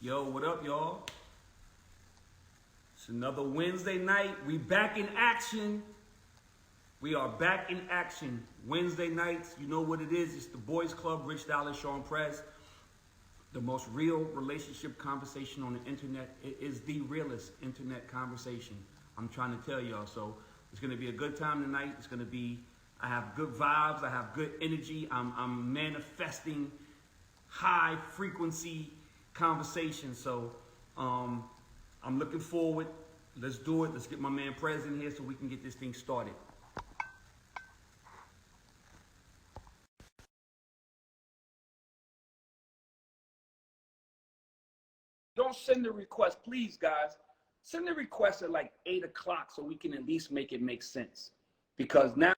Yo, what up, y'all? It's another Wednesday night. We back in action. We are back in action. Wednesday nights, you know what it is. It's the Boys Club, Rich Dollar, Sean Prez. The most real relationship conversation on the internet. It is the realest internet conversation. I'm trying to tell y'all. So it's going to be a good time tonight. It's going to be, I have good vibes. I have good energy. I'm manifesting high frequency conversation. So I'm looking forward. Let's do it. Let's get my man Prez in here so we can get this thing started. Don't send the request, please, guys. Send the request at like 8 o'clock so we can at least make it make sense. Because now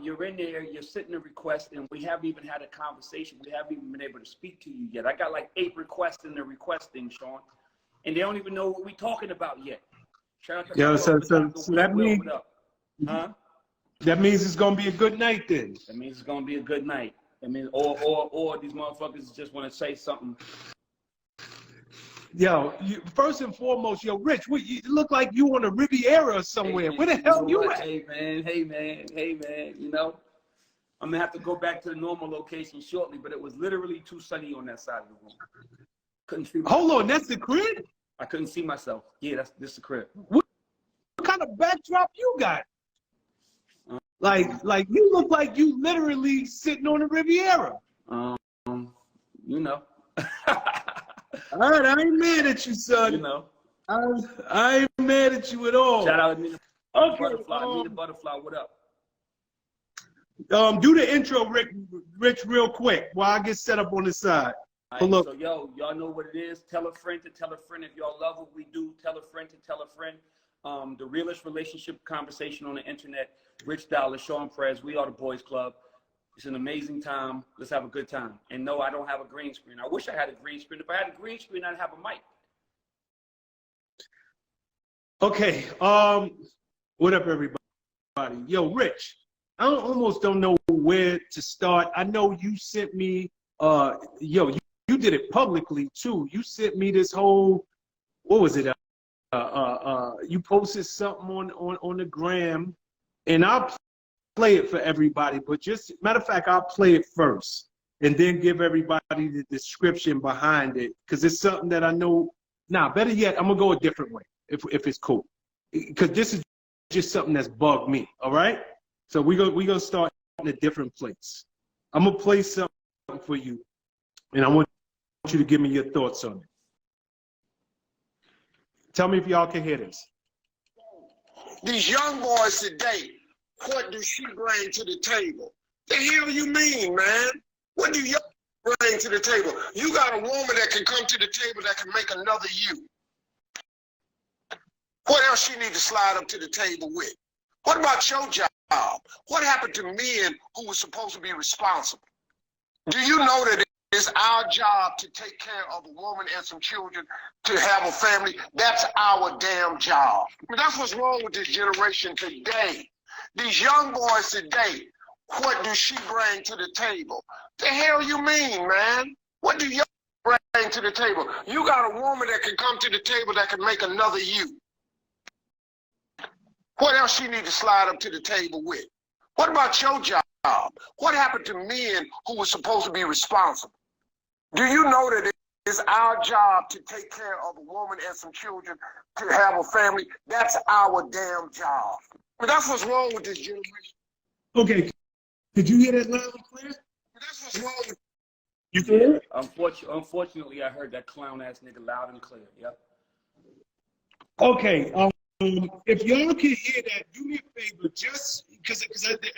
you're in there, you're sending a request, and we haven't even had a conversation. We haven't even been able to speak to you yet. I got like 8 requests in the request thing, Sean, and they don't even know what we're talking about yet. Shout out to so that means, huh? That means it's gonna be a good night then. That means it's gonna be a good night. I mean, or these motherfuckers just want to say something. Yo, first and foremost, yo, Rich, you look like you on a Riviera somewhere. Hey, Where the hell you at? Hey man. You know, I'm gonna have to go back to the normal location shortly, but it was literally too sunny on that side of the room. Couldn't see. Hold on, that's the crib? I couldn't see myself. Yeah, this is the crib. What kind of backdrop you got? Like you look like you literally sitting on a Riviera. You know. All right, I ain't mad at you, son. You know. I ain't mad at you at all. Shout out to me. Okay, Butterfly, the butterfly. What up? Do the intro, Rich, real quick while I get set up on the side. Right, look. So y'all know what it is. Tell a friend to tell a friend. If y'all love what we do, tell a friend to tell a friend. The realest relationship conversation on the internet. Rich Dollar, Sean Prez. We are the Boys Club. It's an amazing time. Let's have a good time. And no, I don't have a green screen. I wish I had a green screen. If I had a green screen, I'd have a mic. Okay. What up, everybody? Yo, Rich, I almost don't know where to start. I know you sent me, you did it publicly too. You sent me this whole, what was it? You posted something on the gram, and I'll play it for everybody. But just matter of fact, I'll play it first, and then give everybody the description behind it, because it's something that I know. Now, better yet, I'm gonna go a different way if it's cool, because this is just something that's bugged me. All right, so we're gonna start in a different place. I'm gonna play something for you, and I want you to give me your thoughts on it. Tell me if y'all can hear this. These young boys today, what do she bring to the table? The hell you mean, man? What do you bring to the table? You got a woman that can come to the table that can make another you. What else she need to slide up to the table with? What about your job? What happened to men who were supposed to be responsible? Do you know that it's our job to take care of a woman and some children, to have a family? That's our damn job. I mean, that's what's wrong with this generation today. These young boys today, what do she bring to the table? The hell you mean, man? What do you bring to the table? You got a woman that can come to the table that can make another you. What else she need to slide up to the table with? What about your job? What happened to men who were supposed to be responsible? Do you know that it's our job to take care of a woman and some children, to have a family? That's our damn job. But that's what's wrong with this generation. Okay, did you hear that loud and clear? That's what's wrong with you hear it? Unfortunately, I heard that clown ass nigga loud and clear. Yep. Okay, if y'all can hear that, do me a favor, just because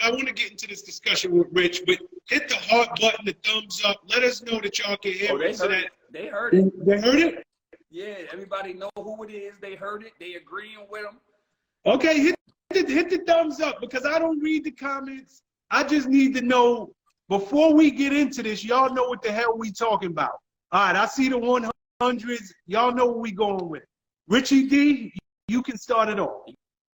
I want to get into this discussion with Rich, but hit the heart button, the thumbs up. Let us know that y'all can hear it. They heard it. They heard it? Yeah, everybody know who it is. They heard it. They agreeing with them. Okay, hit the thumbs up, because I don't read the comments. I just need to know, before we get into this, y'all know what the hell we talking about. All right, I see the 100s. Y'all know what we going with. Richie D, you can start it off.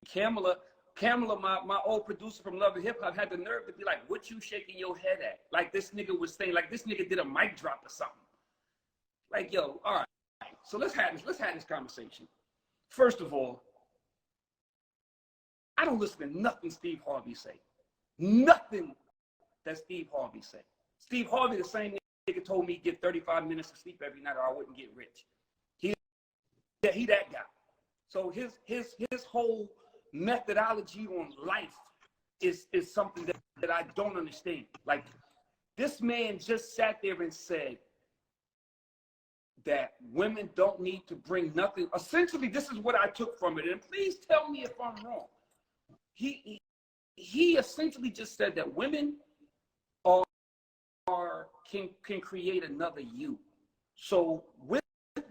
Kamala, my old producer from Love and Hip Hop, had the nerve to be like, "What you shaking your head at?" Like this nigga was saying, like this nigga did a mic drop or something. Like, yo, all right, so let's have this conversation. First of all, I don't listen to nothing Steve Harvey say. Nothing that Steve Harvey say. Steve Harvey, the same nigga told me get 35 minutes of sleep every night or I wouldn't get rich. He that guy. So his whole methodology on life is something that I don't understand. Like, this man just sat there and said that women don't need to bring nothing. Essentially, this is what I took from it. And please tell me if I'm wrong. He essentially just said that women can create another you. So with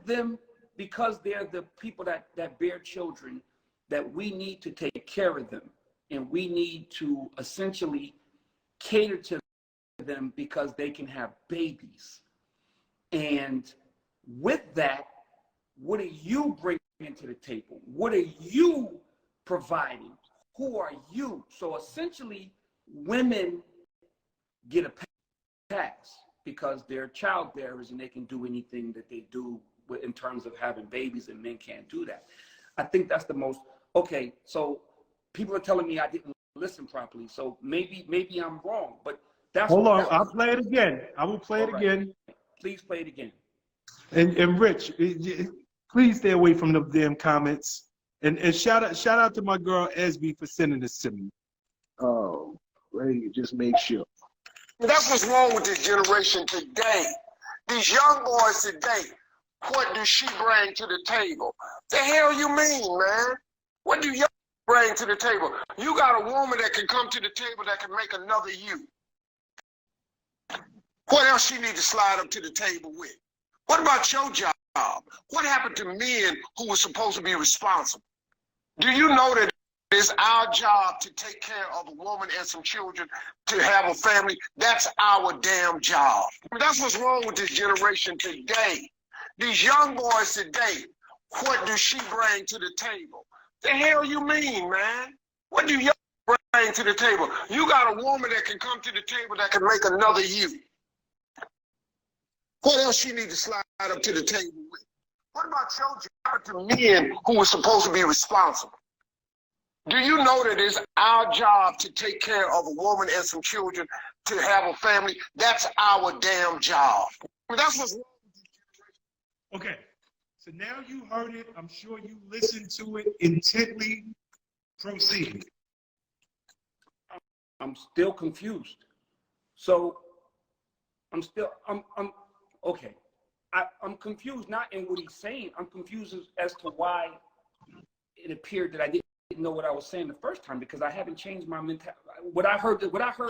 them, because they're the people that bear children, that we need to take care of them. And we need to essentially cater to them because they can have babies. And with that, what are you bringing to the table? What are you providing? Who are you? So essentially, women get a pass because they're child bearers and they can do anything that they do in terms of having babies, and men can't do that. I think that's the most, okay, so people are telling me I didn't listen properly, so maybe I'm wrong, but that's— Hold on, I'll play it again. I will play it again. Please play it again. And Rich, please stay away from the damn comments. And shout out to my girl Esby for sending this to me. Oh, ready? Just make sure. That's what's wrong with this generation today. These young boys today, what does she bring to the table? The hell you mean, man? What do you bring to the table? You got a woman that can come to the table that can make another you. What else she need to slide up to the table with? What about your job? What happened to men who were supposed to be responsible? Do you know that it's our job to take care of a woman and some children, to have a family? That's our damn job. That's what's wrong with this generation today. These young boys today, what does she bring to the table? The hell you mean, man? What do you bring to the table? You got a woman that can come to the table that can make another you. What else she need to slide up to the table with? What about your job to men who are supposed to be responsible? Do you know that it's our job to take care of a woman and some children, to have a family? That's our damn job. That's what's wrong with this generation. Okay, so now you heard it. I'm sure you listened to it intently. Proceed. I'm still confused. So I'm okay. I'm confused not in what he's saying. I'm confused as to why it appeared that I didn't know what I was saying the first time, because I haven't changed my mentality. What I heard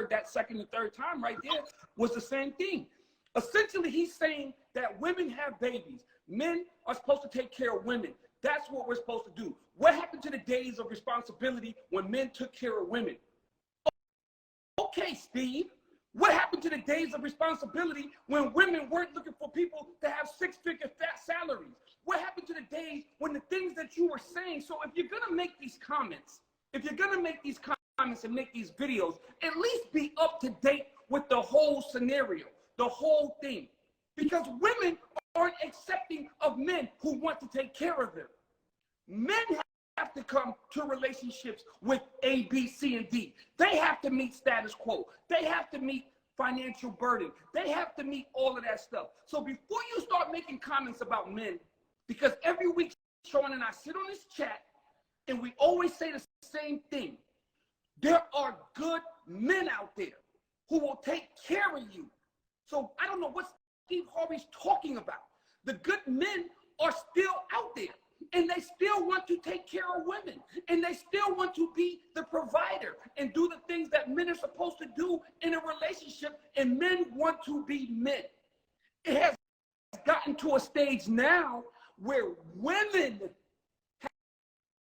that second and third time right there was the same thing. Essentially, he's saying that women have babies. Men are supposed to take care of women. That's what we're supposed to do. What happened to the days of responsibility when men took care of women? Okay, Steve. What happened to the days of responsibility when women weren't looking for people to have six-figure fat salaries? What happened to the days when the things that you were saying? So if you're going to make these comments, and make these videos, at least be up to date with the whole scenario, the whole thing. Because women aren't accepting of men who want to take care of them. Men have to come to relationships with A, B, C, and D. They have to meet status quo. They have to meet financial burden. They have to meet all of that stuff. So before you start making comments about men, because every week Sean and I sit on this chat and we always say the same thing. There are good men out there who will take care of you. So I don't know what Steve Harvey's talking about. The good men are still out there. And they still want to take care of women. And they still want to be the provider and do the things that men are supposed to do in a relationship. And men want to be men. It has gotten to a stage now where women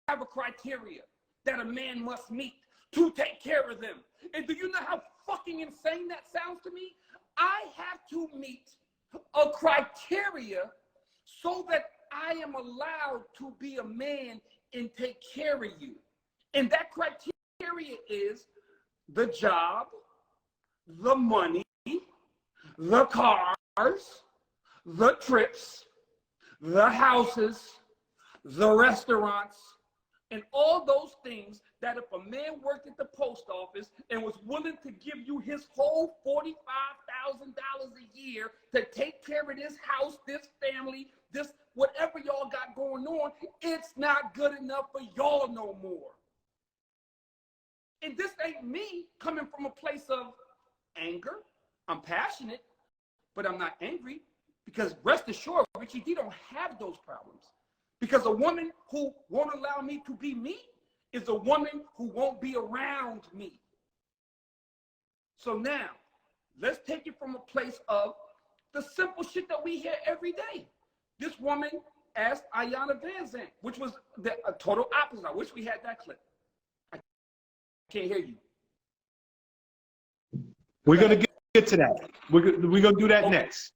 have a criteria that a man must meet to take care of them. And do you know how fucking insane that sounds to me? I have to meet a criteria so that I am allowed to be a man and take care of you. And that criteria is the job, the money, the cars, the trips, the houses, the restaurants, and all those things that if a man worked at the post office and was willing to give you his whole $45,000 a year to take care of this house, this family, this whatever y'all got going on, it's not good enough for y'all no more. And this ain't me coming from a place of anger. I'm passionate, but I'm not angry, because rest assured, Richie D don't have those problems. Because a woman who won't allow me to be me is a woman who won't be around me. So now, let's take it from a place of the simple shit that we hear every day. This woman asked Iyanla Vanzant, which was a total opposite. I wish we had that clip. I can't hear you. We're going to get to that. We're going to do that next.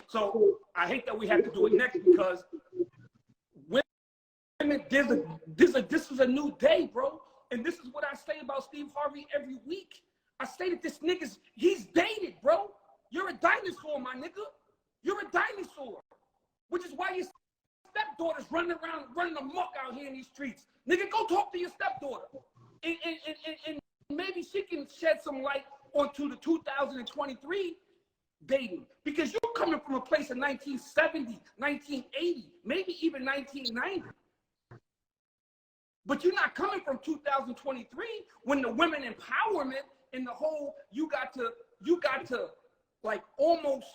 So I hate that we have to do it next, because women, this is a new day, bro. And this is what I say about Steve Harvey every week. I say that this nigga's, he's dated, bro. You're a dinosaur, my nigga. You're a dinosaur. Which is why your stepdaughter's running around, running amok out here in these streets. Nigga, go talk to your stepdaughter. And maybe she can shed some light onto the 2023 dating. Because you're coming from a place of 1970, 1980, maybe even 1990. But you're not coming from 2023 when the women empowerment and the whole, you got to like almost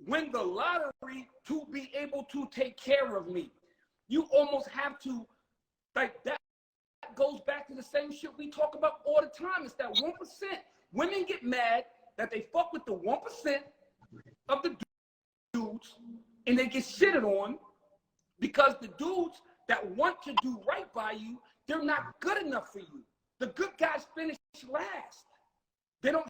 win the lottery to be able to take care of me. You almost have to, like, that goes back to the same shit we talk about all the time. It's that 1%. Women get mad that they fuck with the 1% of the dudes, and they get shitted on because the dudes that want to do right by you, they're not good enough for you. The good guys finish last. They don't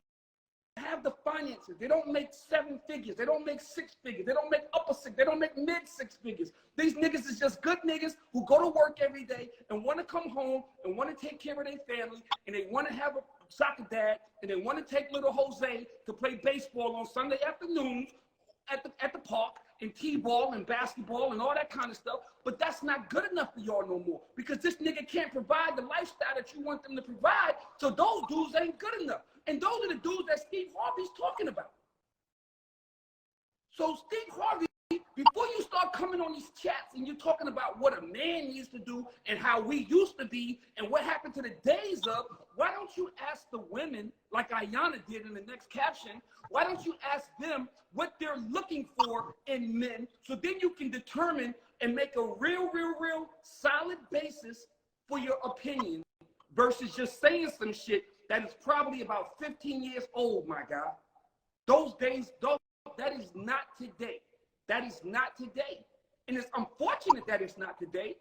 have the finances. They don't make 7 figures. They don't make 6 figures. They don't make upper 6. They don't make mid 6 figures. These niggas is just good niggas who go to work every day and want to come home and want to take care of their family, and they want to have a soccer dad, and they want to take little Jose to play baseball on Sunday afternoons at the park, and t-ball and basketball and all that kind of stuff. But that's not good enough for y'all no more, because this nigga can't provide the lifestyle that you want them to provide. So those dudes ain't good enough. And those are the dudes that Steve Harvey's talking about. So Steve Harvey, before you start coming on these chats and you're talking about what a man needs to do and how we used to be and what happened to the days of, why don't you ask the women, like Iyanla did in the next caption, why don't you ask them what they're looking for in men, so then you can determine and make a real solid basis for your opinion, versus just saying some shit that is probably about 15 years old, my guy. Those days, that is not today. That is not today. And it's unfortunate that it's not today.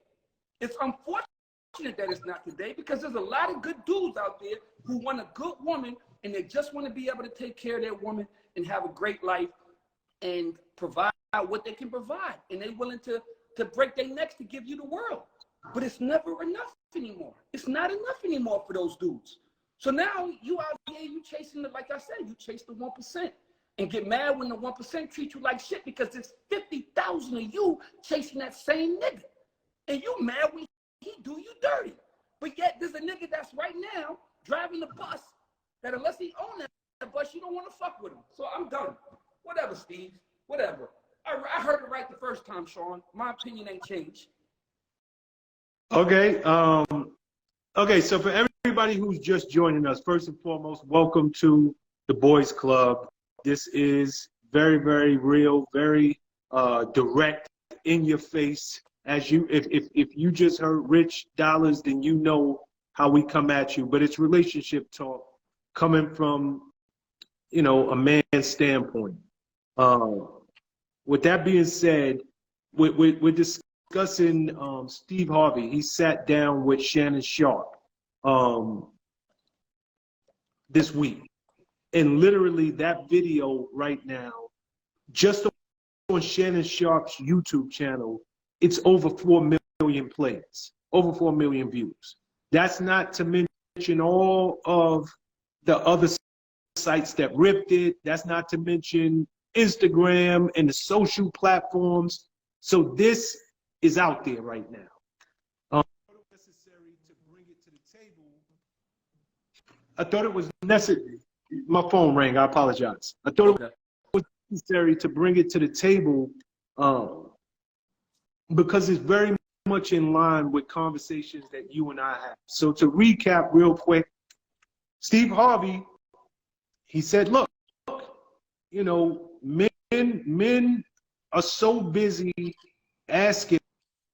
It's unfortunate that it's not today, because there's a lot of good dudes out there who want a good woman, and they just want to be able to take care of their woman and have a great life and provide what they can provide. And they're willing to break their necks to give you the world. But it's never enough anymore. It's not enough anymore for those dudes. So now you out here, you chasing the, like I said, you chase the 1%. And get mad when the 1% treat you like shit, because there's 50,000 of you chasing that same nigga. And you mad when he do you dirty. But yet there's a nigga that's right now driving the bus that unless he own that bus, you don't want to fuck with him. So I'm done. Whatever, Steve. Whatever. I heard it right the first time, Sean. My opinion ain't changed. Okay. Okay, so for everybody who's just joining us, first and foremost, welcome to the Boys Club. This is very, very real, very direct, in your face. As you, if you just heard Rich Dollars, then you know how we come at you. But it's relationship talk coming from, you know, a man's standpoint. With that being said, we're discussing Steve Harvey. He sat down with Shannon Sharpe this week. And literally that video right now, just on Shannon Sharpe's YouTube channel, it's over 4 million plays, over 4 million views. That's not to mention all of the other sites that ripped it. That's not to mention Instagram and the social platforms. So this is out there right now. Necessary to bring it to the table. I thought it was necessary. My phone rang. I apologize. I thought it was necessary to bring it to the table because it's very much in line with conversations that you and I have. So to recap real quick, Steve Harvey, he said, look, you know, men are so busy asking,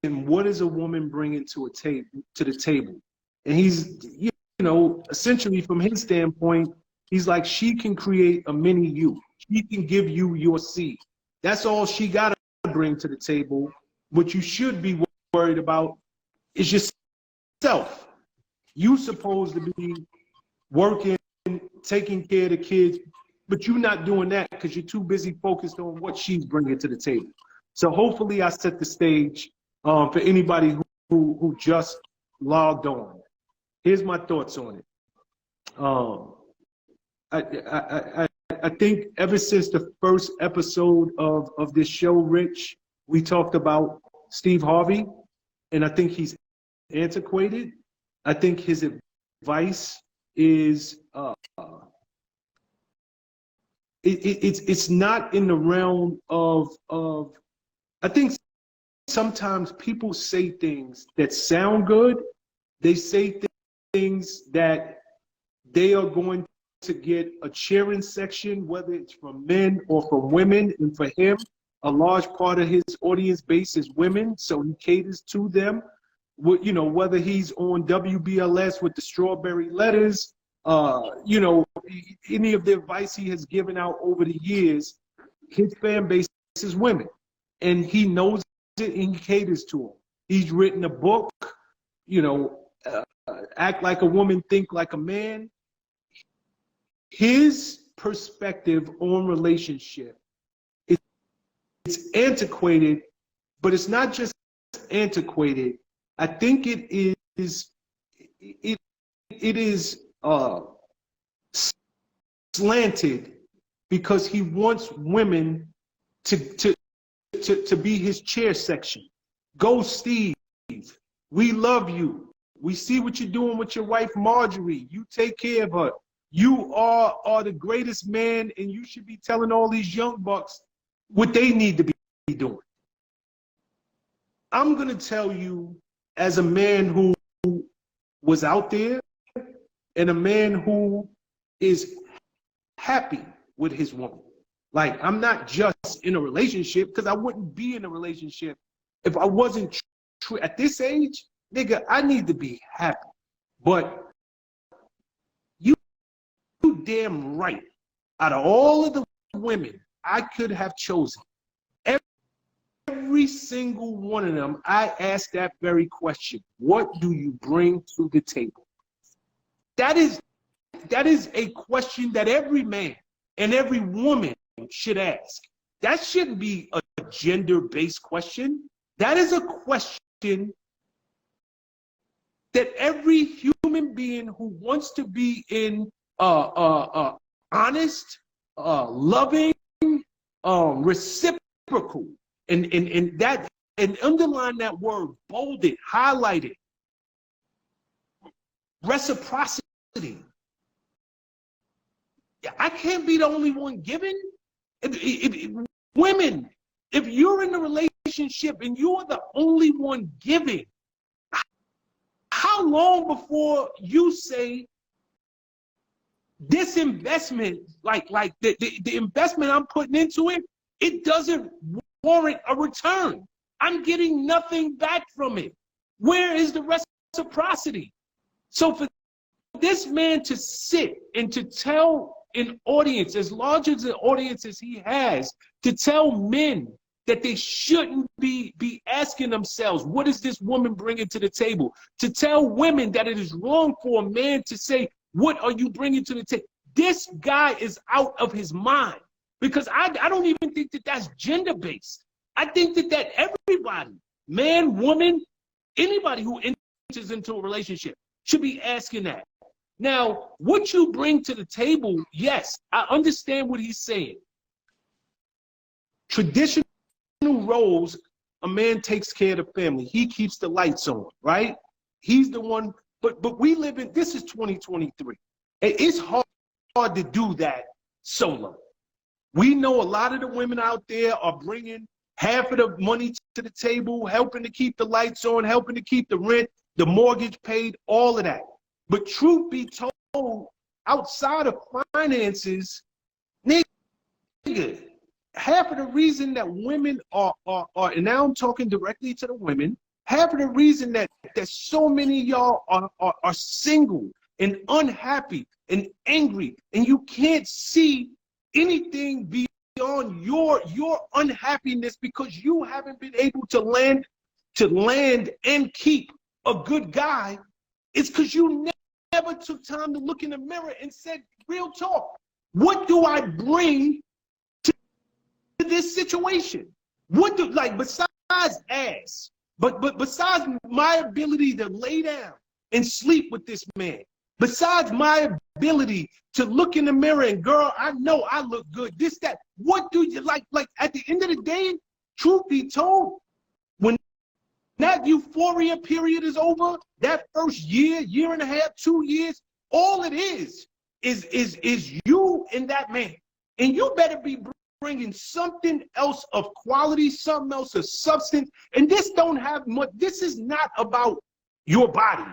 what is a woman bringing to the table? And he's, you know, essentially from his standpoint, he's like, she can create a mini you. She can give you your seed. That's all she got to bring to the table. What you should be worried about is yourself. You supposed to be working, taking care of the kids, but you're not doing that because you're too busy focused on what she's bringing to the table. So hopefully I set the stage for anybody who just logged on. Here's my thoughts on it. I think ever since the first episode of this show, Rich, we talked about Steve Harvey, and I think he's antiquated. I think his advice is it's not in the realm of I think sometimes people say things that sound good. They say things that they are going to get a cheering section, whether it's from men or from women. And for him, a large part of his audience base is women, so he caters to them. You know, whether he's on WBLS with the strawberry letters, you know, any of the advice he has given out over the years, his fan base is women. And he knows it and he caters to them. He's written a book, you know, Act Like a Woman, Think Like a Man. His perspective on relationship, it's antiquated, but it's not just antiquated. I think it is slanted because he wants women to be his chair section. Go, Steve. We love you. We see what you're doing with your wife, Marjorie. You take care of her. You are the greatest man, and you should be telling all these young bucks what they need to be doing. I'm going to tell you, as a man who was out there and a man who is happy with his woman. Like, I'm not just in a relationship, because I wouldn't be in a relationship if I wasn't true. At this age, nigga, I need to be happy. But you damn right, out of all of the women I could have chosen, every single one of them, I asked that very question. What do you bring to the table? That is a question that every man and every woman should ask. That shouldn't be a gender-based question. That is a question that every human being who wants to be in honest, loving, reciprocal, and underline that word, bold it, highlight it. Reciprocity. I can't be the only one giving. Women, if you're in a relationship and you're the only one giving, how long before you say this investment, like the investment I'm putting into it, it doesn't warrant a return. I'm getting nothing back from it. Where is the reciprocity? So for this man to sit and to tell an audience, as large as the audience as he has, to tell men that they shouldn't be asking themselves, what is this woman bringing to the table? To tell women that it is wrong for a man to say, what are you bringing to the table? This guy is out of his mind, because I don't even think that that's gender-based. I think that everybody, man, woman, anybody who enters into a relationship should be asking that. Now, what you bring to the table, yes, I understand what he's saying. Traditional roles a man takes care of the family. He keeps the lights on, right? He's the one. But we live in, this is 2023. It's hard to do that solo. We know a lot of the women out there are bringing half of the money to the table, helping to keep the lights on, helping to keep the rent, the mortgage paid, all of that. But truth be told, outside of finances, nigga, half of the reason that women are, and now I'm talking directly to the women, half of the reason that so many of y'all are single and unhappy and angry, and you can't see anything beyond your unhappiness because you haven't been able to land and keep a good guy, it's because you never took time to look in the mirror and said, real talk, what do I bring to this situation? What do, like, besides ass, but besides my ability to lay down and sleep with this man, besides my ability to look in the mirror and, girl, I know I look good, this, that, what do you like at the end of the day, truth be told, when that euphoria period is over, that first year, year and a half, 2 years, all it is you and that man. And you better be bringing something else of quality, something else of substance. And this don't have much, this is not about your body.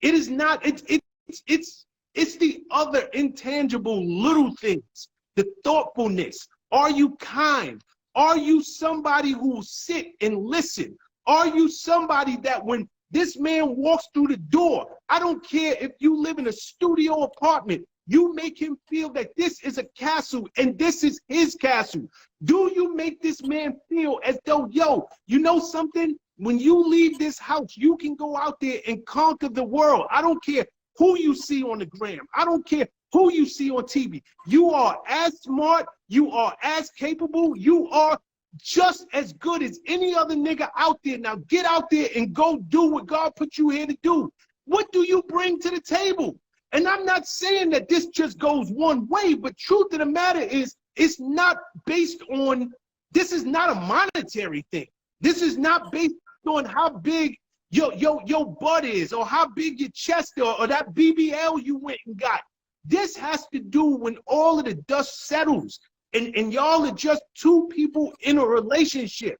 It is not, it's the other intangible little things, the thoughtfulness. Are you kind? Are you somebody who will sit and listen? Are you somebody that when this man walks through the door, I don't care if you live in a studio apartment, you make him feel that this is a castle and this is his castle. Do you make this man feel as though, yo, you know something? When you leave this house, you can go out there and conquer the world. I don't care who you see on the gram. I don't care who you see on TV. You are as smart. You are as capable. You are just as good as any other nigga out there. Now get out there and go do what God put you here to do. What do you bring to the table? And I'm not saying that this just goes one way, but truth of the matter is, it's not based on, this is not a monetary thing. This is not based on how big your butt is or how big your chest or that BBL you went and got. This has to do when all of the dust settles and y'all are just two people in a relationship.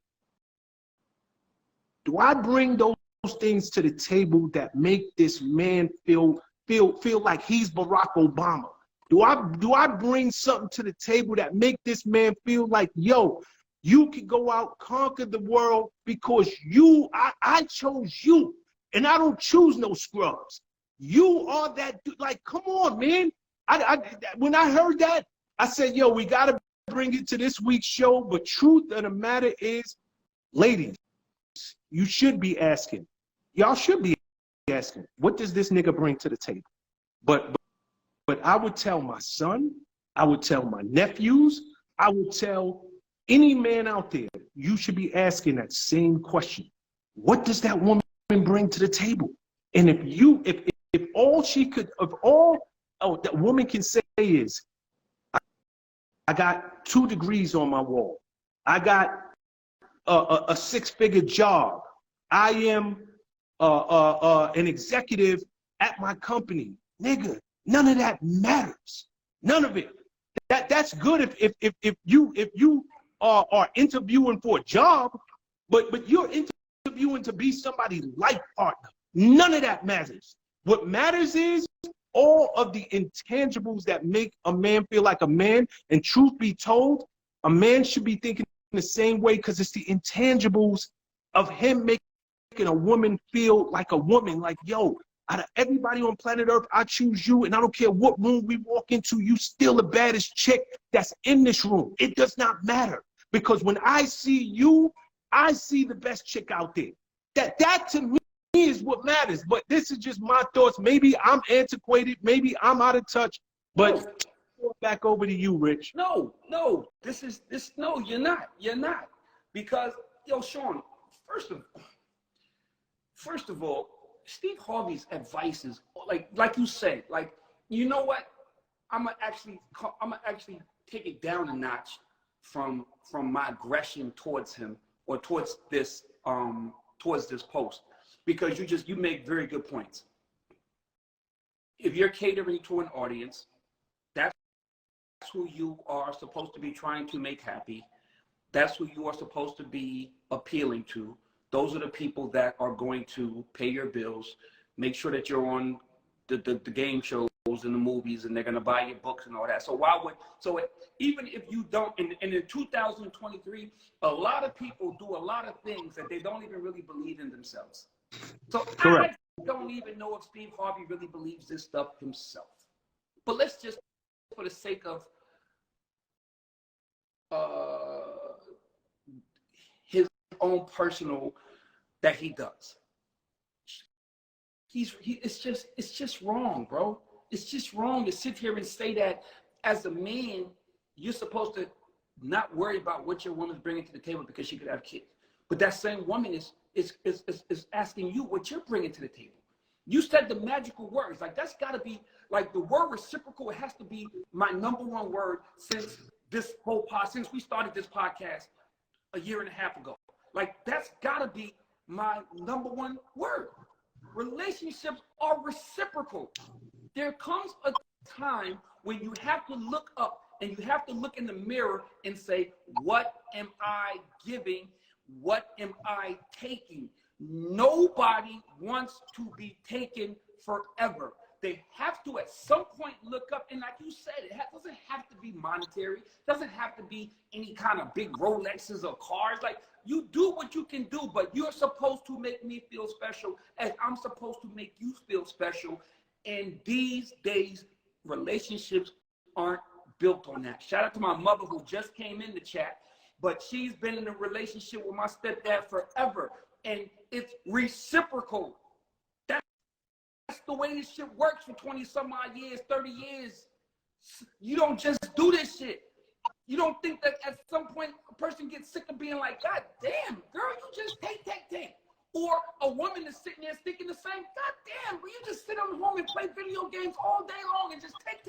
Do I bring those things to the table that make this man feel like he's Barack Obama? Do I bring something to the table that make this man feel like, yo, you can go out, conquer the world because I chose you and I don't choose no scrubs. You are that dude. Like, come on, man. When I heard that, I said, yo, we got to bring it to this week's show. But truth of the matter is, ladies, you should be asking. Y'all should be asking, what does this nigga bring to the table? But I would tell my son, I would tell my nephews, I would tell any man out there, you should be asking that same question. What does that woman bring to the table? And if all she could, that woman can say is, I got 2 degrees on my wall. I got a 6-figure job. I am an executive at my company. Nigga, none of that matters. None of it. That's good if you are interviewing for a job, but you're interviewing to be somebody's life partner. None of that matters. What matters is all of the intangibles that make a man feel like a man. And truth be told, a man should be thinking the same way because it's the intangibles of him making a woman feel like a woman. Like, yo, out of everybody on planet Earth, I choose you, and I don't care what room we walk into, you still the baddest chick that's in this room. It does not matter, because when I see you, I see the best chick out there. That to me is what matters. But this is just my thoughts. Maybe I'm antiquated, maybe I'm out of touch, but back over to you, Rich. No, no, you're not. Because, yo, Sean, first of all, Steve Harvey's advice is like you said, like, you know what? I'm gonna actually take it down a notch from my aggression towards him or towards this post, because you make very good points. If you're catering to an audience, that's who you are supposed to be trying to make happy. That's who you are supposed to be appealing to. Those are the people that are going to pay your bills, make sure that you're on the game shows and the movies, and they're going to buy your books and all that. So even if you don't, and in 2023, a lot of people do a lot of things that they don't even really believe in themselves. So correct. I don't even know if Steve Harvey really believes this stuff himself. But let's just, for the sake of his own personal, that he does. It's just wrong, bro. It's just wrong to sit here and say that as a man, you're supposed to not worry about what your woman's bringing to the table because she could have kids. But that same woman is asking you what you're bringing to the table. You said the magical words. Like, that's got to be, like, the word reciprocal. It has to be my #1 word since since we started this podcast a year and a half ago. Like, that's got to be my #1 word. Relationships are reciprocal. There comes a time when you have to look up and you have to look in the mirror and say, what am I giving? What am I taking? Nobody wants to be taken forever. They have to at some point look up, and like you said, it doesn't have to be monetary. It doesn't have to be any kind of big Rolexes or cars. Like, you do what you can do, but you're supposed to make me feel special as I'm supposed to make you feel special. And these days, relationships aren't built on that. Shout out to my mother who just came in the chat, but she's been in a relationship with my stepdad forever, and it's reciprocal. That's the way this shit works for 20-some-odd years, 30 years. You don't just do this shit. You don't think that at some point a person gets sick of being like, God damn, girl, you just take. Or a woman is sitting there thinking the same, God damn, will you just sit on home and play video games all day long and just take?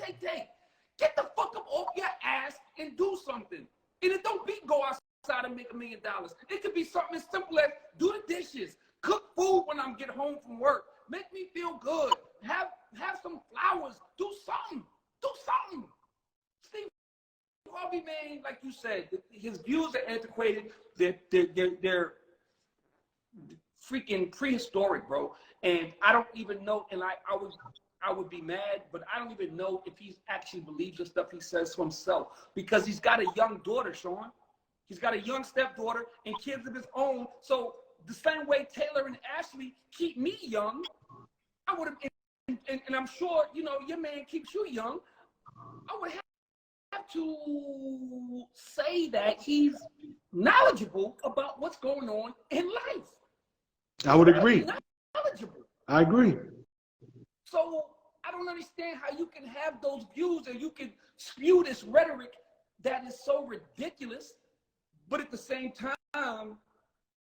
Get the fuck up off your ass and do something. And it don't be go outside and make $1 million. It could be something as simple as do the dishes, cook food when I get home from work, make me feel good, have some flowers, do something. Steve Harvey, man, like you said, his views are antiquated. They're freaking prehistoric, bro. And I don't even know, and I would be mad, but I don't even know if he actually believes the stuff he says to himself, because he's got a young daughter, Sean. He's got a young stepdaughter and kids of his own. So the same way Taylor and Ashley keep me young, I would have, and I'm sure, you know, your man keeps you young. I would have to say that he's knowledgeable about what's going on in life. I would agree. Knowledgeable. I agree. So I don't understand how you can have those views and you can spew this rhetoric that is so ridiculous, but at the same time,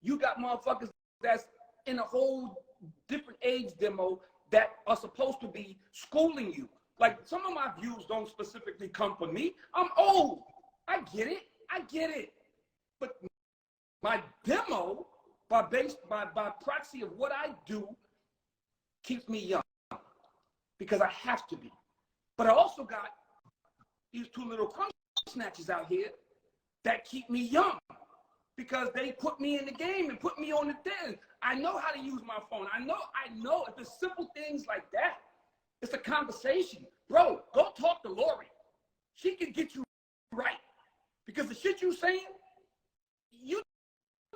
you got motherfuckers that's in a whole different age demo that are supposed to be schooling you. Like, some of my views don't specifically come from me. I'm old. I get it. But my demo, by proxy of what I do, keeps me young. Because I have to be. But I also got these two little crunch snatches out here that keep me young. Because they put me in the game and put me on the thing. I know how to use my phone. I know if it's simple things like that, it's a conversation. Bro, go talk to Lori. She can get you right. Because the shit you saying, you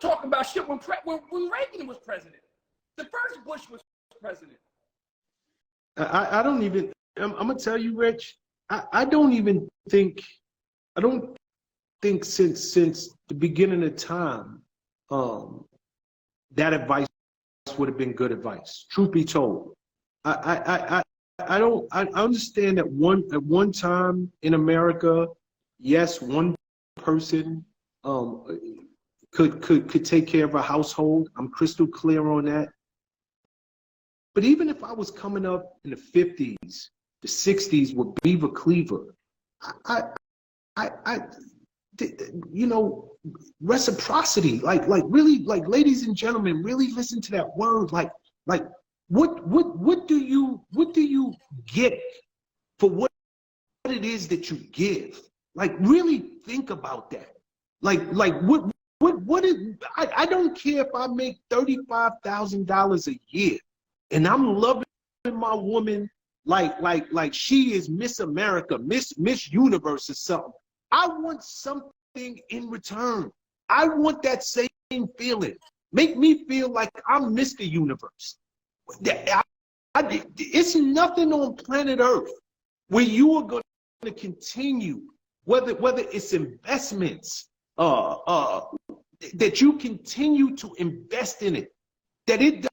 talking about shit when Reagan was president. The first Bush was president. I don't even, I'm going to tell you, Rich, I don't think since the beginning of time, that advice would have been good advice. Truth be told, I understand that at one time in America, yes, one person could take care of a household. I'm crystal clear on that. But even if I was coming up in the 50s, the 60s with Beaver Cleaver, you know, reciprocity. Like really, like ladies and gentlemen, really listen to that word. Like what do you get for what it is that you give? Like really think about that. Like what is, I don't care if I make $35,000 a year and I'm loving my woman like she is Miss America, Miss Universe or something. I want something in return. I want that same feeling. Make me feel like I'm Mr. Universe. It's nothing on planet Earth where you are going to continue, whether it's investments, that you continue to invest in it, that it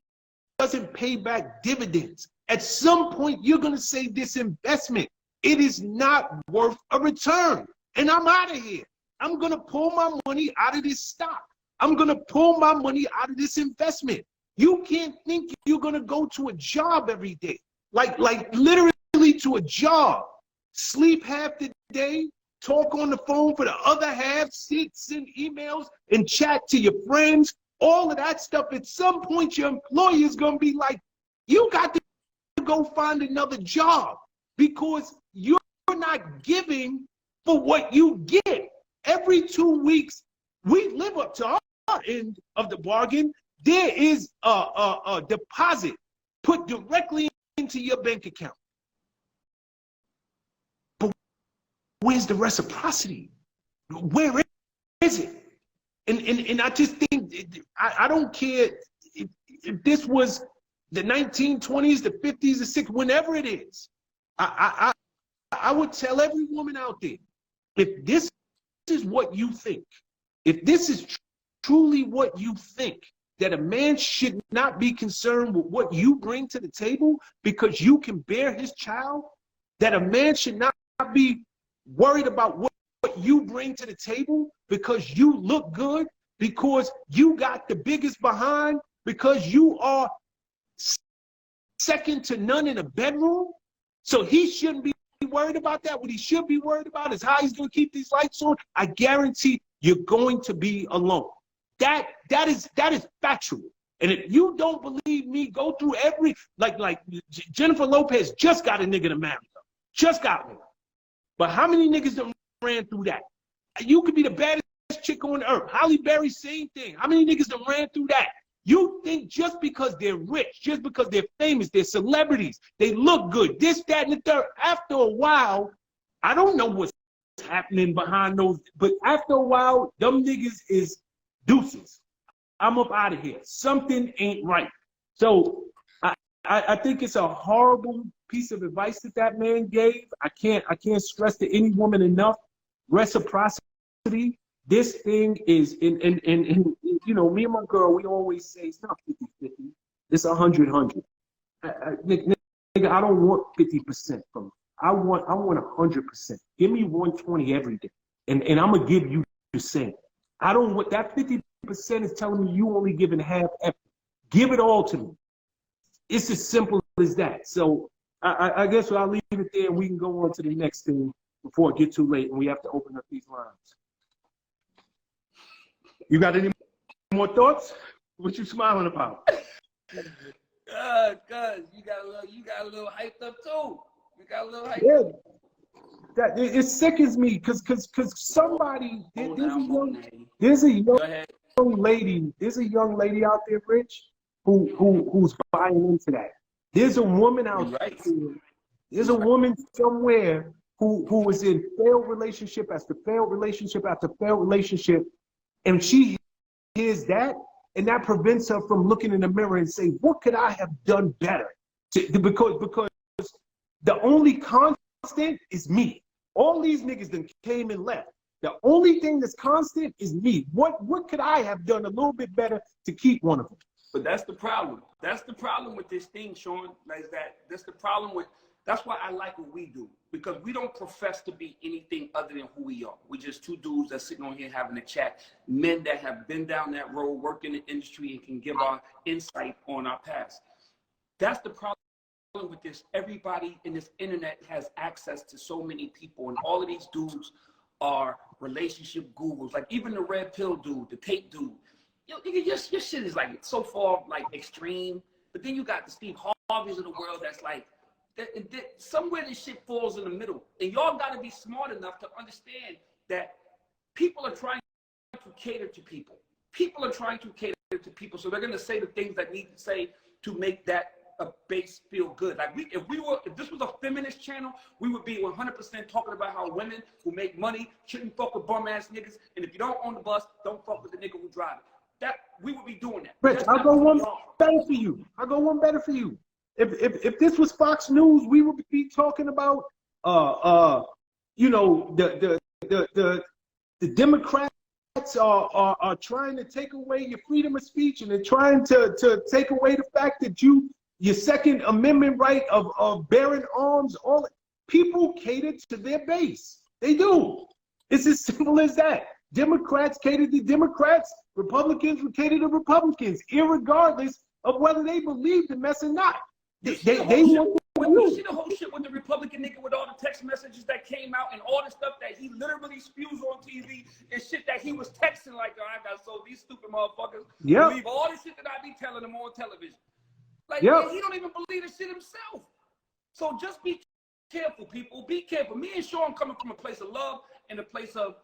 doesn't pay back dividends. At some point, you're going to say this investment, it is not worth a return. And I'm out of here. I'm going to pull my money out of this stock. I'm going to pull my money out of this investment. You can't think you're going to go to a job every day, like literally to a job, sleep half the day, talk on the phone for the other half, send emails and chat to your friends, all of that stuff. At some point, your employer is going to be like, you got to go find another job because you're not giving for what you get. Every 2 weeks, we live up to our end of the bargain. There is a deposit put directly into your bank account. But where's the reciprocity? Where is it? And I just think, I don't care if this was the 1920s, the 50s, the 60s, whenever it is. I would tell every woman out there, if this is what you think, if this is truly what you think, that a man should not be concerned with what you bring to the table because you can bear his child, that a man should not be worried about what you bring to the table because you look good, because you got the biggest behind, because you are second to none in a bedroom. So he shouldn't be worried about that. What he should be worried about is how he's going to keep these lights on. I guarantee you're going to be alone. That is factual. And if you don't believe me, go through every, like Jennifer Lopez just got a nigga to marry her. Just got one. But how many niggas done ran through that? You could be the baddest chick on earth. Halle Berry, same thing. How many niggas done ran through that? You think just because they're rich, just because they're famous, they're celebrities, they look good, this, that, and the third. After a while, I don't know what's happening behind those, but after a while, them niggas is deuces. I'm up out of here. Something ain't right. So I think it's a horrible piece of advice that man gave. I can't stress to any woman enough. Reciprocity. This thing is in you know, me and my girl, we always say it's not 50-50. It's 100-100. Nigga, I don't want 50% from you. I want 100%. Give me 120 every day, and I'm gonna give you the same. I don't want that 50% is telling me you only giving half effort. Give it all to me. It's as simple as that. So I guess I'll leave it there, and we can go on to the next thing before it gets too late, and we have to open up these lines. You got any more thoughts? What you smiling about? Cuz you got a little hyped up too. You got a little hyped Yeah. up. That it sickens me because somebody there's a young lady out there, Rich, who's buying into that. There's a woman out there. There's a woman somewhere who was in failed relationship after failed relationship after failed relationship, and she hears that, and that prevents her from looking in the mirror and saying, what could I have done better? Because the only constant is me. All these niggas then came and left. The only thing that's constant is me. What could I have done a little bit better to keep one of them? But that's the problem. That's the problem with this thing, Sean. That's the problem with. That's why I like what we do, because we don't profess to be anything other than who we are. We're just two dudes that's sitting on here having a chat, men that have been down that road, worked in the industry, and can give our insight on our past. That's the problem with this. Everybody in this internet has access to so many people, and all of these dudes are relationship gurus, like even the red pill dude, the tape dude. Yo, nigga, your shit is like so far like extreme. But then you got the Steve Harveys of the world that's like, somewhere this shit falls in the middle. And y'all gotta be smart enough to understand that people are trying to cater to people. People are trying to cater to people. So they're gonna say the things that need to say to make that a base feel good. Like if this was a feminist channel, we would be 100% talking about how women who make money shouldn't fuck with bum ass niggas. And if you don't own the bus, don't fuck with the nigga who drive it. That we would be doing that. Rich, I'll go one better for you. I'll go one better for you. If this was Fox News, we would be talking about you know, the Democrats are trying to take away your freedom of speech, and they're trying to take away the fact that your Second Amendment right of bearing arms. All people cater to their base. They do. It's as simple as that. Democrats cater to Democrats. Republicans will cater to Republicans, irregardless of whether they believe the mess or not. They want you see the whole shit with the Republican nigga with all the text messages that came out and all the stuff that he literally spews on TV and shit that he was texting like, oh, I got so these stupid motherfuckers believe all the shit that I be telling them on television. Like, man, he don't even believe the shit himself. So just be careful, people. Be careful. Me and Sean coming from a place of love and a place of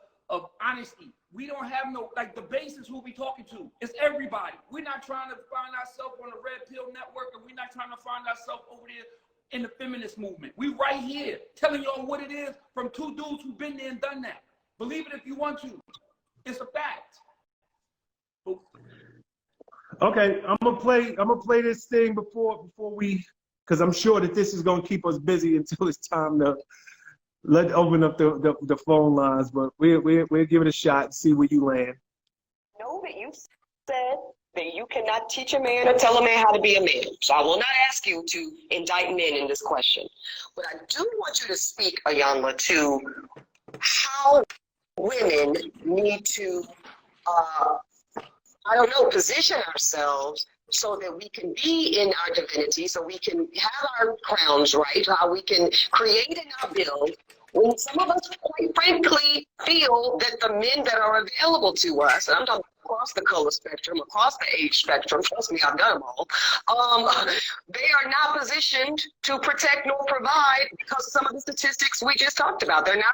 honesty. We don't have no, like, the base is who we talking to. It's everybody. We're not trying to find ourselves on the Red Pill Network, and we're not trying to find ourselves over there in the feminist movement. We right here telling y'all what it is from two dudes who've been there and done that. Believe it if you want to. It's a fact. Okay, I'm gonna play this thing before we, because I'm sure that this is gonna keep us busy until it's time to open up the phone lines. But we'll give it a shot and see where you land. Know that you said that you cannot teach a man or tell a man how to be a man. So I will not ask you to indict men in this question. But I do want you to speak, Iyanla, to how women need to, position ourselves so that we can be in our divinity, so we can have our crowns right, how we can create in our build, when some of us, quite frankly, feel that the men that are available to us, and I'm talking across the color spectrum, across the age spectrum, trust me, I've done them all, they are not positioned to protect nor provide because of some of the statistics we just talked about. They're not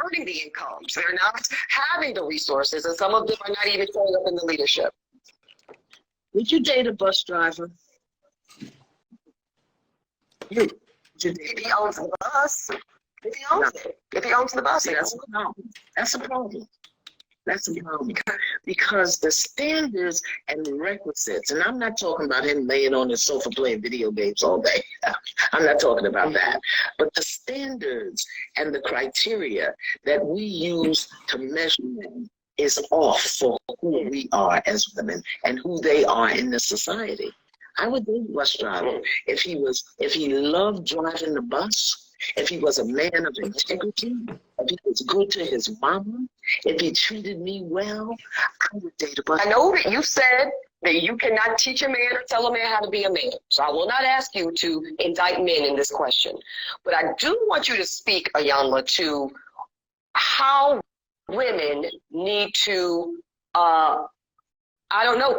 earning the incomes. They're not having the resources, and some of them are not even showing up in the leadership. Would you date a bus driver? If he owns the bus, if he owns it, if he owns the bus, that's a problem. That's a problem because the standards and the requisites, and I'm not talking about him laying on his sofa playing video games all day. I'm not talking about that. But the standards and the criteria that we use to measure them is off for who we are as women and who they are in the society. I would date a bus driver if he loved driving the bus, if he was a man of integrity, if he was good to his mama, if he treated me well. I would date a bus driver. I know that you said that you cannot teach a man or tell a man how to be a man. So I will not ask you to indict men in this question. But I do want you to speak, Iyanla, to how women need to,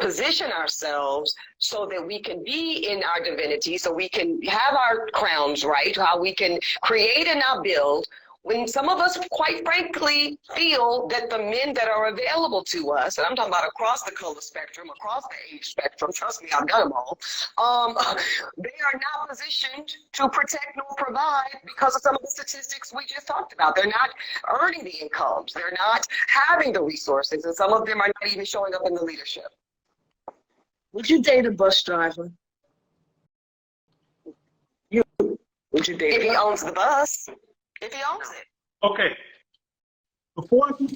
position ourselves so that we can be in our divinity, so we can have our crowns right, how we can create in our build, when some of us, quite frankly, feel that the men that are available to us, and I'm talking about across the color spectrum, across the age spectrum, trust me, I've done them all, they are not positioned to protect nor provide because of some of the statistics we just talked about. They're not earning the incomes. They're not having the resources, and some of them are not even showing up in the leadership. Would you date a bus driver? Would you date if he owns the bus? If he owns it. Okay. Before I get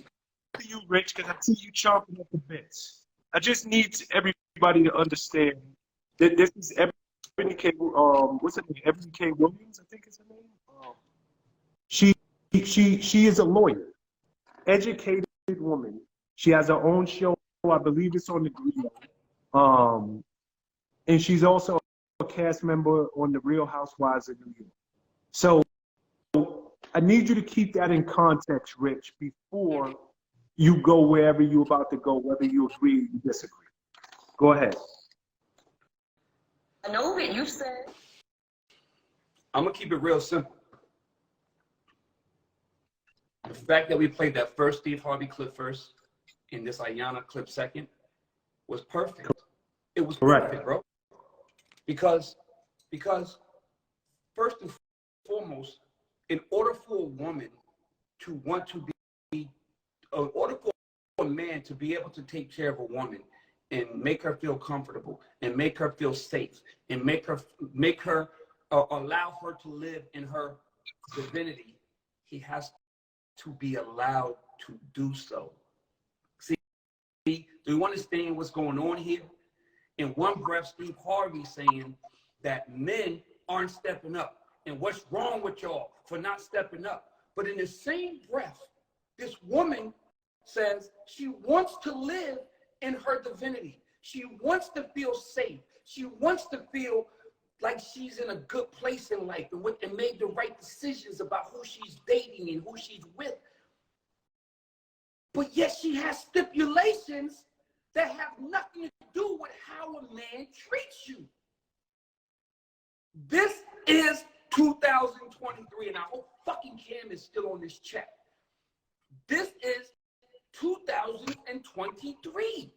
to you, Rich, because I see you chomping at the bits, I just need everybody to understand that this is Ebony K. What's her name? Ebony K. Williams, I think is her name. She is a lawyer, educated woman. She has her own show. I believe it's on the Griot. And she's also a cast member on The Real Housewives of New York. So I need you to keep that in context, Rich, before you go wherever you're about to go, whether you agree or you disagree. Go ahead. I know what you said. I'm gonna keep it real simple. The fact that we played that first Steve Harvey clip first and this Ayanna clip second was perfect. It was perfect, bro. Because first and foremost, in order for a woman to want to be, in order for a man to be able to take care of a woman and make her feel comfortable and make her feel safe and make her allow her to live in her divinity, he has to be allowed to do so. See, do you understand what's going on here? In one breath, Steve Harvey saying that men aren't stepping up and what's wrong with y'all for not stepping up. But in the same breath, this woman says she wants to live in her divinity. She wants to feel safe. She wants to feel like she's in a good place in life and made the right decisions about who she's dating and who she's with. But yet she has stipulations that have nothing to do with how a man treats you. This is 2023, and I hope fucking Cam is still on this chat. This is 2023.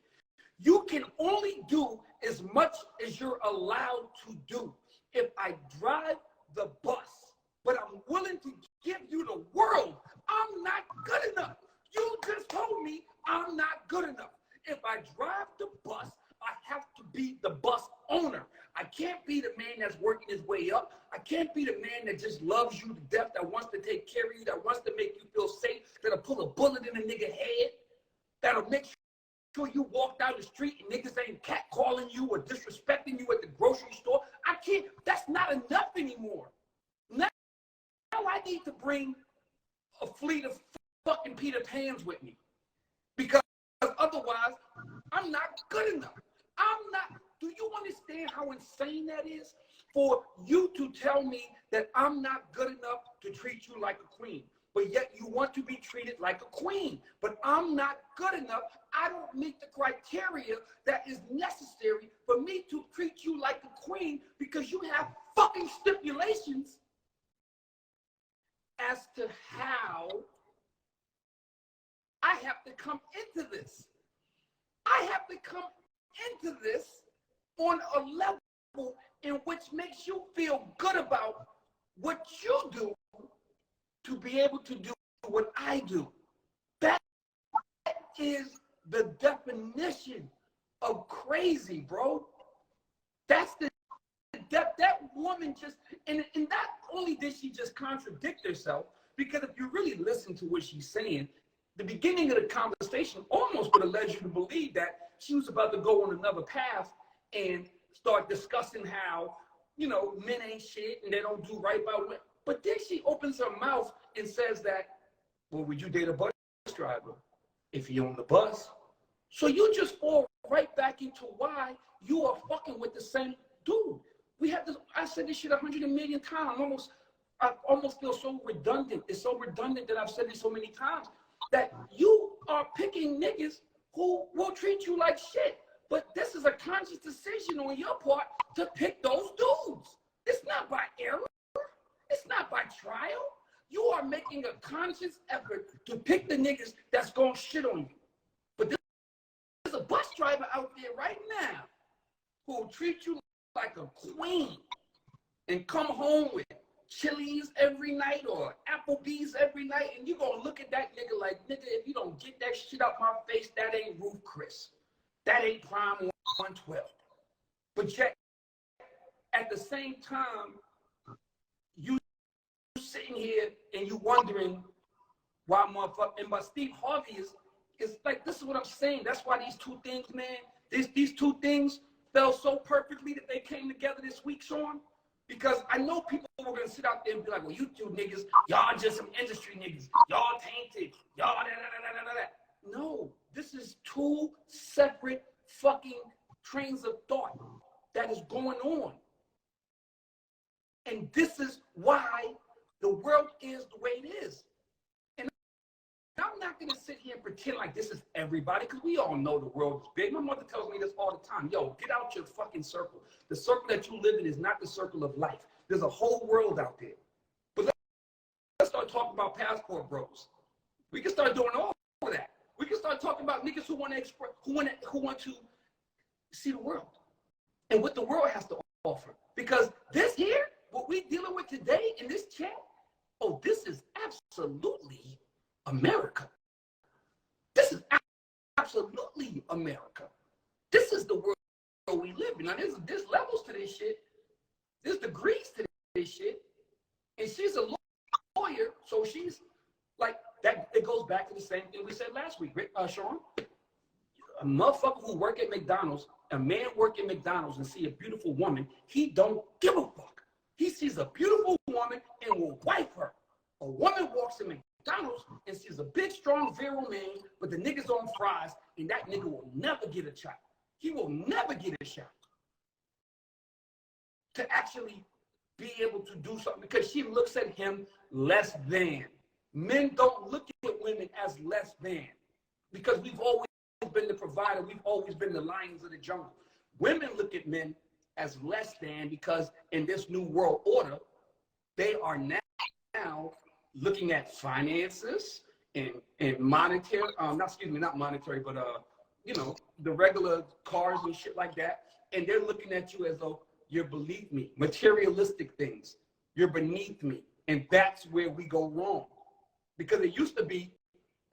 You can only do as much as you're allowed to do. If I drive the bus, but I'm willing to give you the world, I'm not good enough. You just told me I'm not good enough. If I drive the bus, I have to be the bus owner. I can't be the man that's working his way up. I can't be the man that just loves you to death, that wants to take care of you, that wants to make you feel safe, that'll pull a bullet in a nigga head, that'll make sure you walk down the street and niggas ain't catcalling you or disrespecting you at the grocery store. I can't, that's not enough anymore. Now I need to bring a fleet of fucking Peter Pans with me. Because otherwise, I'm not good enough. Do you understand how insane that is? For you to tell me that I'm not good enough to treat you like a queen, but yet you want to be treated like a queen. But I'm not good enough. I don't meet the criteria that is necessary for me to treat you like a queen because you have fucking stipulations as to how I have to come into this. I have to come into this on a level in which makes you feel good about what you do to be able to do what I do. That is the definition of crazy, bro. That's that woman just, and not only did she just contradict herself, because if you really listen to what she's saying, the beginning of the conversation almost would have led you to believe that she was about to go on another path and start discussing how, you know, men ain't shit and they don't do right by women. But then she opens her mouth and says that, well, would you date a bus driver if you own the bus? So you just fall right back into why you are fucking with the same dude. We have this, I said this shit 100 million times. I almost feel so redundant. It's so redundant that I've said it so many times. That you are picking niggas who will treat you like shit. But this is a conscious decision on your part to pick those dudes. It's not by error. It's not by trial. You are making a conscious effort to pick the niggas that's gonna shit on you. But there's a bus driver out there right now who will treat you like a queen and come home with Chili's every night or Applebee's every night, and you're gonna look at that nigga like, nigga, if you don't get that shit out my face, that ain't Ruth Chris. That ain't Prime 112. But yet, at the same time, you sitting here and you wondering why motherfucker, and but Steve Harvey is like, this is what I'm saying. That's why these two things, man, these two things fell so perfectly that they came together this week, Sean. Because I know people were going to sit out there and be like, well, you two niggas, y'all just some industry niggas. Y'all tainted. Y'all da-da-da-da-da-da. No, this is two separate fucking trains of thought that is going on. And this is why The world is the way it is. And I'm not going to sit here and pretend like this is everybody, because we all know the world is big. My mother tells me this all the time. Yo, get out your fucking circle. The circle that you live in is not the circle of life. There's a whole world out there. But let's start talking about passport bros. We can start doing all of that. We can start talking about niggas who want to express, who want to see the world and what the world has to offer. Because this here, what we dealing with today in this chat, oh, this is absolutely America. This is absolutely America. This is the world we live in. Now, there's levels to this shit. There's degrees to this shit. And she's a lawyer, so she's like, that. It goes back to the same thing we said last week, Sean. A motherfucker who work at McDonald's, a man work at McDonald's and see a beautiful woman, he don't give a fuck. He sees a beautiful woman and will wipe her. A woman walks in McDonald's and sees a big, strong, virile man, but the nigga's on fries, and that nigga will never get a shot. He will never get a shot to actually be able to do something, because she looks at him less than. Men don't look at women as less than, because we've always been the provider. We've always been the lions of the jungle. Women look at men as less than, because in this new world order, they are now looking at finances and monetary, not monetary, but you know, the regular cars and shit like that. And they're looking at you as though you're beneath me, materialistic things. You're beneath me. And that's where we go wrong. Because it used to be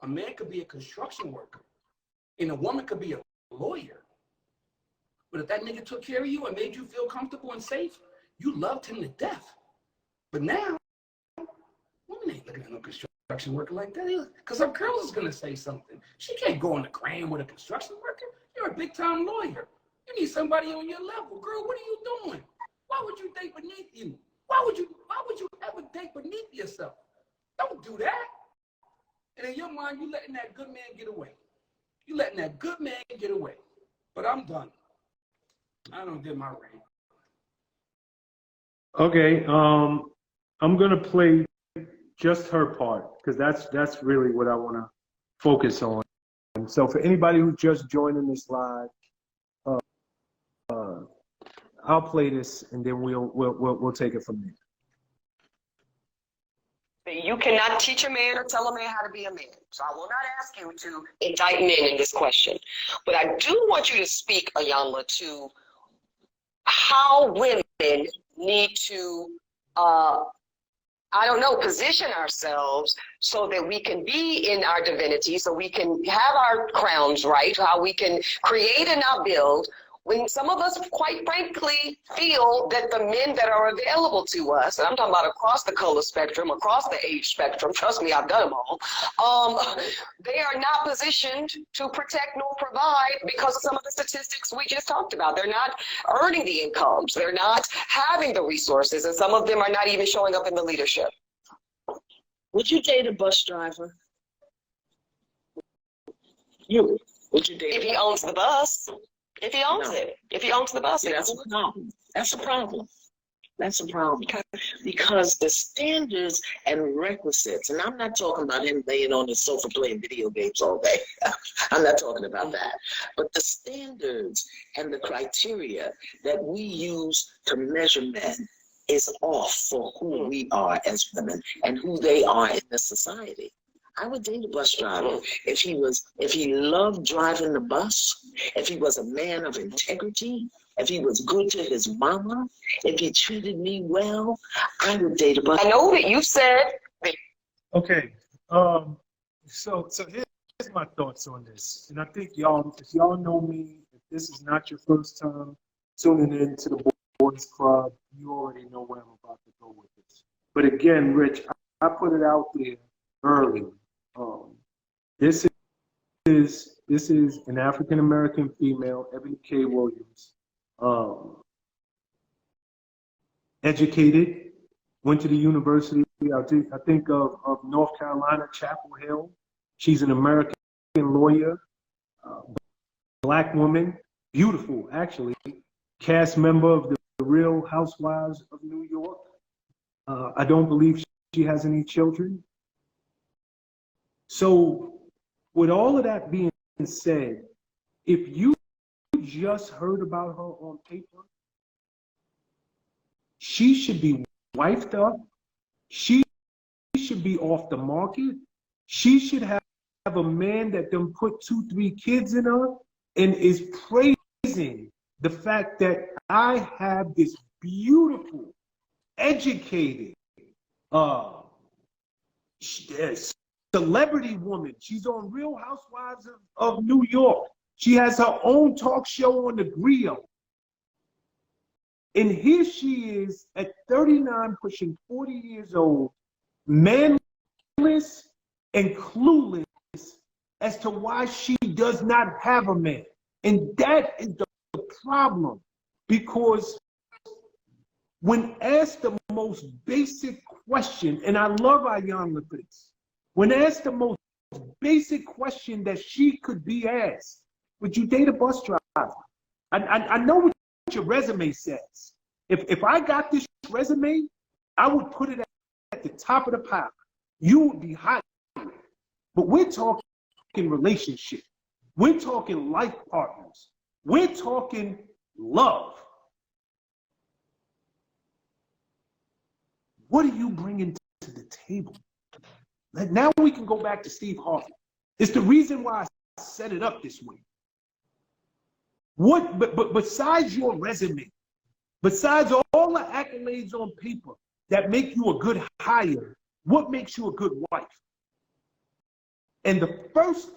a man could be a construction worker and a woman could be a lawyer. But if that nigga took care of you and made you feel comfortable and safe, you loved him to death. But now, women ain't looking at no construction worker like that either. Because her girl is going to say something. She can't go on the gram with a construction worker. You're a big-time lawyer. You need somebody on your level. Girl, what are you doing? Why would you date beneath you? Why would you ever date beneath yourself? Don't do that. And in your mind, you letting that good man get away. You letting that good man get away. But I'm done. I don't did my rant. Okay, I'm gonna play just her part, because that's really what I want to focus on. And so for anybody who's just joining this live, I'll play this and then we'll take it from there. You cannot teach a man or tell a man how to be a man. So I will not ask you to indict men in this question. But I do want you to speak, Iyanla, to how women need to, position ourselves so that we can be in our divinity, so we can have our crowns right, how we can create and not build, when some of us, quite frankly, feel that the men that are available to us, and I'm talking about across the color spectrum, across the age spectrum, trust me, I've done them all, they are not positioned to protect nor provide because of some of the statistics we just talked about. They're not earning the incomes. They're not having the resources, and some of them are not even showing up in the leadership. Would you date a bus driver? You. Would you date? If he owns the bus. If he owns it. If he owns the bus. Yeah, that's a problem. That's a problem. That's a problem. Because the standards and requisites, and I'm not talking about him laying on his sofa playing video games all day. I'm not talking about that. But the standards and the criteria that we use to measure men is off for who we are as women and who they are in the society. I would date a bus driver if he loved driving the bus, if he was a man of integrity, if he was good to his mama, if he treated me well. I would date a bus. I know that you said. Okay, so here's my thoughts on this, and I think if y'all know me, if this is not your first time tuning in to the Boys Club, you already know where I'm about to go with this. But again, Rich, I put it out there early. This is an African American female, Ebony K. Williams, educated, went to the university. I think of North Carolina, Chapel Hill. She's an American lawyer, black woman, beautiful actually, cast member of the Real Housewives of New York. I don't believe she has any children. So with all of that being said, if you just heard about her on paper, she should be wifed up. She should be off the market. She should have a man that done put 2, 3 kids in her and is praising the fact that I have this beautiful, educated, celebrity woman. She's on Real Housewives of New York. She has her own talk show on the Griot. And here she is at 39, pushing 40 years old, manless and clueless as to why she does not have a man. And that is the problem, because when asked the most basic question, and I love Ayanna for this, when asked the most basic question that she could be asked, would you date a bus driver? I know what your resume says. If I got this resume, I would put it at the top of the pile. You would be hot. But we're talking relationship. We're talking life partners. We're talking love. What are you bringing to the table? Now we can go back to Steve Harvey. It's the reason why I set it up this way. But besides your resume, besides all the accolades on paper that make you a good hire, what makes you a good wife? And the first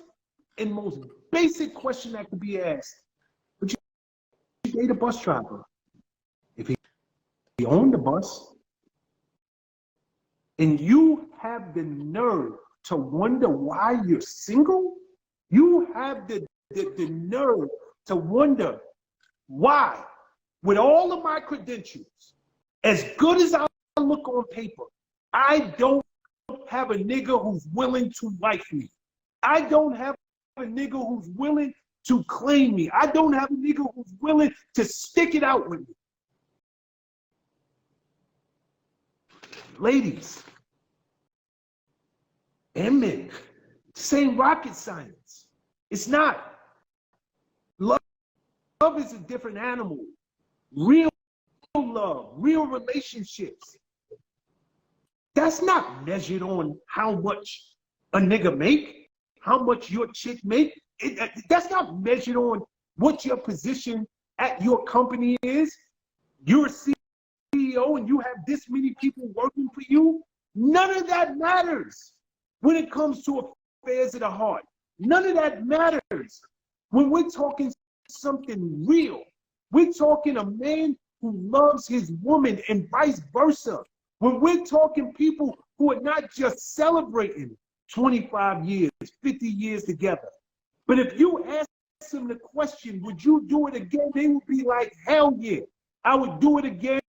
and most basic question that could be asked, would you date a bus driver? If he owned the bus, and you have the nerve to wonder why you're single, you have the nerve to wonder why, with all of my credentials, as good as I look on paper, I don't have a nigga who's willing to wife me. I don't have a nigga who's willing to claim me. I don't have a nigga who's willing to stick it out with me. Ladies and men, same rocket science. It's not. Love is a different animal. Real love, real relationships. That's not measured on how much a nigga make, how much your chick make. That's not measured on what your position at your company is. You're a CEO and you have this many people working for you. None of that matters when it comes to affairs of the heart. None of that matters when we're talking something real. We're talking a man who loves his woman and vice versa. When we're talking people who are not just celebrating 25 years, 50 years together, but if you ask them the question, would you do it again? They would be like, hell yeah, I would do it again,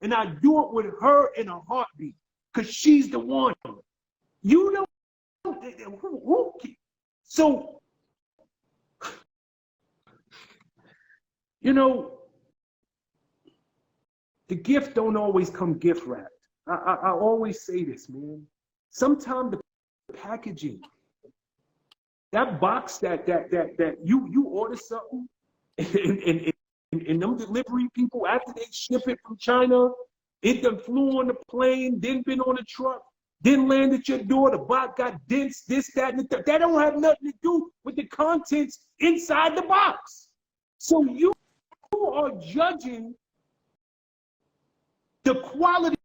and I'd do it with her in a heartbeat, because she's the one. You know, so, you know, the gift don't always come gift wrapped. I always say this, man. Sometimes the packaging, that box that you order something, and them delivery people, after they ship it from China, it done flew on the plane, then been on the truck, then landed at your door, the box got dents, this, that, and the third. That don't have nothing to do with the contents inside the box. So you are judging the quality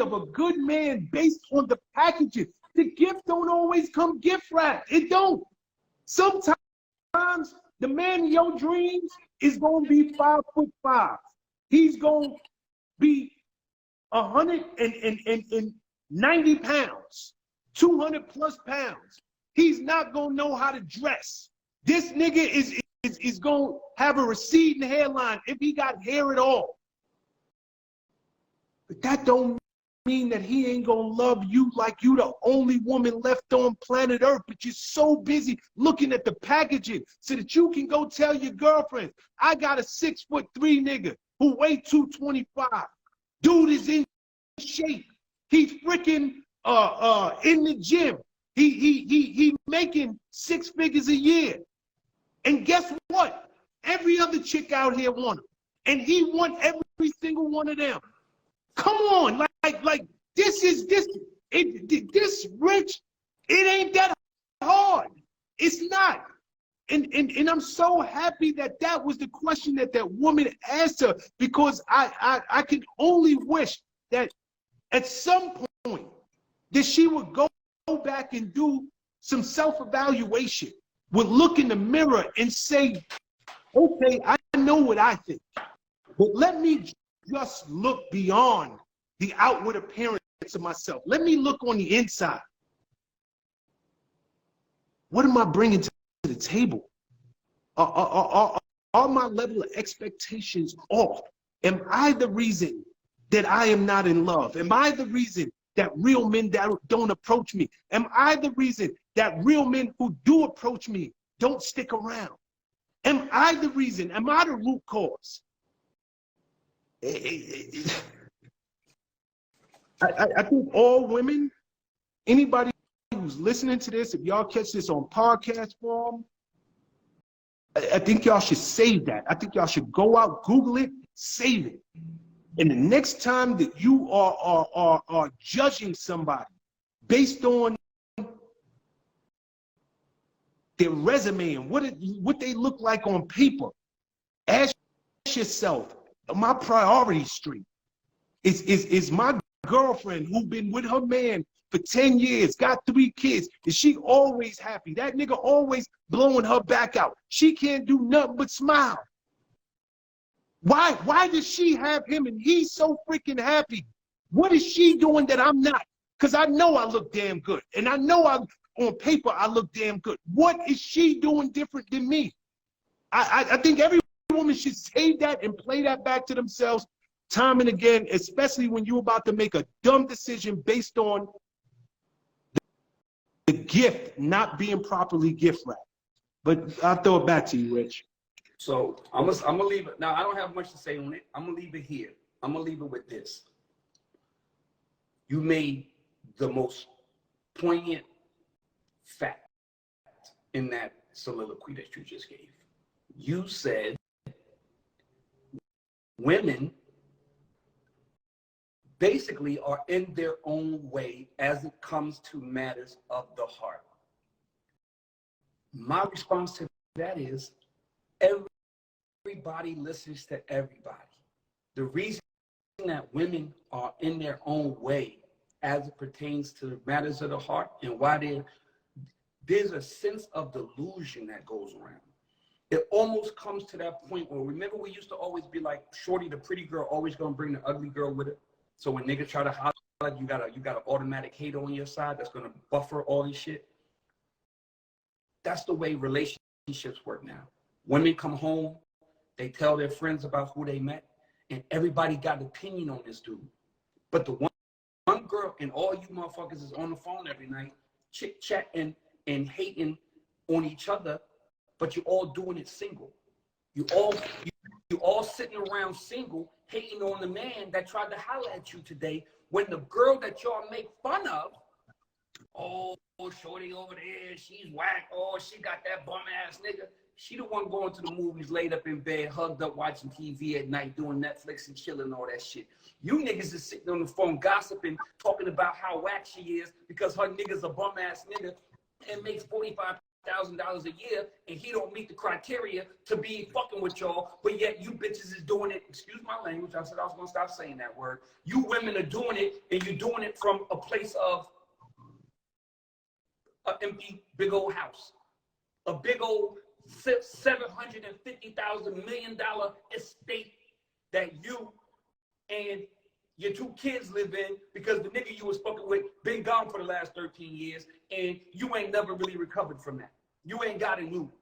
of a good man based on the packaging. The gift don't always come gift wrapped. It don't. Sometimes the man in your dreams is going to be 5'5". He's going to be 190 pounds, 200 plus pounds. He's not going to know how to dress. This nigga is going to have a receding hairline if he got hair at all. But that don't mean that he ain't gonna love you like you the only woman left on planet Earth, but you're so busy looking at the packaging so that you can go tell your girlfriend, I got a 6'3" nigga who weighs 225. Dude is in shape. He's freaking in the gym. He making 6 figures a year. And guess what? Every other chick out here want him. And he want every single one of them. Come on, like this, Rich, it ain't that hard. It's not. And I'm so happy that was the question that woman asked her, because I can only wish that at some point that she would go back and do some self-evaluation, would look in the mirror and say, okay, I know what I think, but let me just look beyond the outward appearance of myself. Let me look on the inside. What am I bringing to the table? Are my level of expectations off? Am I the reason that I am not in love? Am I the reason that real men that don't approach me? Am I the reason that real men who do approach me don't stick around? Am I the reason? Am I the root cause? I think all women, anybody who's listening to this, if y'all catch this on podcast form, I think y'all should save that. I think y'all should go out, Google it, save it. And the next time that you are judging somebody based on their resume and what they look like on paper, ask yourself, my priority street is my girlfriend who been with her man for 10 years, got 3 kids, is she always happy? That nigga always blowing her back out. She can't do nothing but smile. Why does she have him and he's so freaking happy? What is she doing that I'm not? Because I know I look damn good. And I know on paper I look damn good. What is she doing different than me? I think every woman should say that and play that back to themselves time and again, especially when you're about to make a dumb decision based on the gift not being properly gift wrapped. But I'll throw it back to you, Rich. So I'm gonna leave it. Now, I don't have much to say on it. I'm gonna leave it here. I'm gonna leave it with this. You made the most poignant fact in that soliloquy that you just gave. You said women basically are in their own way as it comes to matters of the heart. My response to that is everybody listens to everybody. The reason that women are in their own way as it pertains to matters of the heart and why there's a sense of delusion that goes around. It almost comes to that point where, remember, we used to always be like, shorty, the pretty girl, always gonna bring the ugly girl with her. So when niggas try to holler, you got an automatic hate on your side that's gonna buffer all this shit. That's the way relationships work now. Women come home, they tell their friends about who they met, and everybody got an opinion on this dude. But the one girl, and all you motherfuckers is on the phone every night, chit-chatting and hating on each other, but you're all doing it single. You all sitting around single, hating on the man that tried to holler at you today, when the girl that y'all make fun of, oh, shorty over there, she's whack, oh, she got that bum ass nigga. She the one going to the movies, laid up in bed, hugged up, watching TV at night, doing Netflix and chilling, all that shit. You niggas is sitting on the phone gossiping, talking about how whack she is because her nigga's a bum ass nigga and makes $45,000 a year, and he don't meet the criteria to be fucking with y'all, but yet you bitches is doing it, excuse my language, I said I was gonna stop saying that word. You women are doing it, and you're doing it from a place of an empty big old house, a big old $750,000 million estate that you and your 2 kids live in because the nigga you was fucking with been gone for the last 13 years and you ain't never really recovered from that. You ain't got it new.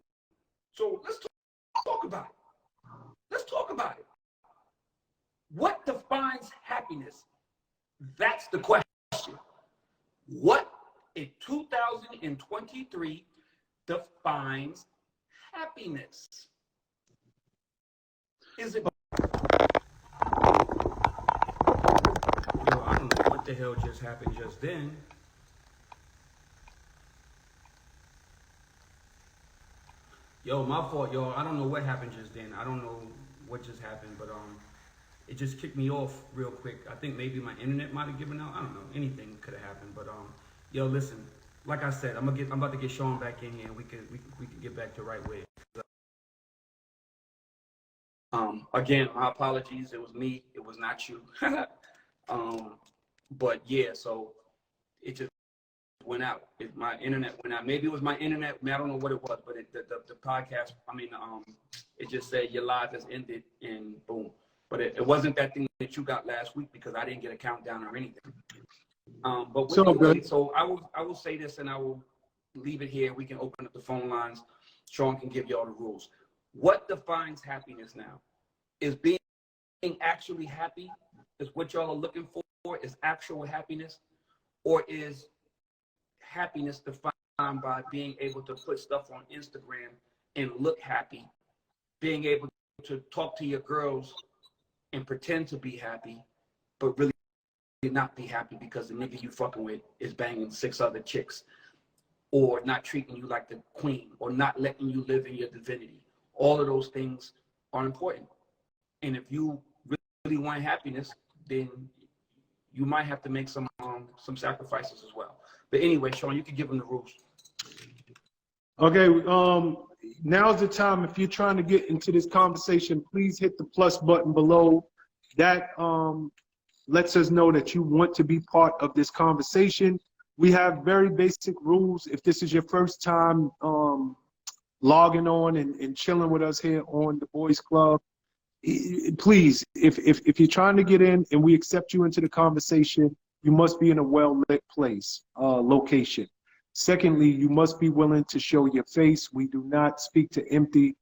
So let's talk about it. Let's talk about it. What defines happiness? That's the question. What in 2023 defines happiness? Is it? I don't know what the hell just happened just then. Yo, my fault, yo. I don't know what happened just then. I don't know what just happened, but it just kicked me off real quick. I think maybe my internet might have given out. I don't know. Anything could have happened, but yo, listen. Like I said, I'm about to get Sean back in here, and we can get back to right way. Again, my apologies. It was me. It was not you. But yeah, so it just went out. My internet went out. Maybe it was my internet. I don't know what it was, but the podcast. It just said your live has ended, and boom. But it wasn't that thing that you got last week because I didn't get a countdown or anything. But So good. So I will say this, and I will leave it here. We can open up the phone lines. Sean can give y'all the rules. What defines happiness now? Is being actually happy? Is what y'all are looking for? Is actual happiness, or is happiness defined by being able to put stuff on Instagram and look happy, being able to talk to your girls and pretend to be happy, but really not be happy because the nigga you fucking with is banging 6 other chicks, or not treating you like the queen, or not letting you live in your divinity. All of those things are important. And if you really want happiness, then you might have to make some sacrifices as well. But anyway, Sean, you can give them the rules. Okay, now's the time. If you're trying to get into this conversation, please hit the plus button below. That lets us know that you want to be part of this conversation. We have very basic rules. If this is your first time logging on and chilling with us here on the Boys Club, please, if you're trying to get in and we accept you into the conversation, you must be in a well-lit place, location. Secondly, you must be willing to show your face. We do not speak to empty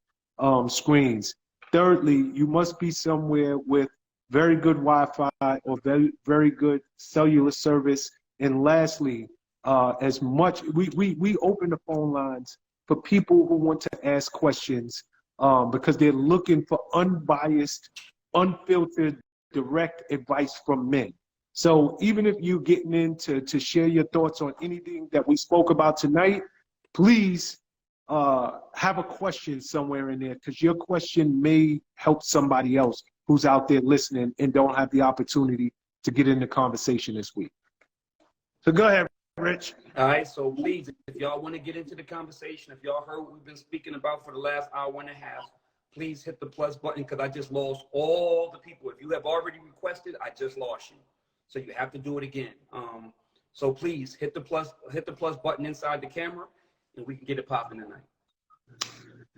screens. Thirdly, you must be somewhere with very good Wi-Fi or very, very good cellular service. And lastly, we open the phone lines for people who want to ask questions because they're looking for unbiased, unfiltered, direct advice from men. So even if you're getting in to share your thoughts on anything that we spoke about tonight, please have a question somewhere in there, because your question may help somebody else who's out there listening and don't have the opportunity to get in the conversation this week. So go ahead, Rich. All right, so please, if y'all want to get into the conversation, if y'all heard what we've been speaking about for the last hour and a half, please hit the plus button, because I just lost all the people. If you have already requested, I just lost you. So you have to do it again. So please hit the plus button inside the camera, and we can get it popping tonight.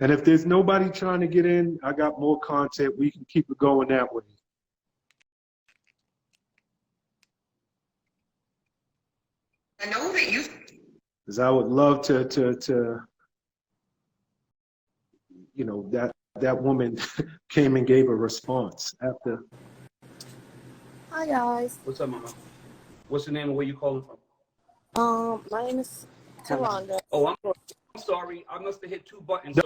And if there's nobody trying to get in, I got more content. We can keep it going that way. I know that you. Because I would love to you know, that woman came and gave a response after. Hi guys. What's up, Mama? What's the name of where you calling from? My name is Taronda. Oh, I'm sorry. I must have hit 2 buttons.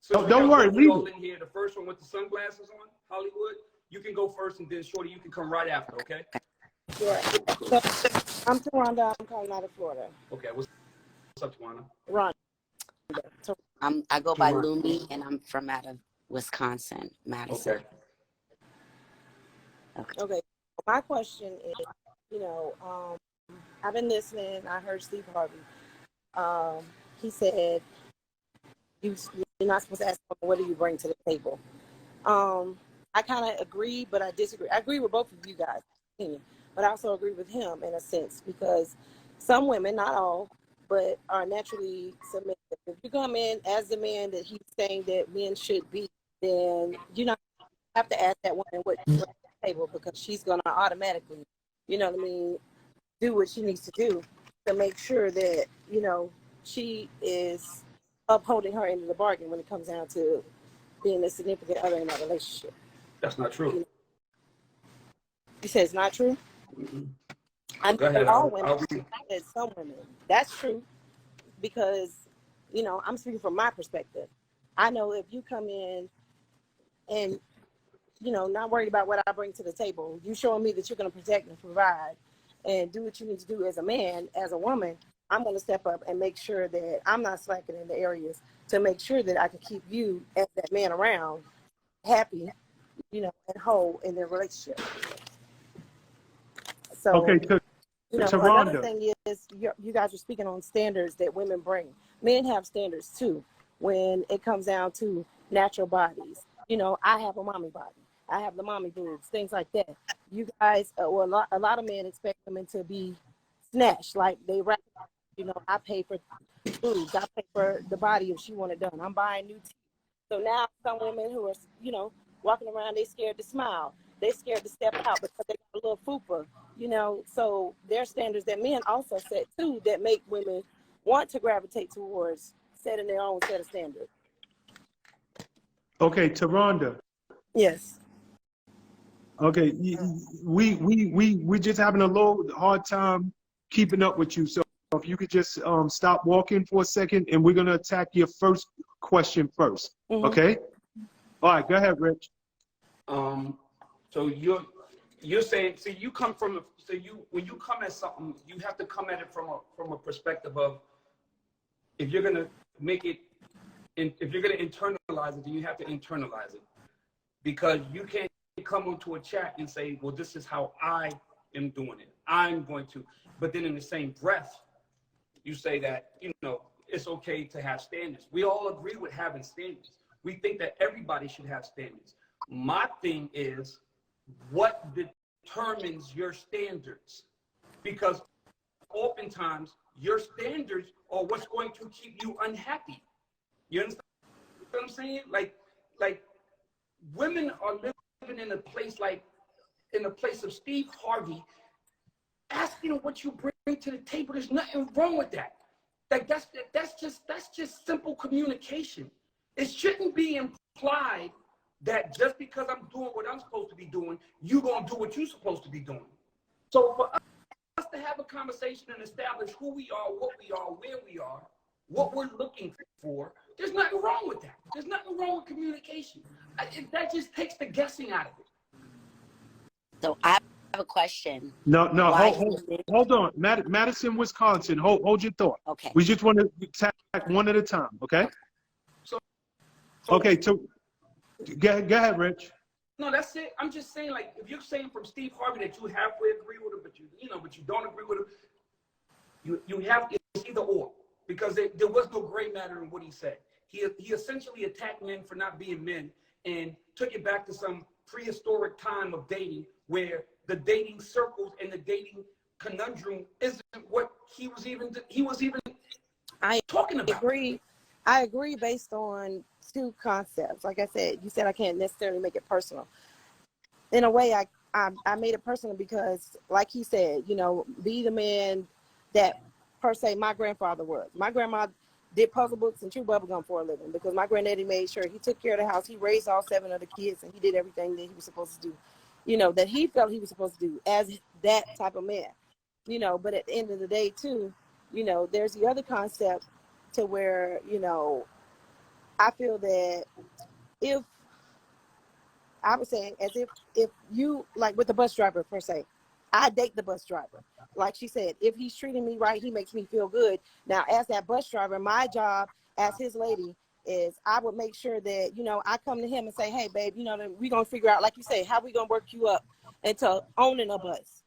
So Don't worry. We all in here. The first one with the sunglasses on, Hollywood. You can go first, and then Shorty, you can come right after. Okay? Yeah. So, I'm Taronda. I'm calling out of Florida. Okay. What's up, Tawana? Ron. I go by Lumi, and I'm from out of Wisconsin, Madison. Okay. My question is, you know, I've been listening. I heard Steve Harvey. He said, you're not supposed to ask them, what do you bring to the table? I kind of agree, but I disagree. I agree with both of you guys' opinion, but I also agree with him in a sense, because some women, not all, but are naturally submissive. If you come in as the man that he's saying that men should be, then you not have to ask that woman what you bring to the table, because she's going to automatically, you know what I mean, do what she needs to do to make sure that, you know, she is upholding her end of the bargain when it comes down to being a significant other in a relationship. That's not true. You said it's not true? Mm-hmm. I'm Go ahead. all women. As some women. That's true. Because, you know, I'm speaking from my perspective. I know if you come in and, you know, not worried about what I bring to the table, you showing me that you're going to protect and provide and do what you need to do as a man, as a woman, I'm going to step up and make sure that I'm not slacking in the areas to make sure that I can keep you as that man around happy, you know, and whole in their relationship. So, Okay, you know, another Taronda. thing is you guys are speaking on standards that women bring. Men have standards too when it comes down to natural bodies. You know, I have a mommy body. I have the mommy boobs, things like that. You guys, or a lot of men expect women to be snatched, like they rap. You know, I pay for boobs. I pay for the body if she want it done. I'm buying new teeth. So now some women who are, you know, walking around, they scared to smile. They scared to step out because they got a little fupa, you know. So there's standards that men also set too that make women want to gravitate towards setting their own set of standards. Okay, Taronda. Yes. Okay, we just having a little hard time keeping up with you. So if you could just stop walking for a second, and we're gonna attack your first question first. Mhm. Okay. All right, go ahead, Rich. So you're saying, so you come from, so you, when you come at something, you have to come at it from a perspective of, if you're gonna make it, if you're gonna internalize it, then you have to internalize it, because you can't come onto a chat and say, well, this is how I am doing it. I'm going to, but then in the same breath, you say that, you know, it's okay to have standards. We all agree with having standards. We think that everybody should have standards. My thing is, what determines your standards? Because oftentimes your standards are what's going to keep you unhappy. You understand what I'm saying? Like women are living in a place of Steve Harvey, asking what you bring to the table. There's nothing wrong with that. Like that's just simple communication. It shouldn't be implied that just because I'm doing what I'm supposed to be doing, you're gonna do what you're supposed to be doing. So for us to have a conversation and establish who we are, what we are, where we are, what we're looking for, there's nothing wrong with that. There's nothing wrong with communication. That just takes the guessing out of it. So I have a question. No, Why hold on. Madison, Wisconsin. Hold your thought. Okay. We just want to attack one at a time, okay? So Okay, go ahead, Rich. no, that's it. I'm just saying, like, if you're saying from Steve Harvey that you halfway agree with him, but you don't agree with him, you have, it's either or, because there was no gray matter in what he said. He essentially attacked men for not being men and took it back to some prehistoric time of dating where the dating circles and the dating conundrum isn't what he was even talking about. I agree based on two concepts. Like I said, you said I can't necessarily make it personal. In a way, I made it personal because, like he said, you know, be the man that per se my grandfather was. My grandma did puzzle books and chew bubblegum for a living because my granddaddy made sure he took care of the house. He raised all 7 of the kids and he did everything that he was supposed to do, you know, that he felt he was supposed to do as that type of man, you know. But at the end of the day, too, you know, there's the other concept to where, you know, I feel that if I was saying as if you, like with the bus driver per se, I date the bus driver. Like she said, if he's treating me right, he makes me feel good. Now, as that bus driver, my job as his lady is I would make sure that, you know, I come to him and say, hey, babe, you know, we're going to figure out, like you say, how we going to work you up into owning a bus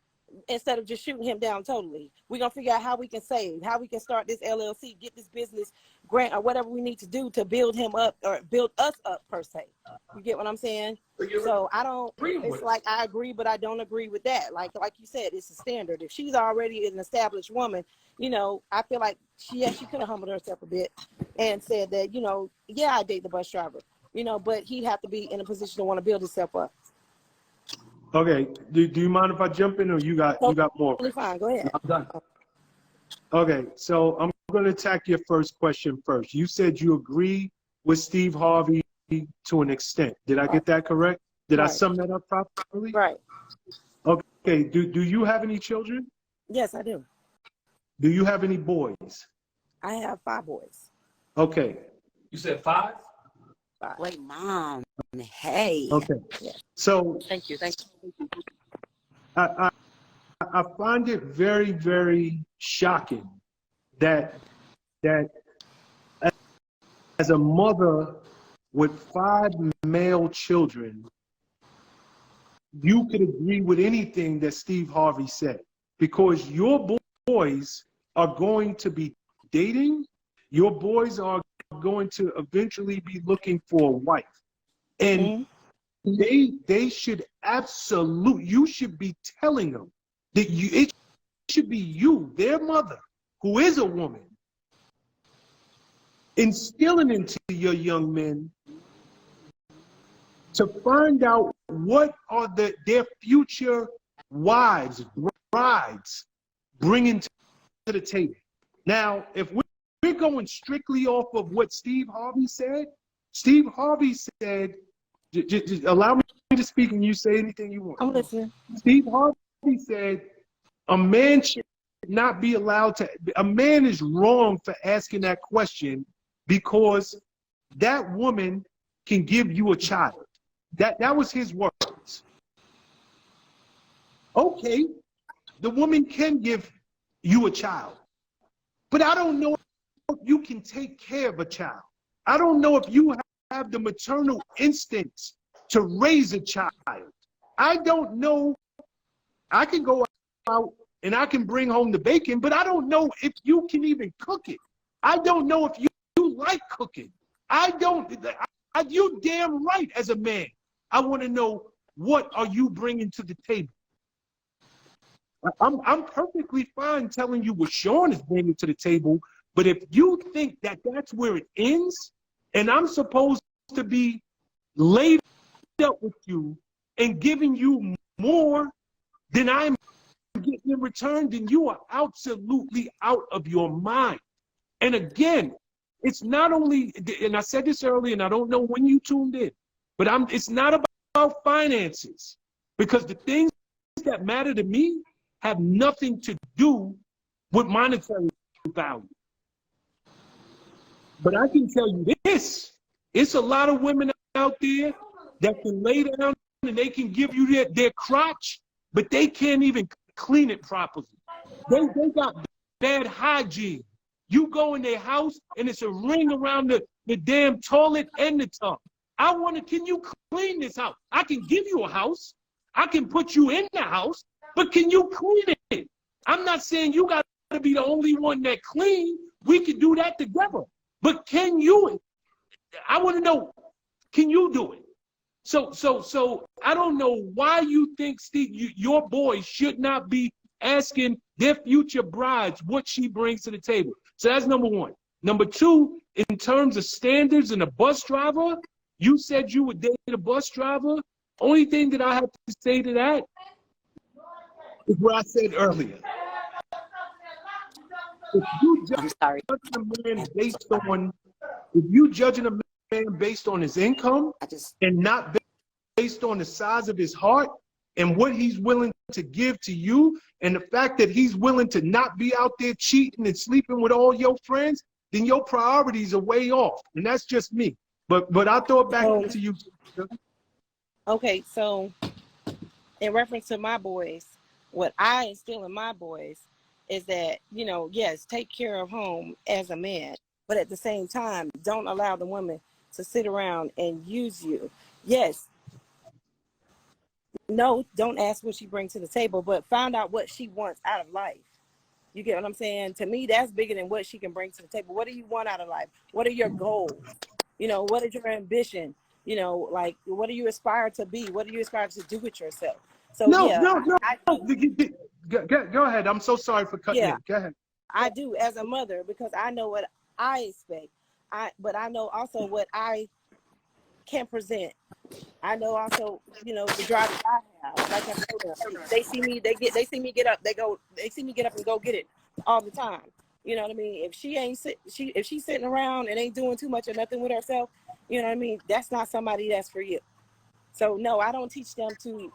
instead of just shooting him down totally. We're going to figure out how we can save, how we can start this LLC, get this business grant or whatever we need to do to build him up or build us up per se. You get what I'm saying? So I don't, it's like I agree, but I don't agree with that. Like you said, it's a standard. If she's already an established woman, you know, I feel like she could have humbled herself a bit and said that, you know, yeah, I date the bus driver, you know, but he'd have to be in a position to want to build himself up. Okay, do you mind if I jump in, or you got more? Totally fine. Go ahead. I'm done. Okay, so I'm going to attack your first question first. You said you agree with Steve Harvey to an extent. Did I get that correct? Did I sum that up properly? Right. Okay, do you have any children? Yes, I do. Do you have any boys? I have 5 boys. Okay. You said 5? 5. Wait, Mom. Hey. Okay. Yeah. So Thank you. I find it very, very shocking that as a mother with 5 male children, you could agree with anything that Steve Harvey said, because your boys are going to be dating, your boys are going to eventually be looking for a wife. And they should you should be telling them that it should be you, their mother, who is a woman, instilling into your young men to find out what are their future wives, brides, bringing to the table. Now, if we're going strictly off of what Steve Harvey said, Steve Harvey said, just allow me to speak and you say anything you want. I'm listening. Steve Harvey said, a man should not be allowed to, a man is wrong for asking that question because that woman can give you a child. That was his words. Okay, the woman can give you a child, but I don't know if you can take care of a child. I don't know if you have the maternal instincts to raise a child. I don't know. I can go out and I can bring home the bacon, but I don't know if you can even cook it. I don't know if you like cooking. You damn right as a man. I want to know, what are you bringing to the table? I'm perfectly fine telling you what Sean is bringing to the table, but if you think that that's where it ends, and I'm supposed to be laid up with you and giving you more than I'm getting in return, then you are absolutely out of your mind. And again, it's not only, and I said this earlier, and I don't know when you tuned in, but it's not about finances, because the things that matter to me have nothing to do with monetary value. But I can tell you this, it's a lot of women out there that can lay down and they can give you their crotch, but they can't even clean it properly. They got bad hygiene. You go in their house and it's a ring around the damn toilet and the tub. Can you clean this house? I can give you a house. I can put you in the house, but can you clean it? I'm not saying you got to be the only one that clean. We can do that together. But can you? I want to know, can you do it? So I don't know why you think, Steve, your boys should not be asking their future brides what she brings to the table. So that's number one. Number two, in terms of standards and a bus driver, you said you would date a bus driver. Only thing that I have to say to that is what I said earlier. If you I'm sorry. if you judging a man based on his income I just and not based on the size of his heart and what he's willing to give to you, and the fact that he's willing to not be out there cheating and sleeping with all your friends, then your priorities are way off. And that's just me. But I'll throw it back to you. Okay, so in reference to my boys, what I instill in my boys is that, yes, take care of home as a man, but at the same time, don't allow the woman to sit around and use you. Yes. No, don't ask what she brings to the table, but find out what she wants out of life. You get what I'm saying? To me, that's bigger than what she can bring to the table. What do you want out of life? What are your goals? What is your ambition? What do you aspire to be? What do you aspire to do with yourself? So No. Go ahead. I'm so sorry for cutting in. Go ahead. I do as a mother, because I know what I expect. But I know also what I can present. I know also, the drive that I have. Like I told them, they see me get up, they see me get up and go get it all the time. You know what I mean? If she's sitting around and ain't doing too much or nothing with herself, you know what I mean? That's not somebody that's for you. So no, I don't teach them to,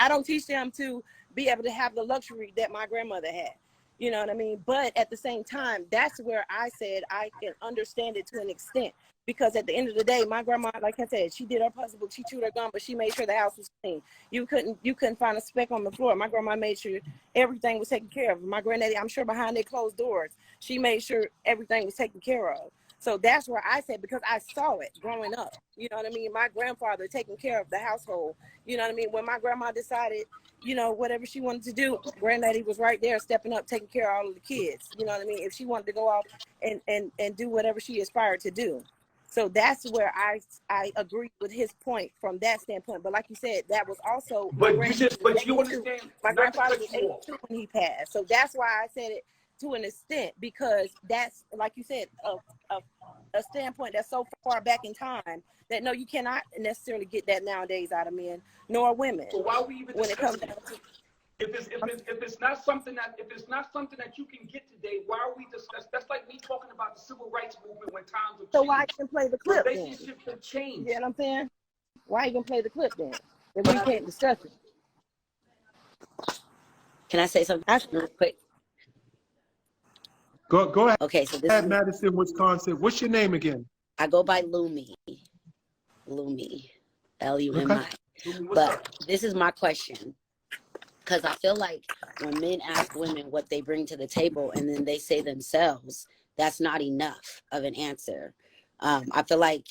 I don't teach them to be able to have the luxury that my grandmother had. You know what I mean? But at the same time, that's where I said I can understand it to an extent. Because at the end of the day, my grandma, like I said, she did her puzzle book, she chewed her gum, but she made sure the house was clean. You couldn't find a speck on the floor. My grandma made sure everything was taken care of. My granddaddy, I'm sure behind their closed doors, she made sure everything was taken care of. So that's where I said, because I saw it growing up, you know what I mean? My grandfather taking care of the household, you know what I mean? When my grandma decided, you know, whatever she wanted to do, granddaddy was right there stepping up, taking care of all of the kids. You know what I mean? If she wanted to go out and do whatever she aspired to do. So that's where I agree with his point from that standpoint. But like you said, that was also But you understand. my not to grandfather cut was you off. 82 when he passed. So that's why I said it to an extent, because that's, like you said, a standpoint that's so far back in time that no, you cannot necessarily get that nowadays out of men nor women. So why are we even when it comes discussing down to, if it's not something that you can get today, why are we discussing? That's like me talking about the civil rights movement when times have so changed. why even play the clip then? Relationships have changed. You know what I'm saying? Why even play the clip then if we can't discuss it? Can I say something real quick? Go ahead. Okay, so this At is, Madison, Wisconsin. What's your name again? I go by Lumi, Lumi, Lumi. What's But up? this is my question, because I feel like when men ask women what they bring to the table and then they say themselves, that's not enough of an answer. I feel like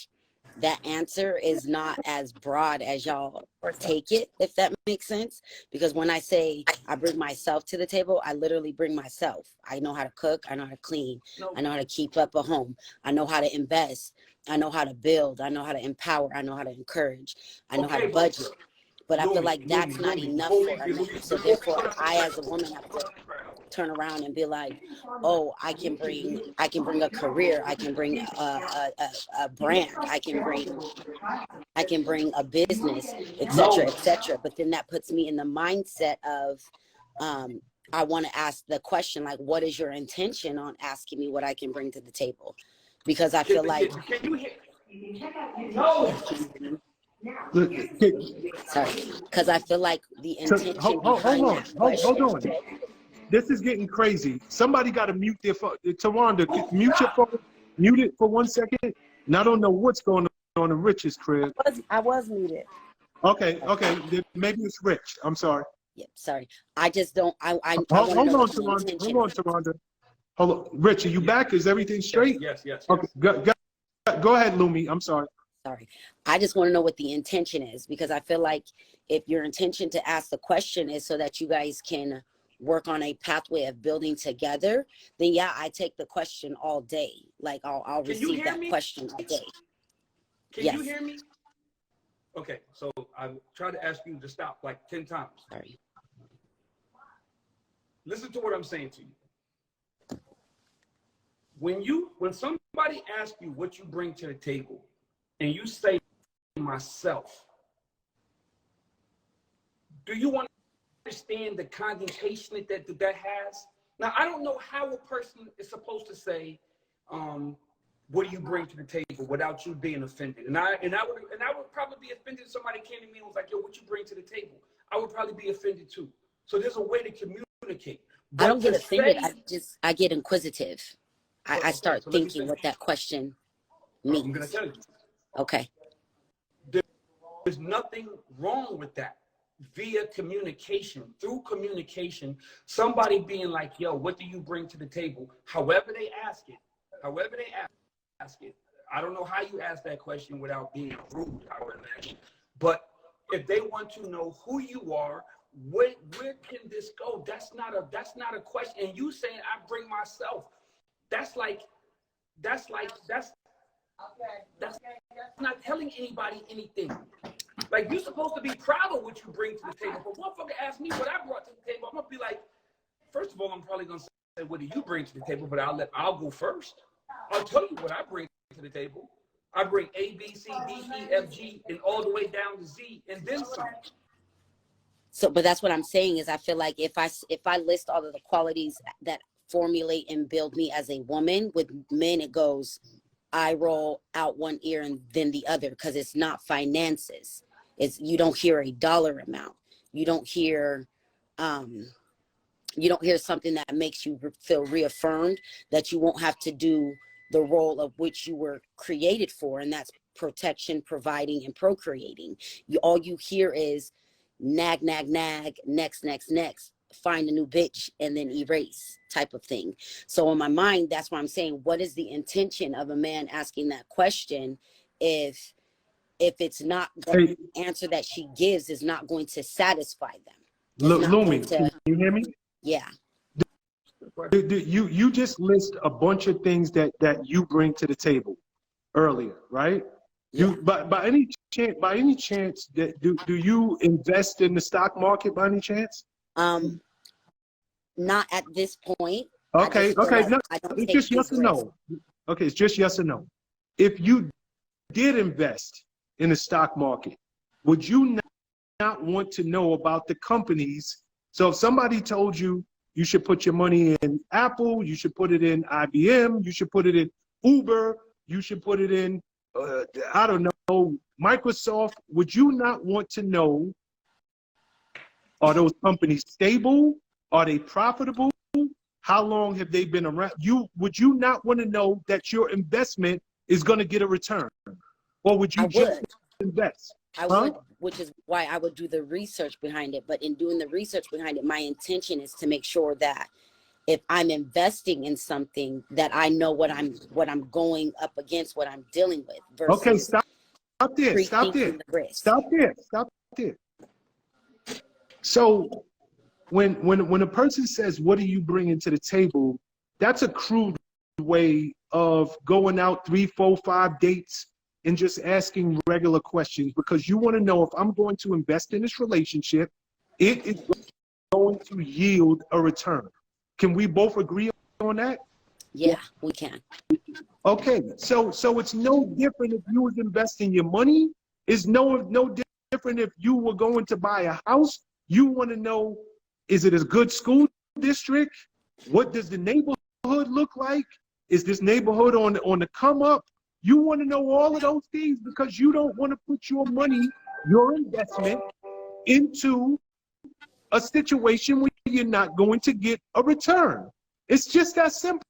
that answer is not as broad as y'all take it, if that makes sense. Because when I say I bring myself to the table, I literally bring myself. I know how to cook. I know how to clean. I know how to keep up a home. I know how to invest. I know how to build. I know how to empower. I know how to encourage. I know how to budget. But I feel like that's not enough for a man. So therefore, I as a woman have to turn around and be like, oh, I can bring a career. I can bring a brand. I can bring a business, etc., etc. But then that puts me in the mindset of, I want to ask the question, like, what is your intention on asking me what I can bring to the table? Because I feel like, Can you hear? No. sorry, because I feel like the intention Hold behind on. that question. Hold on. This is getting crazy. Somebody got to mute their phone. Tawanda, mute your phone. Mute it for 1 second. And I don't know what's going on in Rich's crib. I was muted. Okay. Maybe it's Rich. I'm sorry. Yeah, sorry. I just don't. I Hold want to know on, what the Tawanda. intention Hold on, is. Tawanda. Hold on. Rich, are you back? Is everything straight? Yes. Okay. Go ahead, Lumi. I'm sorry. Sorry. I just want to know what the intention is, because I feel like if your intention to ask the question is so that you guys can work on a pathway of building together, then yeah, I take the question all day. Like I'll receive that question all day. Can Yes. you hear me? Okay, so I tried to ask you to stop like 10 times. Sorry. Listen to what I'm saying to you. When somebody asks you what you bring to the table, and you say myself, do you understand the connotation that has? Now, I don't know how a person is supposed to say, what do you bring to the table without you being offended? And I would probably be offended if somebody came to me and was like, yo, what you bring to the table? I would probably be offended too. So there's a way to communicate. I don't get to offended. say- I get inquisitive. I start so let me thinking say- what that question I'm going to means. tell you. Okay. There's nothing wrong with that. Via communication, through communication, somebody being like, yo, what do you bring to the table? However they ask it. I don't know how you ask that question without being rude, I would imagine. But if they want to know who you are, where can this go? That's not a question. And you saying I bring myself, that's not telling anybody anything. Like, you're supposed to be proud of what you bring to the table. But motherfucker asked me what I brought to the table, I'm gonna be like, first of all, I'm probably gonna say, what do you bring to the table? But I'll go first. I'll tell you what I bring to the table. I bring A, B, C, D, E, F, G, and all the way down to Z, and then some. So, but that's what I'm saying is I feel like if I list all of the qualities that formulate and build me as a woman, with men it goes eye roll out one ear and then the other, because it's not finances. It's, you don't hear a dollar amount. You don't hear something that makes you feel reaffirmed that you won't have to do the role of which you were created for, and that's protection, providing, and procreating. All you hear is nag, nag, nag, next, next, next, find a new bitch, and then erase type of thing. So in my mind, that's why I'm saying, what is the intention of a man asking that question if it's not the answer that she gives is not going to satisfy them? Lumi, can you hear me? Yeah. You just list a bunch of things that you bring to the table earlier, right? Yeah. By any chance that do you invest in the stock market by any chance? Not at this point. Okay, Like no, it's it's just yes or no. Okay, it's just yes or no. If you did invest in the stock market, would you not want to know about the companies? So if somebody told you you should put your money in Apple, you should put it in IBM, you should put it in Uber, you should put it in, I don't know, Microsoft, would you not want to know, are those companies stable? Are they profitable? How long have they been around? Would you not want to know that your investment is going to get a return? Or would you just invest? I would, which is why I would do the research behind it. But in doing the research behind it, my intention is to make sure that if I'm investing in something, that I know what I'm going up against, what I'm dealing with. Versus okay, stop there. So when a person says, what are you bringing to the table? That's a crude way of going out 3, 4, 5 dates and just asking regular questions, because you want to know if I'm going to invest in this relationship, it is going to yield a return. Can we both agree on that? Yeah, we can. Okay, so it's no different if you was investing your money. It's no different if you were going to buy a house. You want to know, is it a good school district? What does the neighborhood look like? Is this neighborhood on the come up? You want to know all of those things because you don't want to put your money, your investment, into a situation where you're not going to get a return. It's just that simple.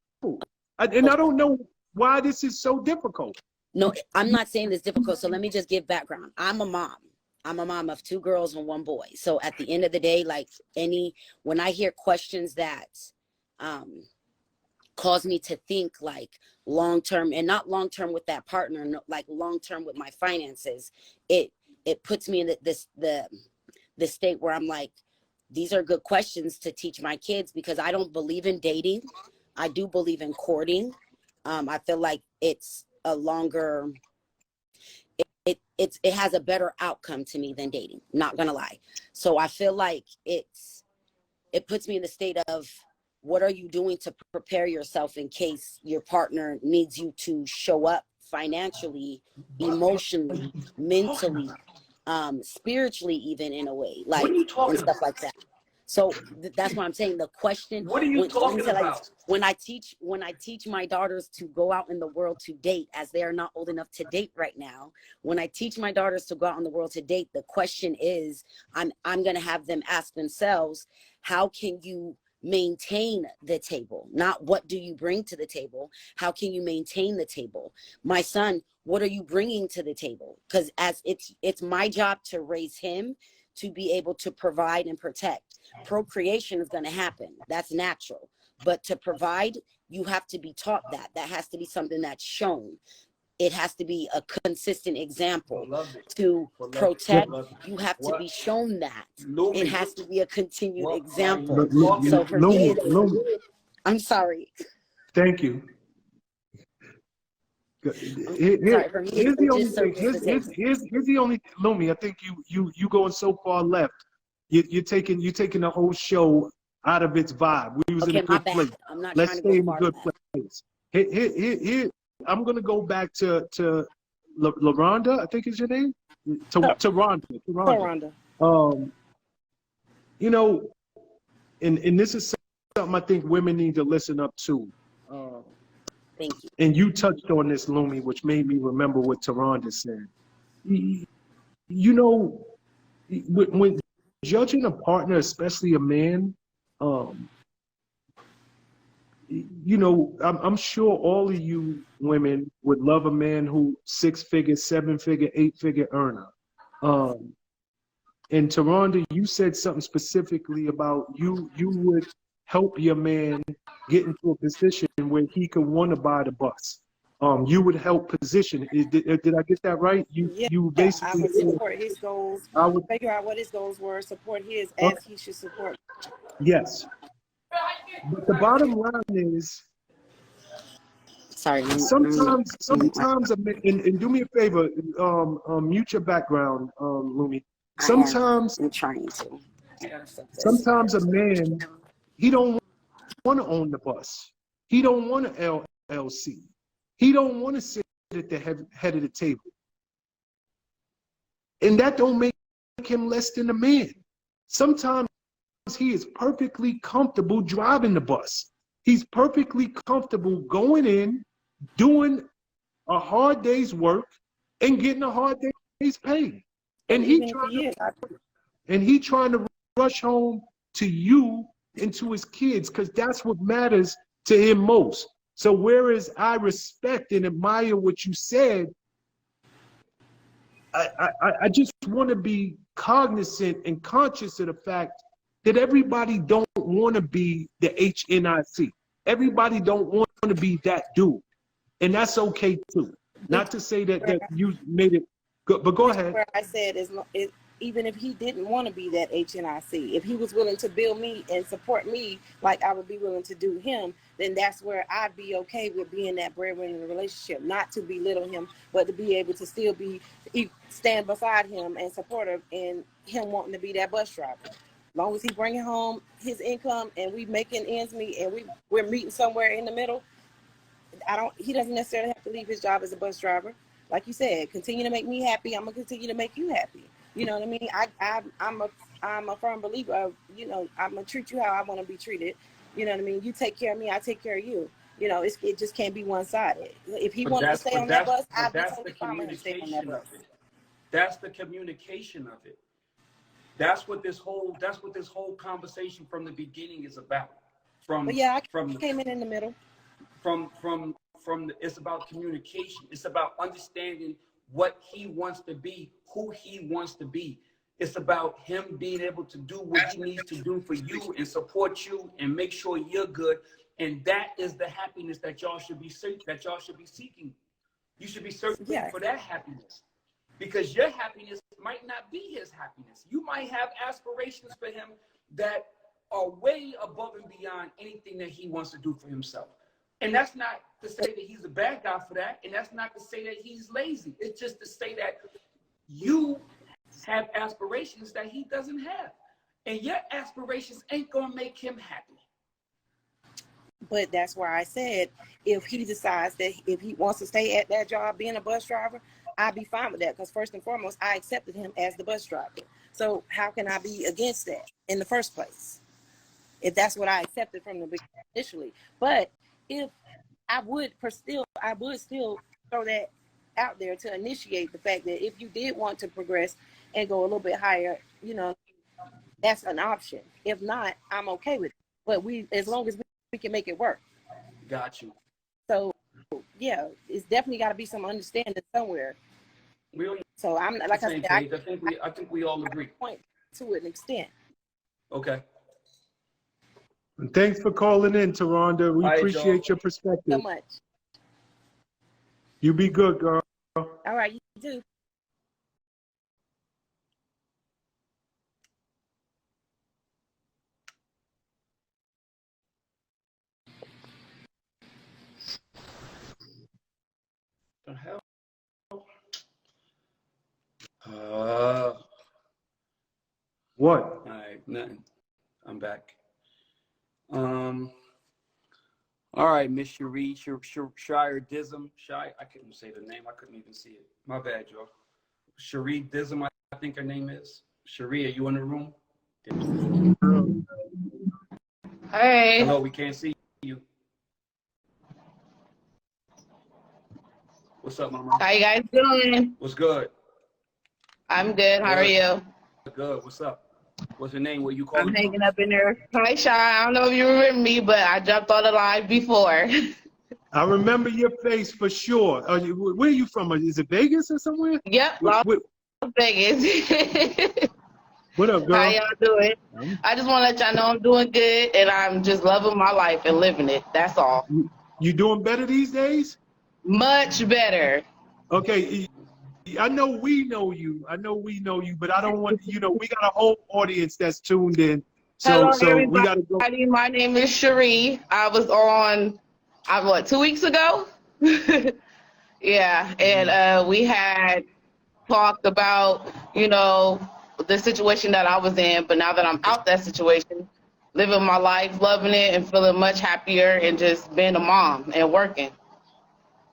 And I don't know why this is so difficult. No, I'm not saying it's difficult. So let me just give background. I'm a mom. I'm a mom of 2 girls and 1 boy. So at the end of the day, like when I hear questions that cause me to think like long-term, and not long-term with that partner, no, like long-term with my finances, it puts me in the state where I'm like, these are good questions to teach my kids, because I don't believe in dating. I do believe in courting. I feel like it's a longer, it has a better outcome to me than dating, not gonna lie. So I feel like it puts me in the state of, what are you doing to prepare yourself in case your partner needs you to show up financially, emotionally, mentally, spiritually, even in a way, like, and stuff like that. So that's why I'm saying the question. What are you talking about? When I teach my daughters to go out in the world to date, as they are not old enough to date right now, when I teach my daughters to go out in the world to date, the question is, I'm going to have them ask themselves, how can you maintain the table? Not what do you bring to the table? How can you maintain the table? My son, what are you bringing to the table? Because as it's my job to raise him to be able to provide and protect. Procreation is going to happen. That's natural. But to provide, you have to be taught that. That has to be something that's shown. It has to be a consistent example. To protect, you have to be shown that. It has to be a continued example. So for me, I'm sorry. Thank you. Here's the only thing. Here's the only, Lumi, I think you going so far left. You're taking the whole show out of its vibe. We was in a good place. I'm not Let's trying stay to go in a good place. Here, I'm gonna go back to LaRonda, I think is your name? To Rhonda. You know, and this is something I think women need to listen up to. Thank you. And you touched on this, Lumi, which made me remember what Taronda said. You know, when judging a partner, especially a man, you know, I'm sure all of you women would love a man who 6-figure, 7-figure, 8-figure earner. And Taronda, you said something specifically about you would help your man get into a position where he could want to buy the bus. You would help position. Did I get that right? Yeah, You I basically would said, support his goals, I would, figure out what his goals were, support his okay, as he should support. yes. But the bottom line is, Sorry. sometimes, and do me a favor, mute your background, Lumi. I'm trying to. Sometimes a man, he don't want to own the bus. He don't want an LLC. He don't want to sit at the head of the table. And that don't make him less than a man. Sometimes he is perfectly comfortable driving the bus. He's perfectly comfortable going in, doing a hard day's work, and getting a hard day's pay. And he trying to rush home to you and to his kids, because that's what matters to him most. So whereas I respect and admire what you said, I just want to be cognizant and conscious of the fact that everybody don't want to be the HNIC. Everybody don't want to be that dude. And that's okay too. Not to say that you made it good, but go ahead. Where I said even if he didn't want to be that HNIC, if he was willing to build me and support me like I would be willing to do him, then that's where I'd be okay with being that breadwinner in the relationship. Not to belittle him, but to be able to still stand beside him and support him and him wanting to be that bus driver. As long as he bringing home his income and we making ends meet and we're meeting somewhere in the middle, he doesn't necessarily have to leave his job as a bus driver. Like you said, continue to make me happy. I'm gonna continue to make you happy. You know what I mean? I'm a firm believer of, you know, I'm gonna treat you how I want to be treated. You know what I mean? You take care of me, I take care of you. You know, it just can't be one-sided. If he wanted to stay on that bus, I'd be totally fine with him staying on that bus. That's the communication of it. That's what this whole conversation from the beginning is about. But yeah, I came in the middle. It's about communication. It's about understanding what he wants to be, who he wants to be. It's about him being able to do what he needs to do for you and support you and make sure you're good. And that is the happiness that y'all should be seeking. You should be searching for that happiness, because your happiness might not be his happiness. You might have aspirations for him that are way above and beyond anything that he wants to do for himself. And that's not to say that he's a bad guy for that. And that's not to say that he's lazy. It's just to say that you have aspirations that he doesn't have. And your aspirations ain't going to make him happy. But that's why I said, if he decides that if he wants to stay at that job being a bus driver, I'd be fine with that. Because first and foremost, I accepted him as the bus driver. So how can I be against that in the first place? If that's what I accepted from the beginning initially. But if I would still throw that out there to initiate the fact that if you did want to progress and go a little bit higher, you know, that's an option. If not, I'm okay with it. But as long as we can make it work. Got you. So yeah, it's definitely got to be some understanding somewhere. So I'm like I said, I think we all agree. Point to an extent. Okay. Thanks for calling in, Taronda. We appreciate your perspective. So much. You be good, girl. All right, you do. The hell? What? All right, nothing. I'm back. All right, Miss Cherie, Shire Dism. I couldn't say the name. I couldn't even see it. My bad, y'all. Cherie Dism, I think her name is. Cherie, are you in the room? Hey. Hello, we can't see you. What's up, Mama? How you guys doing? What's good? I'm good. How are you? Good. What's up? What's her name? Where you I'm calling from? hanging up in there. Hi, Shy. I don't know if you remember me, but I jumped on the live before. I remember your face for sure. Where are you from? Is it Vegas or somewhere? Yep, What, Las what, Vegas. what up, How girl? y'all doing? I just want to let y'all know I'm doing good, and I'm just loving my life and living it. That's all. You doing better these days? Much better. Okay, I know we know you. But I don't want, we got a whole audience that's tuned in. Hello, So we got to go. everybody. My name is Cherie. I was on, 2 weeks ago? Yeah, and we had talked about, the situation that I was in, but now that I'm out that situation, living my life, loving it, and feeling much happier, and just being a mom and working.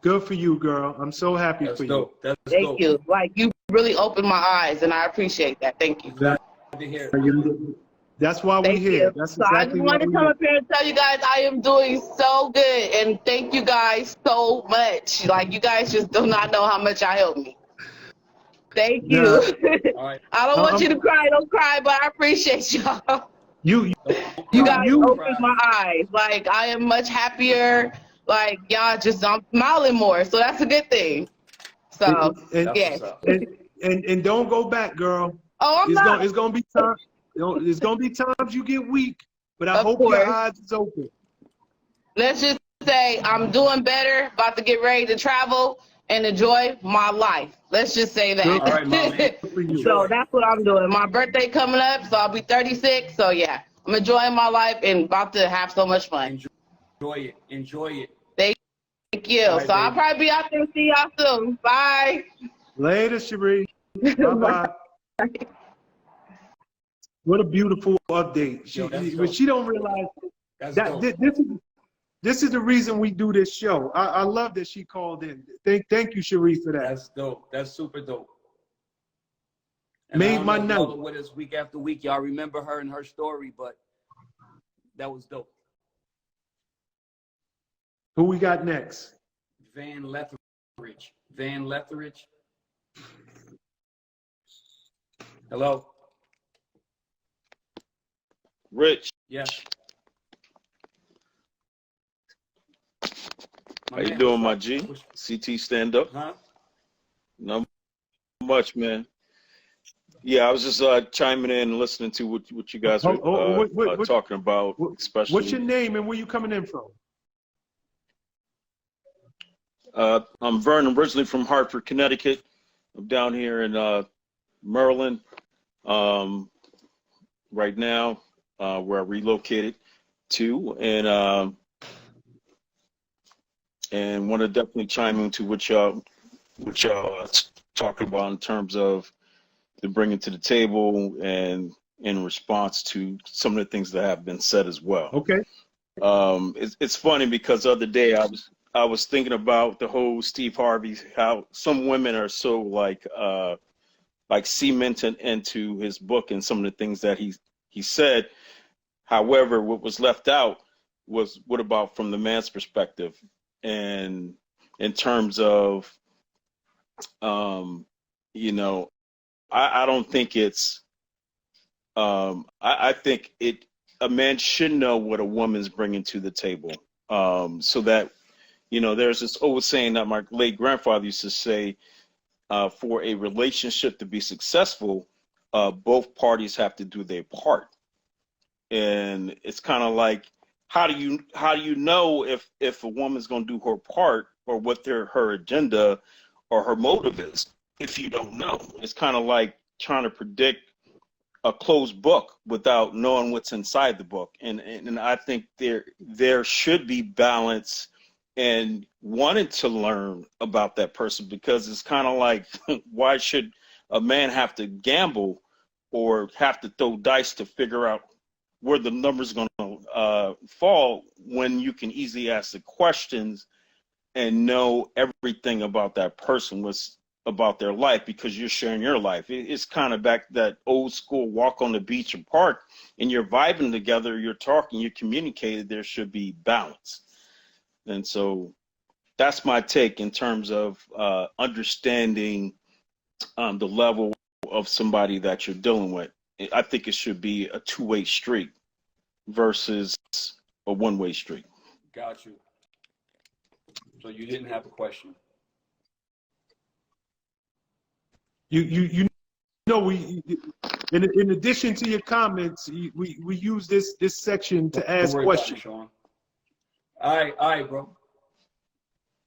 Good for you, girl. I'm so happy That's for dope. That's Thank dope. you. Like, you really opened my eyes, and I appreciate that. Thank you. Glad to hear it. you. That's why we're Thank here. you. That's So I exactly just why wanted to we're come here. up here and tell you guys I am doing so good, and thank you guys so much. Like, you guys just do not know how much I help me. Thank you. Nah, All right. I don't want I'm- you to cry. Don't cry, but I appreciate y'all. you You guys you opened my eyes. Like, I am much happier. Like, y'all just, I'm smiling more. So that's a good thing. So, and, yes. and don't go back, girl. Oh, I'm not. It's gonna be time. It's gonna be times you get weak, but I Of hope your course. eyes is open. Let's just say I'm doing better, about to get ready to travel and enjoy my life. Let's just say that. Good All right, Mom. for you. So that's what I'm doing. My birthday coming up, so I'll be 36. So yeah, I'm enjoying my life and about to have so much fun. Enjoy it. Enjoy it. Thank you. All right, So I'll baby. probably be out there. See y'all soon. Bye. Later, Cherie. Bye-bye. What a beautiful update. Yo, that's But dope. she don't realize That's that dope. this is the reason we do this show. I love that she called in. Thank you, Cherie, for that. That's dope. That's super dope. And I Made don't my know if y'all night. are with us week after week. Y'all remember her and her story, but that was dope. Who we got next? Van Letheridge. Van Letheridge. Hello. Rich, Yes. how you doing, my G? CT stand up? Huh? Not much, man. Yeah, I was just chiming in and listening to what you guys were talking about, especially. What's your name and where you coming in from? I'm Vernon, originally from Hartford, Connecticut. I'm down here in Maryland right now, where I relocated to, and want to definitely chime into what y'all talking about in terms of the bringing to the table and in response to some of the things that have been said as well. Okay. It's funny because the other day I was thinking about the whole Steve Harvey, how some women are so like cemented into his book and some of the things that he said. However, what was left out was what about from the man's perspective, and in terms of I don't think it's I think a man should know what a woman's bringing to the table, so that there's this old saying that my late grandfather used to say, for a relationship to be successful, both parties have to do their part. And it's kind of like, how do you know if a woman's going to do her part, or what her agenda or her motive is, if you don't know? It's kind of like trying to predict a closed book without knowing what's inside the book. And I think there should be balance and wanting to learn about that person, because it's kind of like, why should a man have to gamble or have to throw dice to figure out where the number's going to fall, when you can easily ask the questions and know everything about that person, about their life, because you're sharing your life. It's kind of back that old school walk on the beach or park, and you're vibing together, you're talking, you're communicating. There should be balance. And so that's my take in terms of understanding the level of somebody that you're dealing with. I think it should be a two-way street versus a one-way street. Got you. So you didn't have a question. You know, we in addition to your comments, we use this section to ask Don't worry about it, questions. Sean. All right, bro.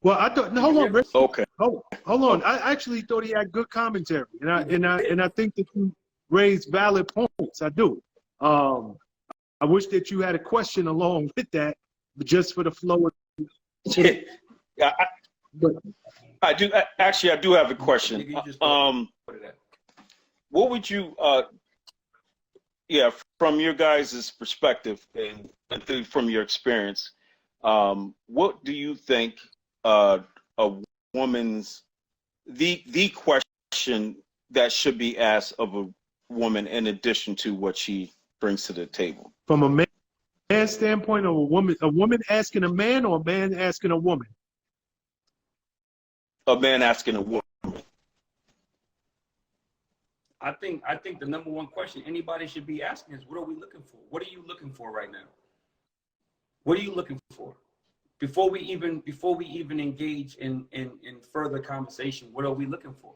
Well, I thought. No, hold on, Rick. Okay. Hold on. I actually thought he had good commentary, and I think that you raised valid points. I do. I wish that you had a question along with that, but just for the flow of. Yeah, I do. Actually, I do have a question. You can just put it at. What would you, from your guys' perspective and from your experience, what do you think a woman's the question that should be asked of a woman in addition to what she brings to the table? From a man standpoint, or a woman asking a man, or a man asking a woman? A man asking a woman. I think the number one question anybody should be asking is, what are we looking for? What are you looking for right now? What are you looking for? Before we even engage in further conversation, what are we looking for?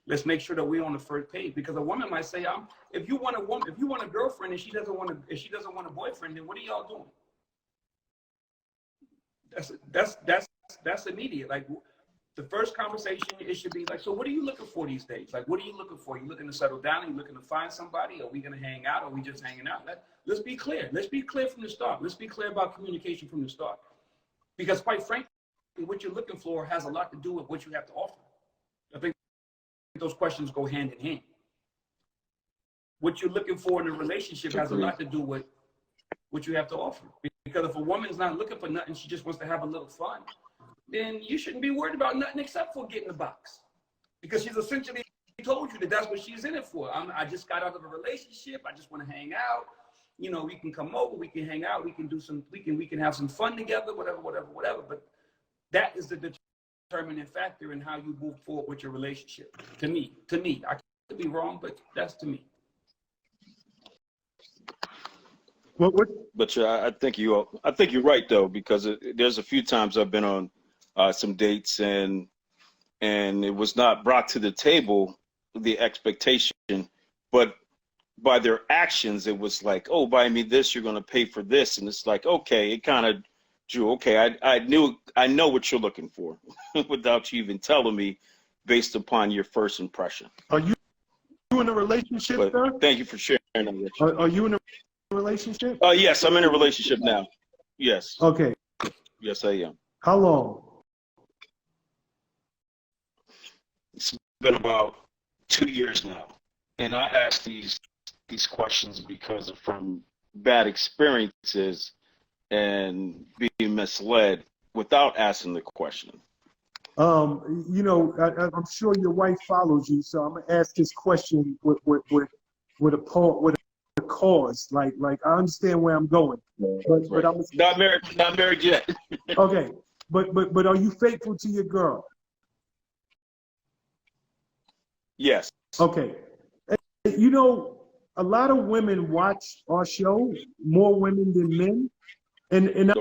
Let's make sure that we're on the first page, because a woman might say, if you want a girlfriend and she doesn't want a boyfriend, then what are y'all doing? That's immediate. Like, the first conversation, it should be like, so what are you looking for these days? Like, what are you looking for? Are you looking to settle down? Are you looking to find somebody? Are we going to hang out? Are we just hanging out? Let's be clear. Let's be clear from the start. Let's be clear about communication from the start. Because quite frankly, what you're looking for has a lot to do with what you have to offer. I think those questions go hand in hand. What you're looking for in a relationship has a lot to do with what you have to offer. Because if a woman's not looking for nothing, she just wants to have a little fun, then you shouldn't be worried about nothing except for getting the box. Because she's essentially told you that that's what she's in it for. I just got out of a relationship. I just want to hang out. You know, we can come over, we can hang out, we can have some fun together, whatever. But that is the determining factor in how you move forward with your relationship. To me, I could be wrong, but that's to me. What? I think you're right though, because there's a few times I've been on some dates and it was not brought to the table, the expectation, but by their actions, it was like, oh, buy me this, you're going to pay for this. And it's like, okay, it kind of drew, okay, I know what you're looking for without you even telling me based upon your first impression. Are you in a relationship, But sir? thank you for sharing that, Rich. Are you in a relationship? Yes, I'm in a relationship now. Yes. Okay. Yes, I am. How long? It's been about 2 years now. And I ask these questions because of from bad experiences and being misled without asking the question. You know, I'm sure your wife follows you, so I'm gonna ask this question with a cause. Like I understand where I'm going, but I'm Not married yet. okay. But are you faithful to your girl? Yes. Okay. You know, a lot of women watch our show, more women than men, and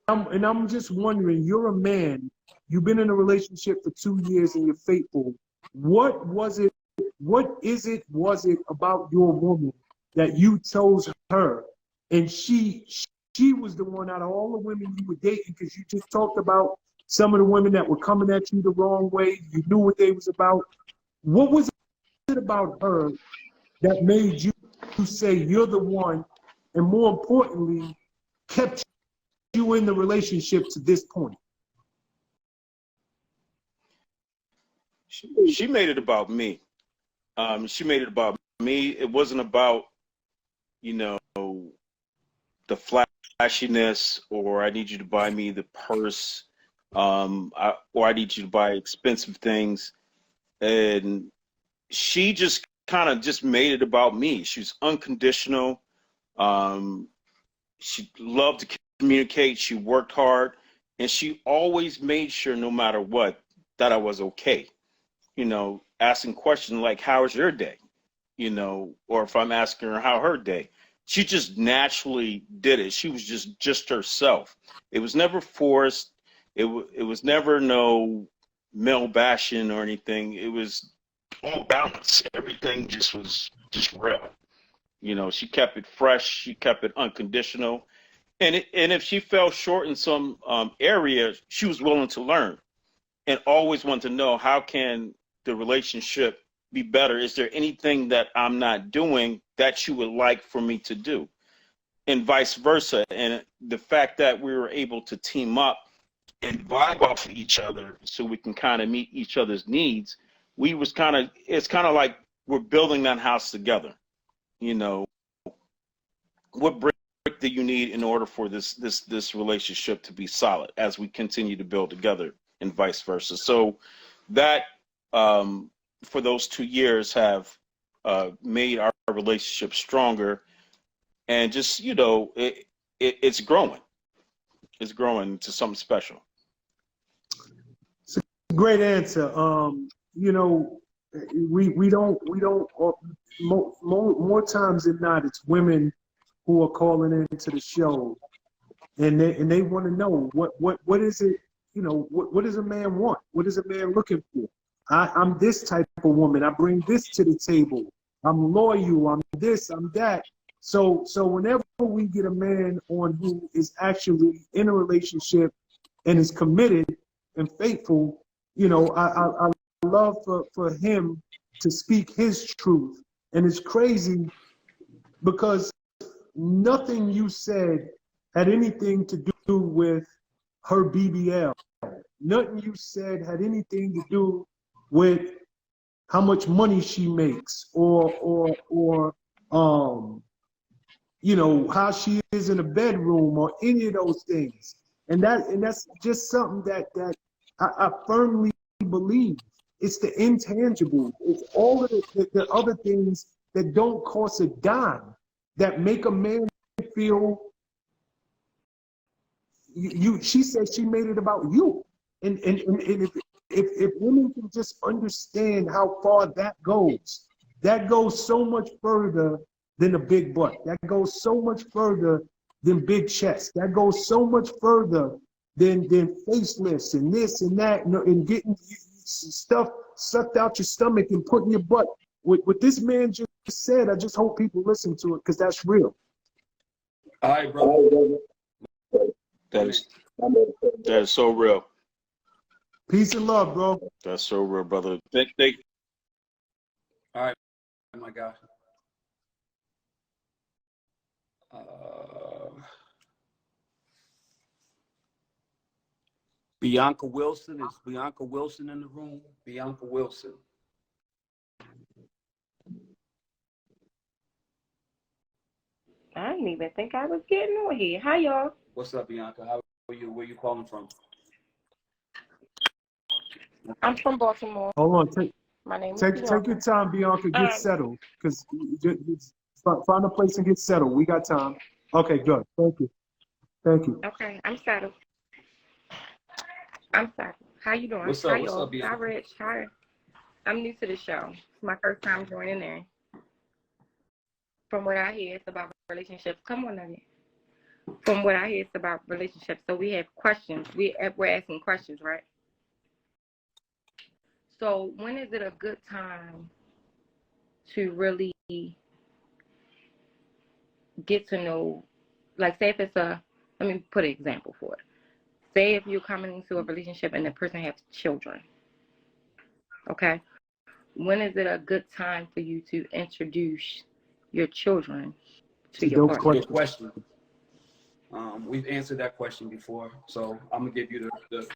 I'm just wondering. You're a man. You've been in a relationship for 2 years and you're faithful. What was it about your woman that you chose her, and she was the one out of all the women you were dating? Because you just talked about some of the women that were coming at you the wrong way. You knew what they was about. What was it about her that made you say you're the one, and more importantly, kept you in the relationship to this point? She made it about me. She made it about me. It wasn't about, you know, the flashiness, or I need you to buy me the purse, or I need you to buy expensive things. And she just kind of just made it about me. She's unconditional. She loved to communicate. She worked hard, and she always made sure, no matter what, that I was okay. You know, asking questions like, how was your day? you know, or if I'm asking her how her day, she just naturally did it. She was just herself. It was never forced. It was never no male bashing or anything. It was all balance. Everything just was just real. You know, she kept it fresh. She kept it unconditional. And if she fell short in some area, she was willing to learn and always wanted to know, how can the relationship be better? Is there anything that I'm not doing that you would like for me to do? And vice versa. And the fact that we were able to team up and vibe off of each other so we can kind of meet each other's needs, it's kind of like we're building that house together. You know, what brick do you need in order for this relationship to be solid as we continue to build together, and vice versa? So that for those 2 years have made our relationship stronger, and just, you know, it's growing. It's growing to something special. Great answer. You know, we don't more times than not, it's women who are calling into the show, and they want to know what is it, you know, what does a man want? What is a man looking for? I'm this type of woman. I bring this to the table. I'm loyal. I'm this. I'm that. So whenever we get a man on who is actually in a relationship and is committed and faithful, you know, I love for him to speak his truth. And it's crazy because nothing you said had anything to do with her BBL. Nothing you said had anything to do with how much money she makes or you know, how she is in a bedroom or any of those things. And that's just something that I firmly believe. It's the intangible. It's all of the other things that don't cost a dime that make a man feel she said she made it about you. And if women can just understand how far that goes so much further than a big butt. That goes so much further than big chest. That goes so much further than facelifts and this and that, and getting stuff sucked out your stomach and put in your butt. What this man just said, I just hope people listen to it because that's real. All right, bro. That is so real. Peace and love, bro. That's so real, brother. Thank All right, my guy. Bianca Wilson. Is Bianca Wilson in the room? Bianca Wilson. I didn't even think I was getting on here. Hi, y'all. What's up, Bianca? How are you? Where you calling from? I'm from Baltimore. Hold on. My name is Take Bianca. your time, Bianca. Get settled. Because find a place and get settled. We got time. Okay, good. Thank you. Thank you. Okay, I'm settled. How you doing? What's up? Hi, What's y'all. up, Bianca? Hi, Rich. Hi. I'm new to the show. It's my first time joining in. From what I hear, it's about relationships. Come on, Nugget. From what I hear, it's about relationships. So we have questions. We're asking questions, right? So when is it a good time to really get to know, like, say if it's let me put an example for it. Say if you're coming into a relationship and the person has children, okay? When is it a good time for you to introduce your children to your partner? Good question. We've answered that question before, so I'm gonna give you the.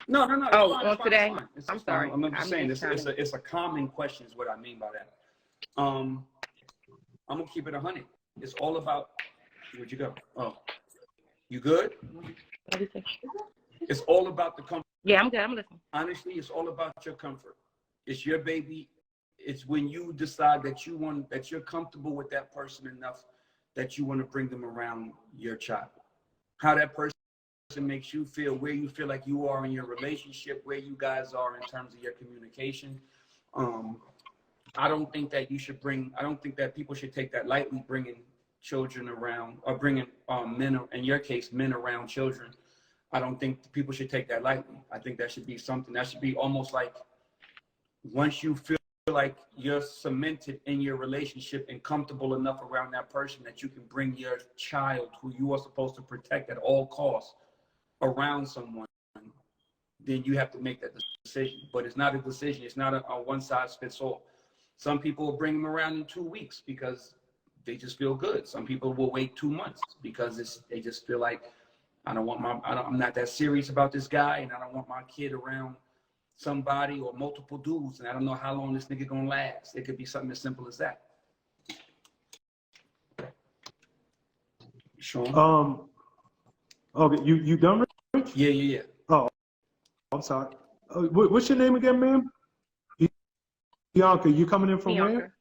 No. Oh, on today? I'm sorry. I'm just saying it's a common question. Is what I mean by that. I'm gonna keep it 100. It's all about. Where'd you go? Oh, you good? It's all about the comfort. Yeah, I'm good. I'm listening. Honestly, it's all about your comfort. It's your baby. It's when you decide that you're comfortable with that person enough that you want to bring them around your child. How that person makes you feel, where you feel like you are in your relationship, where you guys are in terms of your communication. I don't think that you should bring. I don't think that people should take that lightly, bringing children around or bringing men. In your case, men around children. I don't think people should take that lightly. I think that should be something that should be almost like once you feel like you're cemented in your relationship and comfortable enough around that person that you can bring your child, who you are supposed to protect at all costs, around someone, then you have to make that decision. But it's not a decision. It's not a one size fits all. Some people will bring them around in 2 weeks because they just feel good. Some people will wait 2 months because they just feel like, I'm not that serious about this guy, and I don't want my kid around somebody or multiple dudes, and I don't know how long this nigga gonna last. It could be something as simple as that. Sean? Okay, you done, Rich? Yeah. Oh, I'm sorry. What's your name again, ma'am? Bianca, you coming in from where?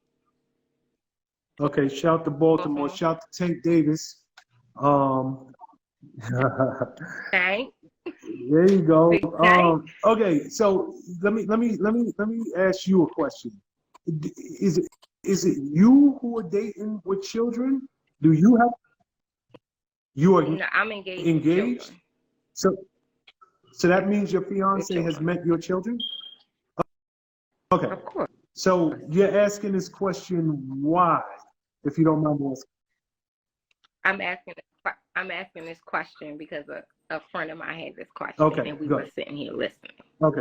Okay, shout to Baltimore. Shout to Tank Davis. Thanks. There you go. Thanks. Okay, so let me ask you a question. Is it you who are dating with children? Do you have? You are. No, I'm engaged. Engaged. So that means your fiance has met your children. Okay. Of course. So you're asking this question why, if you don't mind asking. I'm asking this question because a friend of mine had this question, Okay, and we go were ahead. sitting here listening. Okay.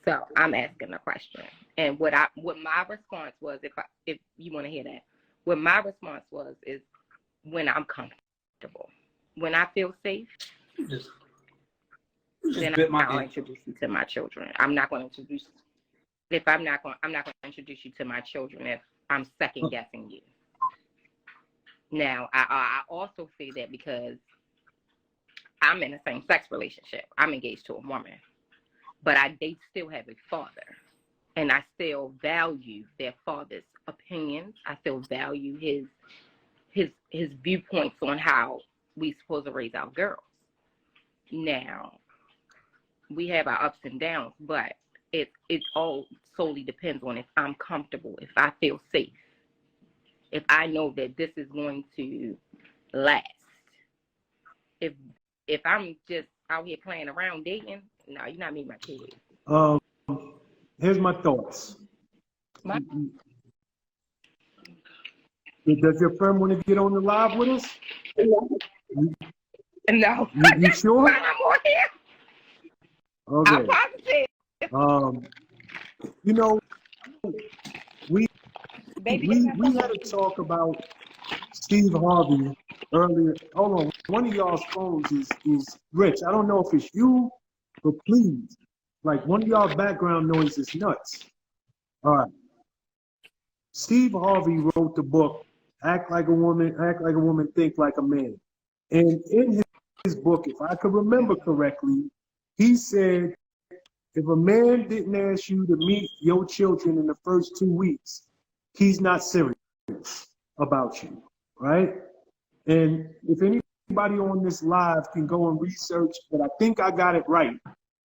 So I'm asking the question, and what my response was, if you want to hear that, what my response was is when I'm comfortable, when I feel safe, then I'll introduce you to my children. I'm not going to introduce. I'm not going to introduce you to my children if I'm second guessing you. Now, I also say that because I'm in a same-sex relationship. I'm engaged to a woman, but they still have a father, and I still value their father's opinions. I still value his viewpoints on how we supposed to raise our girls. Now, we have our ups and downs, but it all solely depends on if I'm comfortable, if I feel safe, if I know that this is going to last. If I'm just out here playing around dating, no, you're not meeting my kids. Here's my thoughts. Does your friend want to get on the live with us? No. You sure? I'm on here. Okay. I'm positive. You know, we had a talk about Steve Harvey earlier. Hold on, one of y'all's phones is Rich. I don't know if it's you, but please, like one of y'all's background noise is nuts. All right. Steve Harvey wrote the book Act Like a Woman, Think Like a Man. And in his book, if I could remember correctly, he said, if a man didn't ask you to meet your children in the first 2 weeks, he's not serious about you, right? And if anybody on this live can go and research, but I think I got it right,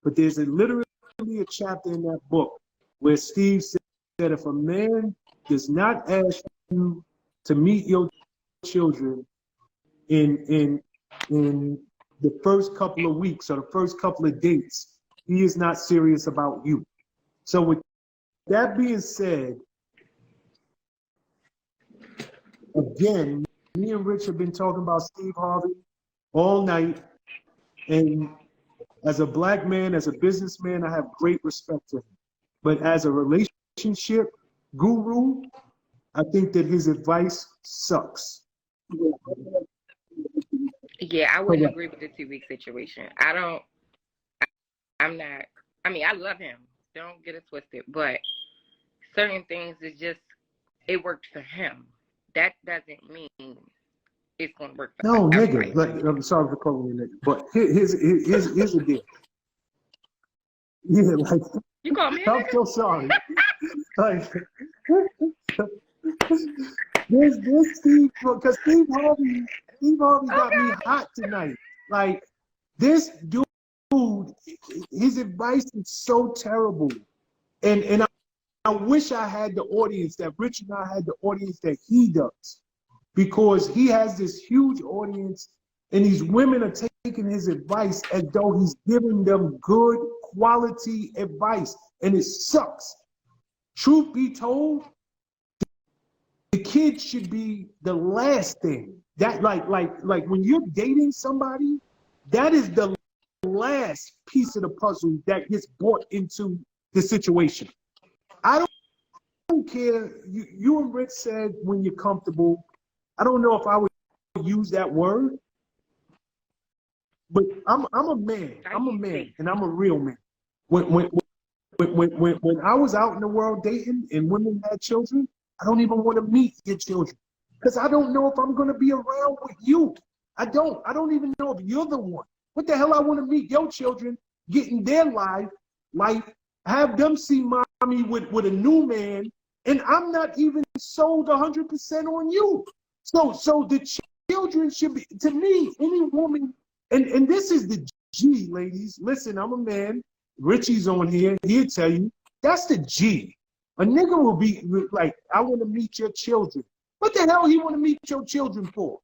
but there's literally a chapter in that book where Steve said that if a man does not ask you to meet your children in the first couple of weeks or the first couple of dates, he is not serious about you. So with that being said, again, me and Rich have been talking about Steve Harvey all night. And as a black man, as a businessman, I have great respect for him. But as a relationship guru, I think that his advice sucks. Yeah, I wouldn't agree with the 2 week situation. I love him. Don't get it twisted. But certain things it worked for him. That doesn't mean it's going to work for No, everybody. nigga. Like, I'm sorry for calling you nigga. But here's the deal. Yeah, like, You call me a I'm nigga? so sorry. Like, this Steve, because Steve Harvey got me hot tonight. Like, this dude, his advice is so terrible. And I wish I had the audience that Rich and I had the audience that he does, because he has this huge audience and these women are taking his advice as though he's giving them good quality advice, and it sucks. Truth be told, the kid should be the last thing. That like when you're dating somebody, that is the last piece of the puzzle that gets brought into the situation. I don't care. You and Rich said when you're comfortable. I don't know if I would use that word, but I'm a man. I'm a man, and I'm a real man. When I was out in the world dating and women had children, I don't even want to meet your children because I don't know if I'm going to be around with you. I don't even know if you're the one. What the hell I want to meet your children, get in their life, have them see mommy with a new man, and I'm not even sold 100% on you. So the children should be, to me, any woman, and this is the G, ladies. Listen, I'm a man. Richie's on here. He'll tell you. That's the G. A nigga will be like, I want to meet your children. What the hell he want to meet your children for?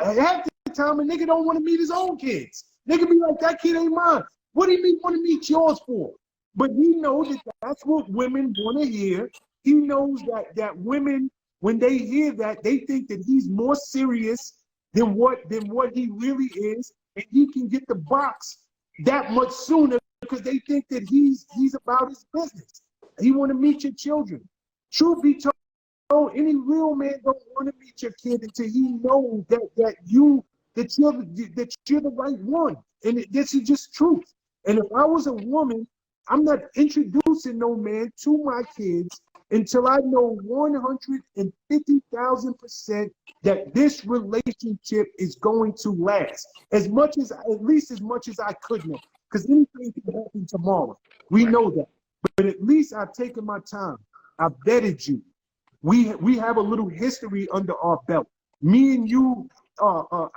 Half the time, a nigga don't want to meet his own kids. Nigga be like, that kid ain't mine. What do you want to meet yours for? But he knows that that's what women want to hear. He knows that women, when they hear that, they think that he's more serious than what he really is, and he can get the box that much sooner because they think that he's about his business. He want to meet your children. Truth be told, any real man don't want to meet your kid until he knows that you're the right one. And this is just truth. And if I was a woman, I'm not introducing no man to my kids until I know 150,000% that this relationship is going to last. At least as much as I could know. Because anything can happen tomorrow. We know that. But at least I've taken my time. I've vetted you. We have a little history under our belt. Me and you,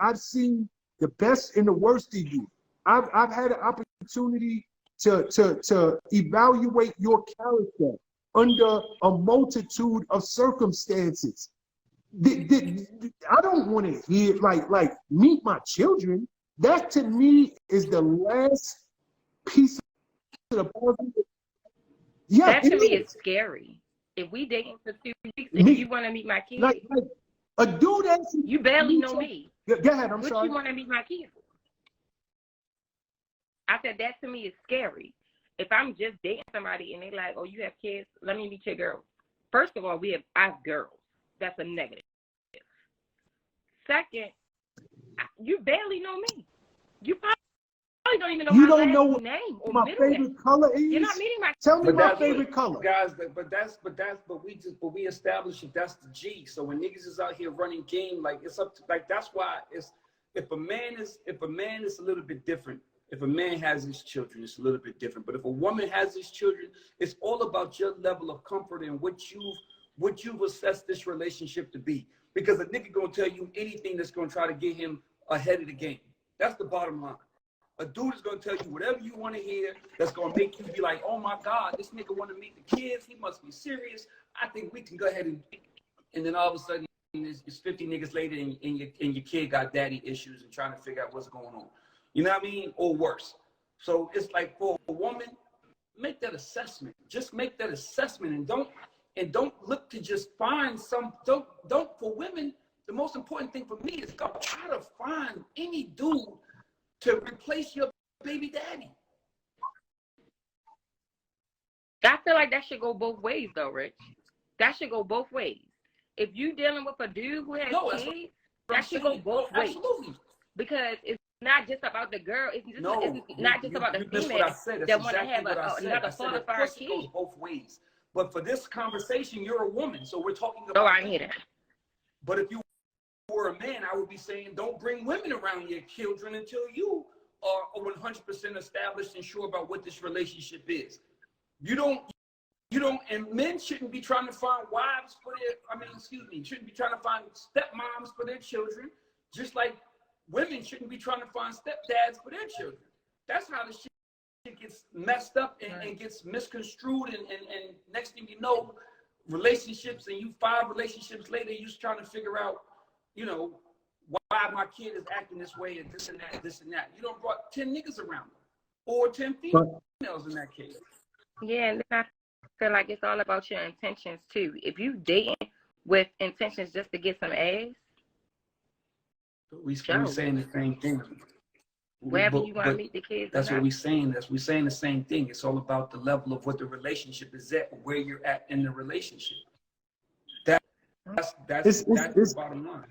I've seen the best and the worst of you. I've had an opportunity to evaluate your character under a multitude of circumstances. I don't want to hear like meet my children. That to me is the last piece of the puzzle. Yeah, that to me is scary. If we dating for 2 weeks and you want to meet my kids, like a dude that's you barely know me. Go ahead, I'm what sorry. You want to meet my kids for? I said that to me is scary. If I'm just dating somebody and they like, oh, you have kids, let me meet your girls. First of all, I have girls. That's a negative. Second, you barely know me. You probably don't even know You my don't know last what name or my middle favorite name. color is? You're not meeting my. Tell me But my that's favorite what, color. guys. But we established that that's the G. So when niggas is out here running game, like it's up to that's why it's if a man is a little bit different. If a man has his children, it's a little bit different. But if a woman has his children, it's all about your level of comfort and what you've assessed this relationship to be. Because a nigga gonna tell you anything that's gonna try to get him ahead of the game. That's the bottom line. A dude is gonna tell you whatever you want to hear. That's gonna make you be like, oh my God, this nigga want to meet the kids. He must be serious. I think we can go ahead and then all of a sudden it's 50 niggas later and your kid got daddy issues and trying to figure out what's going on. You know what I mean? Or worse. So it's like for a woman, make that assessment. Just make that assessment and don't look to just find don't for women, the most important thing for me is don't try to find any dude to replace your baby daddy. I feel like that should go both ways though, Rich. That should go both ways. If you dealing with a dude who has kids, that should go both ways. Absolutely. Because it's not just about the girl. It's not just about the female that want to have another father for her kid. Goes both ways. But for this conversation, you're a woman, so we're talking about. Oh, I hear that. But if you were a man, I would be saying, don't bring women around your children until you are 100% established and sure about what this relationship is. You don't, and men shouldn't be trying to find wives for shouldn't be trying to find stepmoms for their children, just like women shouldn't be trying to find stepdads for their children. That's how the shit gets messed up and gets misconstrued, and next thing you know, relationships, and you 5 relationships later, you're trying to figure out, you know, why my kid is acting this way and this and that, this and that. You don't brought 10 niggas around them, or 10 females in that case. Yeah, and then I feel like it's all about your intentions too. If you dating with intentions just to get some ass, We're saying the same thing. wherever you want to meet the kids. That's what we're saying. We're saying the same thing. It's all about the level of what the relationship is at, where you're at in the relationship. That's the bottom line.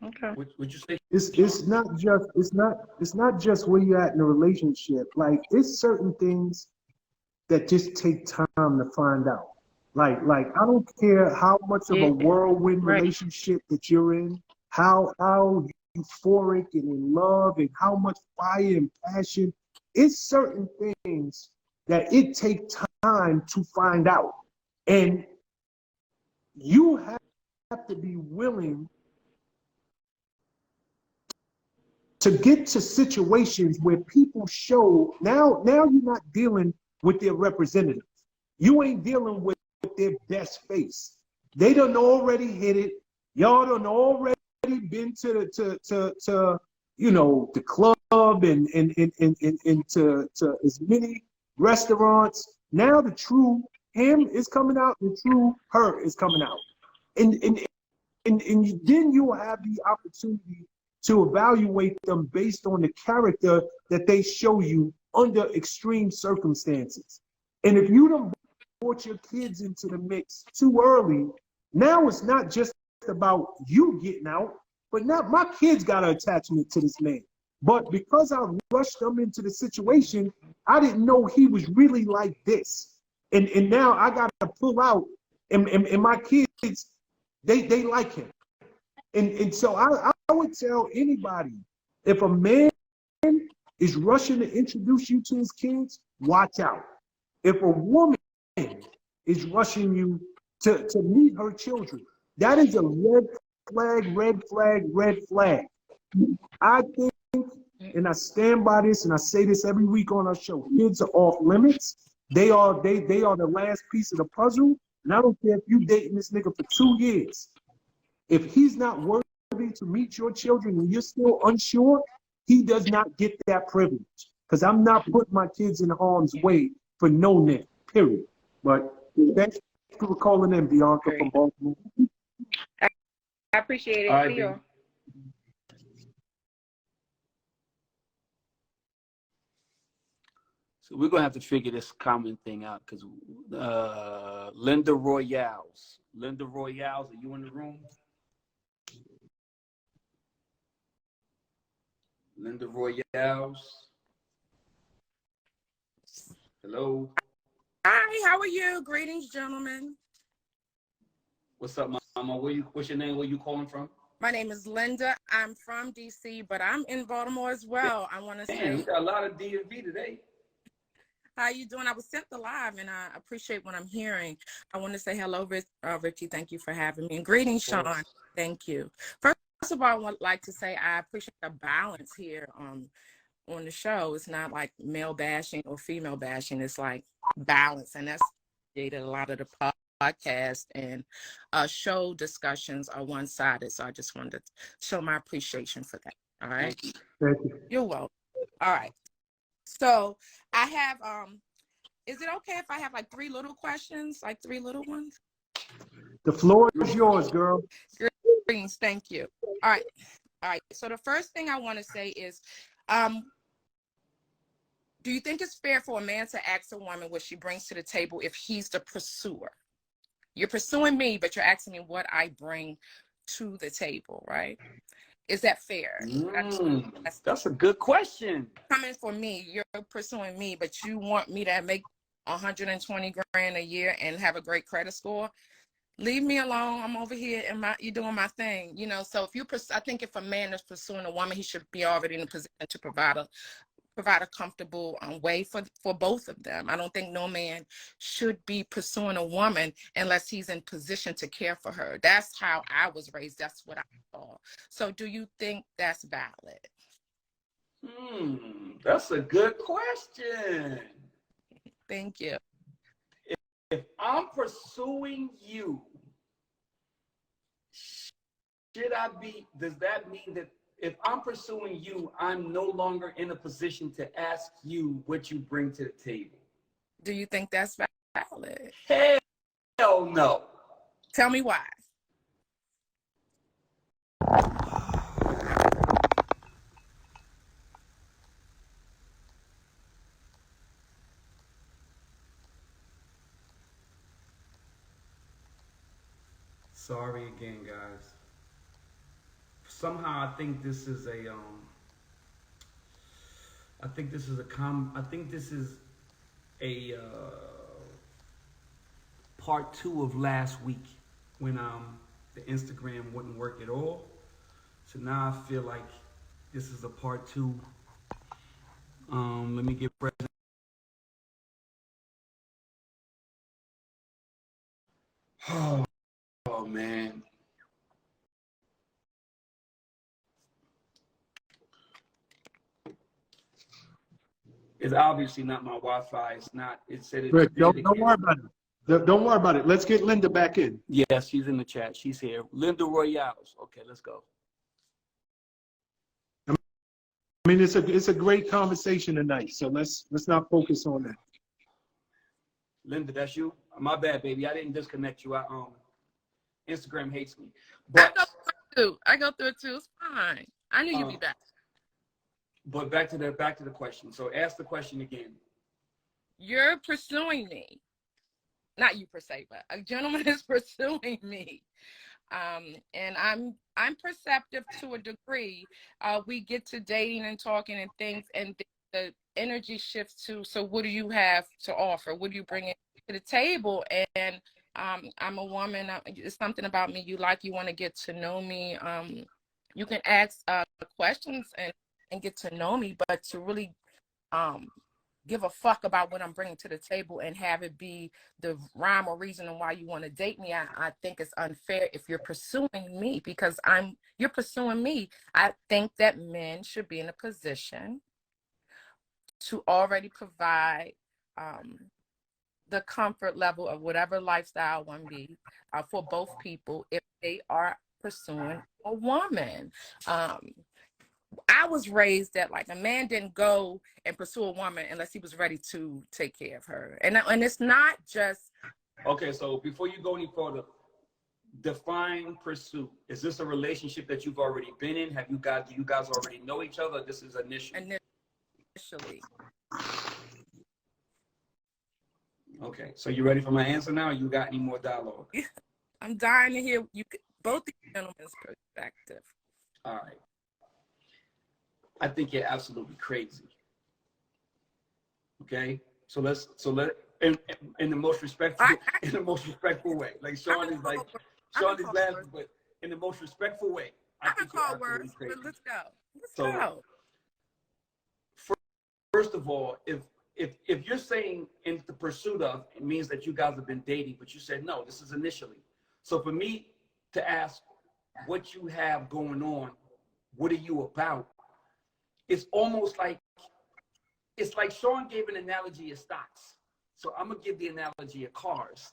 Okay. What you say? It's not just where you're at in a relationship. Like, it's certain things that just take time to find out. Like I don't care how much of a whirlwind relationship that you're in, how euphoric and in love and how much fire and passion. It's certain things that it takes time to find out. And you have to be willing to get to situations where people show, now you're not dealing with their representatives. You ain't dealing with their best face. They done already hit it. Y'all done already been to you know, the club and to as many restaurants. Now the true him is coming out, the true her is coming out. And then you will have the opportunity to evaluate them based on the character that they show you under extreme circumstances. And if you don't brought your kids into the mix too early, now it's not just about you getting out, but now my kids got an attachment to this man. But because I rushed them into the situation, I didn't know he was really like this. And now I got to pull out, and my kids, they like him. And so I would tell anybody, if a man is rushing to introduce you to his kids, watch out. If a woman is rushing you to meet her children, that is a red flag, red flag, red flag. I think, and I stand by this, and I say this every week on our show, kids are off limits. They are the last piece of the puzzle. And I don't care if you dating this nigga for 2 years. If he's not worthy to meet your children and you're still unsure, he does not get that privilege. Because I'm not putting my kids in harm's way for no nigga, period. But thanks for calling in, Bianca from Baltimore. I appreciate it. All right, See you. baby. So we're gonna have to figure this comment thing out, because Linda Royales, are you in the room? Linda Royales. Hello. Hi, how are you? Greetings, gentlemen. What's up, mama? What's your name? Where you calling from? My name is Linda. I'm from DC, but I'm in Baltimore as well. I want to Damn, we say, got a lot of DMV today. how you doing? I was sent the live, and I appreciate what I'm hearing. I want to say hello, Richie. Thank you for having me. And greetings, Sean. Thank you. First of all, I would like to say I appreciate the balance here on the show. It's not like male bashing or female bashing. It's like balance, and that's a lot of the podcast and show discussions are one-sided. So I just wanted to show my appreciation for that. All right. Thank you. You're welcome. All right. So I have is it okay if I have like 3 little questions, like 3 little ones? The floor is yours, girl. Greetings. Thank you. All right. All right. So the first thing I want to say is, do you think it's fair for a man to ask a woman what she brings to the table if he's the pursuer? You're pursuing me, but you're asking me what I bring to the table, right? Is that fair? That's a good question. Coming for me, you're pursuing me, but you want me to make 120 grand a year and have a great credit score. Leave me alone. I'm over here and you're doing my thing, you know. So I think if a man is pursuing a woman, he should be already in a position to provide a comfortable way for both of them. I don't think no man should be pursuing a woman unless he's in position to care for her. That's how I was raised. That's what I saw. So do you think that's valid? That's a good question. Thank you. If I'm pursuing you, does that mean that if I'm pursuing you, I'm no longer in a position to ask you what you bring to the table? Do you think that's valid? Hell no. Tell me why. Sorry again, guys. Somehow I think this is a part 2 of last week when the Instagram wouldn't work at all. So now I feel like this is a part 2. Let me get present. Oh man. It's obviously not my Wi-Fi. It's not. It said it. Rick, don't worry about it. Don't worry about it. Let's get Linda back in. Yes, she's in the chat. She's here. Linda Royales. Okay, let's go. I mean, it's a great conversation tonight. So let's not focus on that. Linda, that's you. My bad, baby. I didn't disconnect you. Instagram hates me. But I go through it too. It's fine. I knew you'd be back. But back to the question. So ask the question again. You're pursuing me. Not you per se, but a gentleman is pursuing me. And I'm perceptive to a degree. We get to dating and talking and things, and the energy shifts to, so what do you have to offer? What do you bring to the table? And I'm a woman. It's something about me you like. You want to get to know me. You can ask questions and get to know me, but to really give a fuck about what I'm bringing to the table and have it be the rhyme or reason why you want to date me, I think it's unfair if you're pursuing me, because you're pursuing me. I think that men should be in a position to already provide the comfort level of whatever lifestyle one be for both people if they are pursuing a woman. I was raised that like a man didn't go and pursue a woman unless he was ready to take care of her. And it's not just... Okay, so before you go any further, define pursue. Is this a relationship that you've already been in? Do you guys already know each other? This is initial. Initially. Okay, so you ready for my answer now? Or you got any more dialogue? I'm dying to hear both the gentlemen's perspective. All right. I think you're absolutely crazy. Okay, so let in the most respectful way. Like Sean is laughing, but in the most respectful way. I can call words, but let's go. Let's go. First of all, if you're saying in the pursuit of, it means that you guys have been dating, but you said no, this is initially. So for me to ask what you have going on, what are you about? It's almost like, it's like Sean gave an analogy of stocks. So I'm gonna give the analogy of cars.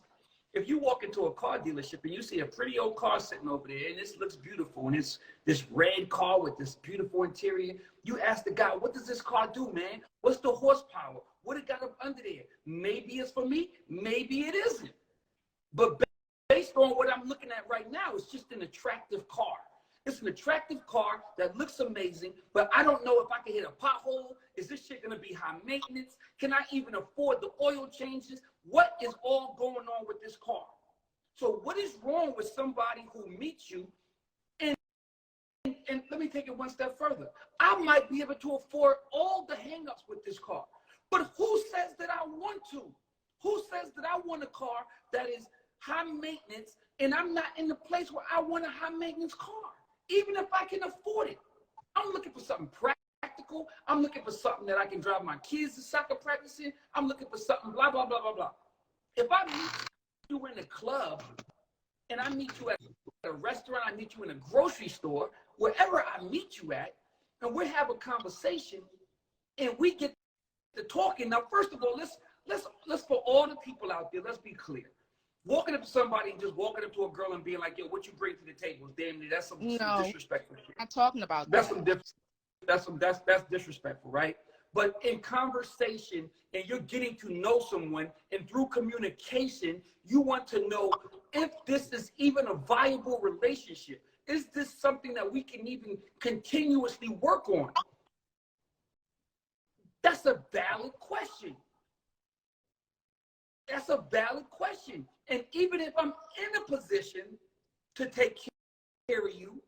If you walk into a car dealership and you see a pretty old car sitting over there and this looks beautiful and it's this red car with this beautiful interior, you ask the guy, what does this car do, man? What's the horsepower? What it got up under there? Maybe it's for me, maybe it isn't. But based on what I'm looking at right now, it's just an attractive car. It's an attractive car that looks amazing, but I don't know if I can hit a pothole. Is this shit gonna be high maintenance? Can I even afford the oil changes? What is all going on with this car? So what is wrong with somebody who meets you and let me take it one step further. I might be able to afford all the hangups with this car, but who says that I want to? Who says that I want a car that is high maintenance and I'm not in the place where I want a high maintenance car? Even if I can afford it, I'm looking for something practical. I'm looking for something that I can drive my kids to soccer practice in. I'm looking for something blah, blah, blah, blah, blah. If I meet you in a club and I meet you at a restaurant, I meet you in a grocery store, wherever I meet you at, and we have a conversation, and we get to talking. Now, first of all, let's for all the people out there, let's be clear. Walking up to somebody and just walking up to a girl and being like, yo, what you bring to the table is damn near, that's some disrespectful shit. I'm talking about That's that. that's disrespectful, right? But in conversation, and you're getting to know someone, and through communication, you want to know if this is even a viable relationship. Is this something that we can even continuously work on? That's a valid question. That's a valid question. And even if I'm in a position to take care of you,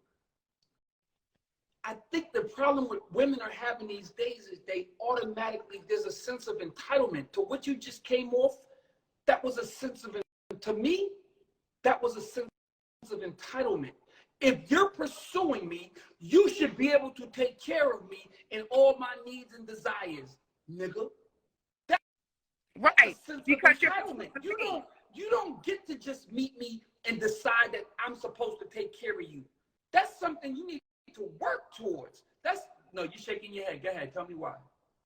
I think the problem with women are having these days is they automatically, there's a sense of entitlement to what you just came off. That was a sense of, to me, that was a sense of entitlement. If you're pursuing me, you should be able to take care of me in all my needs and desires, nigga. Right, because you're you don't get to just meet me and decide that I'm supposed to take care of you. That's something you need to work towards. No, you're shaking your head. Go ahead, tell me why.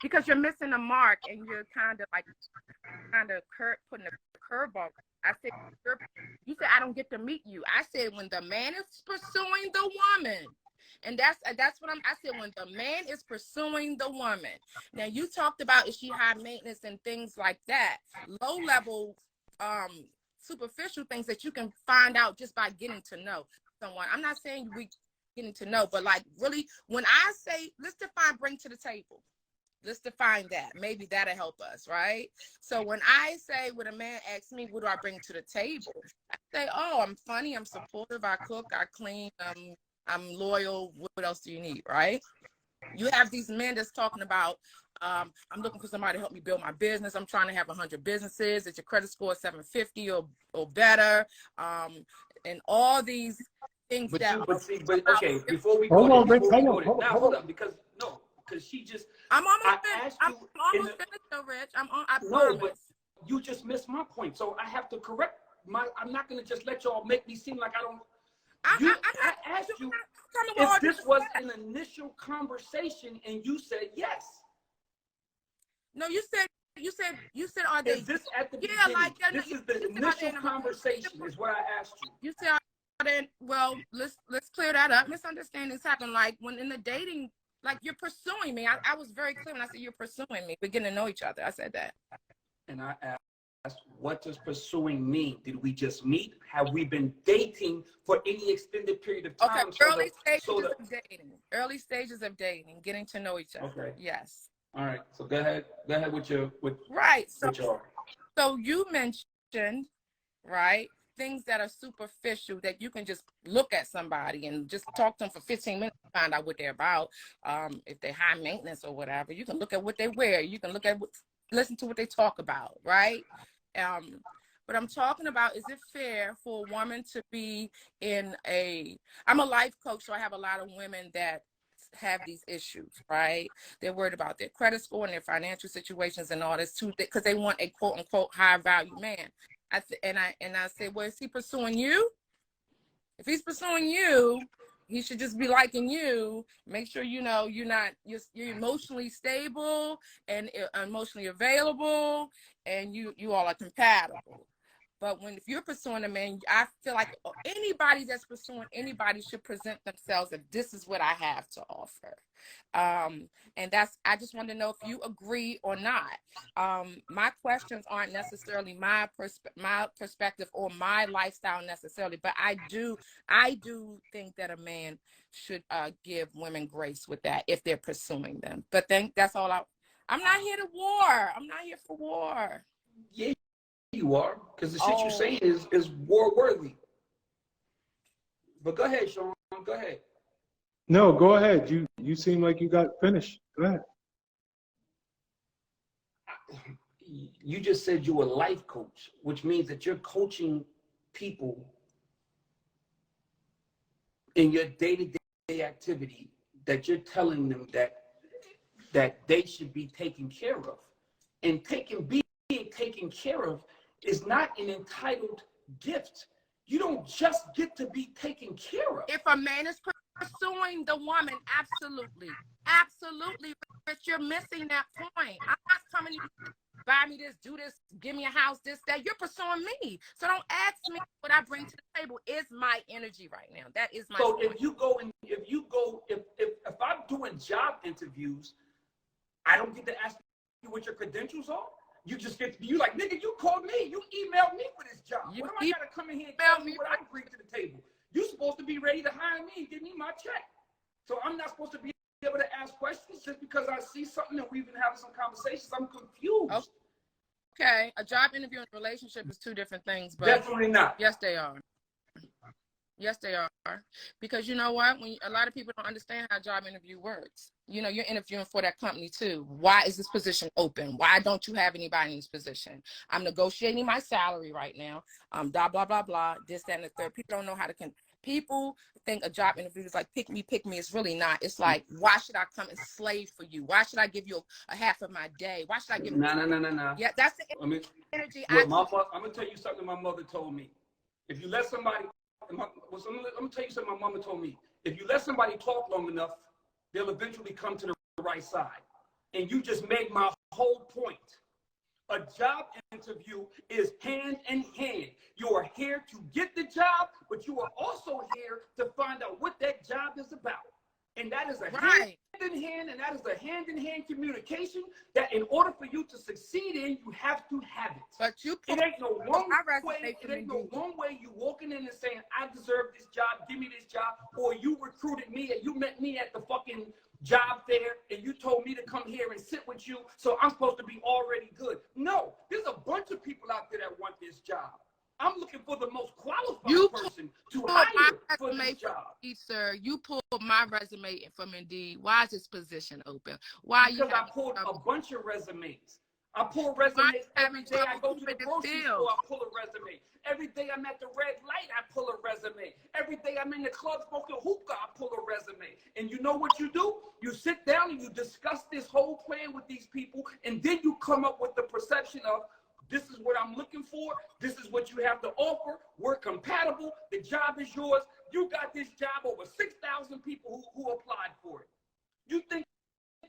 because you're missing a mark and you're kind of putting a curveball. I said, you said I don't get to meet you. I said when the man is pursuing the woman. And that's what I said, when the man is pursuing the woman. Now you talked about is she high maintenance and things like that. Low level, superficial things that you can find out just by getting to know someone. I'm not saying we getting to know, but like really, when I say, let's define bring to the table. Let's define that. Maybe that'll help us, right? So when I say, when a man asks me, what do I bring to the table? I say, oh, I'm funny, I'm supportive, I cook, I clean, I'm loyal. What else do you need, right? You have these men that's talking about, I'm looking for somebody to help me build my business. I'm trying to have 100 businesses. It's your credit score 750 or better. And all these things okay, before we go there, hold up, because she just, I'm almost finished. I'm almost finished though, Rich. I promise. But you just missed my point. So I have to correct I'm not going to just let y'all make me seem like I don't. I asked you if this was an initial conversation, and you said yes. No, you said are they? Is this at the beginning? This is the initial conversation. Is what I asked you. You said well, let's clear that up. Misunderstandings happen. Like when in the dating, like you're pursuing me. I was very clear when I said you're pursuing me. We're getting to know each other. I said that. And I asked, what does pursuing mean? Did we just meet? Have we been dating for any extended period of time? Okay, early stages of dating, getting to know each other. Okay. Yes. All right. So go ahead with your right. So you mentioned, right, things that are superficial that you can just look at somebody and just talk to them for 15 minutes to find out what they're about. If they're high maintenance or whatever, you can look at what they wear. You can listen to what they talk about, right? But I'm talking about, is it fair for a woman to be I'm a life coach, so I have a lot of women that have these issues, right? They're worried about their credit score and their financial situations and all this too, because they want a quote unquote high value man. I said, well, is he pursuing you? If he's pursuing you, he should just be liking you. Make sure you're emotionally stable and emotionally available, and you all are compatible. But if you're pursuing a man, I feel like anybody that's pursuing anybody should present themselves if this is what I have to offer. And I just want to know if you agree or not. My questions aren't necessarily my perspective or my lifestyle necessarily, but I do think that a man should give women grace with that if they're pursuing them. But that's all I'm not here to war. I'm not here for war. Yeah, you are, because the shit you're saying is war worthy. But go ahead, Sean. Go ahead. No, go ahead. You seem like you got finished. Go ahead. You just said you're a life coach, which means that you're coaching people in your day-to-day activity, that you're telling them that they should be taken care of. And being taken care of is not an entitled gift. You don't just get to be taken care of. If a man is pursuing the woman. Absolutely. Absolutely. But you're missing that point. I'm not coming to you, buy me this, do this, give me a house, this, that. You're pursuing me. So don't ask me what I bring to the table is my energy right now. That is my So point. if I'm doing job interviews, I don't get to ask you what your credentials are. You just get you like, nigga, you called me, you emailed me for this job. You What am I gotta come in here and tell me what I bring to the table? You're supposed to be ready to hire me and give me my check. So I'm not supposed to be able to ask questions just because I see something and we've been having some conversations. I'm confused. Okay, a job interview and a relationship is two different things, but Definitely not. yes, they are. Yes, they are. Because you know what? When a lot of people don't understand how a job interview works. You know, you're interviewing for that company too. Why is this position open? Why don't you have anybody in this position? I'm negotiating my salary right now. Blah, blah, blah, blah, this, that, and the third. People don't know how to people think a job interview is like pick me. It's really not. It's like, why should I come and slave for you? Why should I give you a half of my day? Why should I give you? No. Yeah, that's the energy. I'm gonna tell you something my mother told me. If you let somebody, I'm gonna tell you something my mama told me. If you let somebody talk long enough, they'll eventually come to the right side. And you just made my whole point. A job interview is hand in hand. You are here to get the job, but you are also here to find out what that job is about. And that is a hand in hand, and that is a hand in hand communication that in order for you to succeed in, you have to have it. But it ain't no one way. It ain't no one way you walking in and saying, I deserve this job, give me this job, or you recruited me and you met me at the fucking job fair and you told me to come here and sit with you, so I'm supposed to be already good. No, there's a bunch of people out there that want this job. I'm looking for the most qualified person to hire for this job. Sir, you pulled my resume from Indeed. Why is this position open? Why? Because I pulled a bunch of resumes. I pull resumes every day. I go to the grocery store, I pull a resume. Every day I'm at the red light, I pull a resume. Every day I'm in the club smoking hookah, I pull a resume. And you know what you do? You sit down and you discuss this whole plan with these people, and then you come up with the perception of, this is what I'm looking for. This is what you have to offer. We're compatible. The job is yours. You got this job. Over 6,000 people who applied for it. You think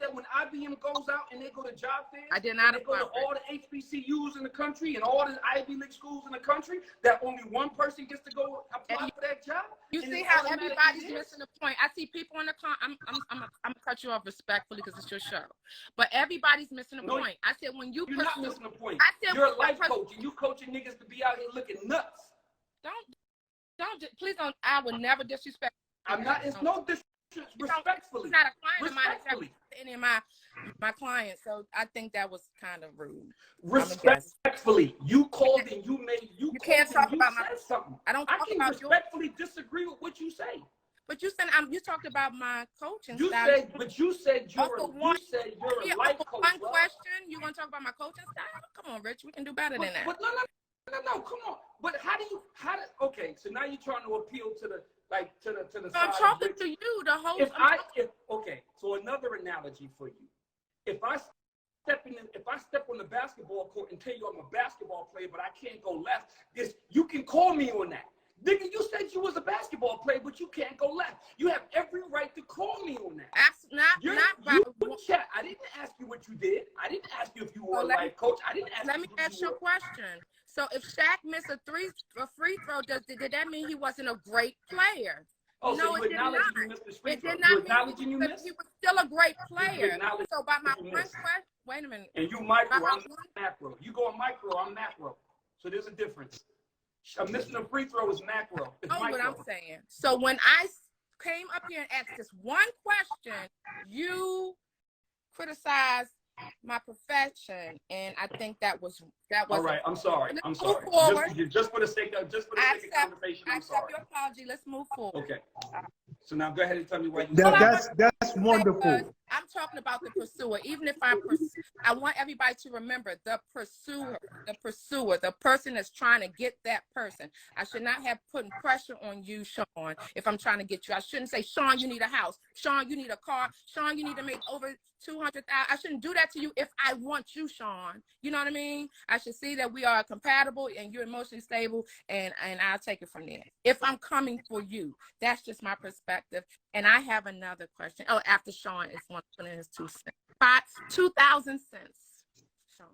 that when IBM goes out and they go to job fairs, I did not they go to all the HBCUs in the country and all the Ivy League schools in the country, that only one person gets to go apply for that job? You see how everybody's missing the point. I see people in the I'm gonna cut you off respectfully because it's your show, but everybody's missing the point. I said when you're not missing the point. I said you're a life coach and you coaching niggas to be out here looking nuts. Please don't. I would never disrespect. I'm not. It's no disrespect. Respectfully. It's not a client of mine. It's any of my clients. So I think that was kind of rude. Respectfully, you called and you made you can't talk about something. I don't. I can respectfully disagree with what you say. But you said you talked about my coaching. You style. said, but you said you're a life coach. One question. You want to talk about my coaching style? Come on, Rich. We can do better than that. But no, come on. But okay, so now you're trying to appeal to the side. I'm talking to you the whole okay, so another analogy for you. If I step on the basketball court and tell you I'm a basketball player, but I can't go left, you can call me on that. Nigga, you said you was a basketball player, but you can't go left. You have every right to call me on that. I didn't ask you what you did. I didn't ask you if you were a life coach. I didn't ask you. Let me ask you a question. So if Shaq missed a free throw, did that mean he wasn't a great player? Oh, no, so you acknowledge you missed the free throw. You acknowledging you missed? He was still a great player. So by my one question, wait a minute. And you micro, I'm macro. You go micro, I'm macro. So there's a difference. Missing a free throw is macro. It's micro. What I'm saying. So when I came up here and asked this one question, you criticized my profession, and I think that was all right. I'm sorry. Just for the sake of conversation. I accept your apology. Let's move forward. Okay. So now go ahead and tell me why you. That's wonderful. I'm talking about the pursuer. Even if I want everybody to remember the pursuer, the person that's trying to get that person. I should not have put pressure on you, Sean, if I'm trying to get you. I shouldn't say, Sean, you need a house. Sean, you need a car. Sean, you need to make over 200,000. I shouldn't do that to you if I want you, Sean. You know what I mean? I should see that we are compatible and you're emotionally stable, and I'll take it from there. If I'm coming for you, that's just my perspective. And I have another question. Oh, after Sean is one putting his 2 cents. 2,000 cents, Sean.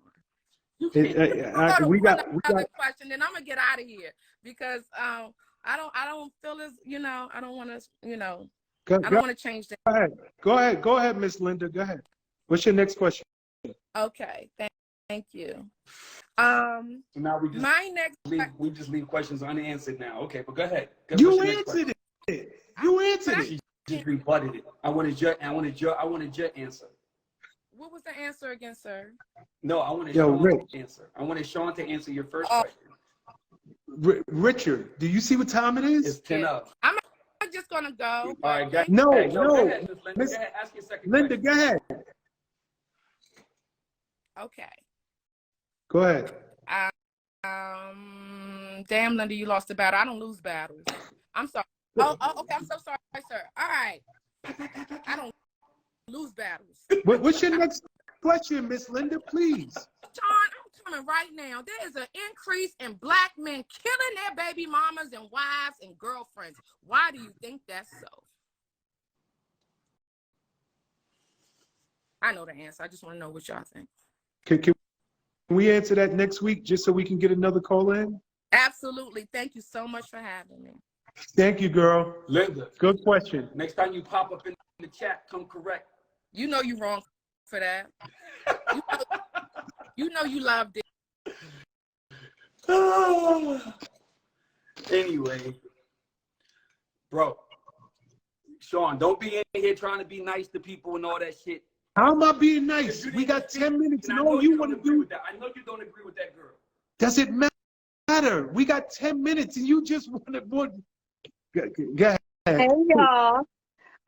We got Another question, then I'm gonna get out of here because I don't feel as I don't want to I don't want to change that. Go ahead, Miss Linda. Go ahead. What's your next question? Okay, thank you. So now we just My next we just leave questions unanswered now. Okay, but go ahead. You answered it. You answered it. She just rebutted it. I wanted your answer. What was the answer again, sir? No, I wanted Sean to answer. I wanted Sean to answer your first question. Richard, do you see what time it is? It's 10 up. I'm just gonna go. All right, go ahead. No. Go ahead, Miss Linda. Go ahead, ask your second Linda, question. go ahead. Okay. Go ahead. Damn, Linda, you lost the battle. I don't lose battles. I'm sorry. Oh, okay. I'm so sorry, sir. All right. I don't lose battles. What's your next question, Miss Linda, please? Sean, I'm coming right now. There is an increase in black men killing their baby mamas and wives and girlfriends. Why do you think that's so? I know the answer. I just want to know what y'all think. Can we answer that next week just so we can get another call in? Absolutely. Thank you so much for having me. Thank you, girl. Linda. Good question. Next time you pop up in the chat, come correct. You know you're wrong for that. You know you loved it. Anyway, bro, Sean, don't be in here trying to be nice to people and all that shit. How am I being nice? We got 10 minutes and all you want to do. I know you don't agree with that girl. Does it matter? We got 10 minutes and you just want to. Go ahead. Hey, y'all.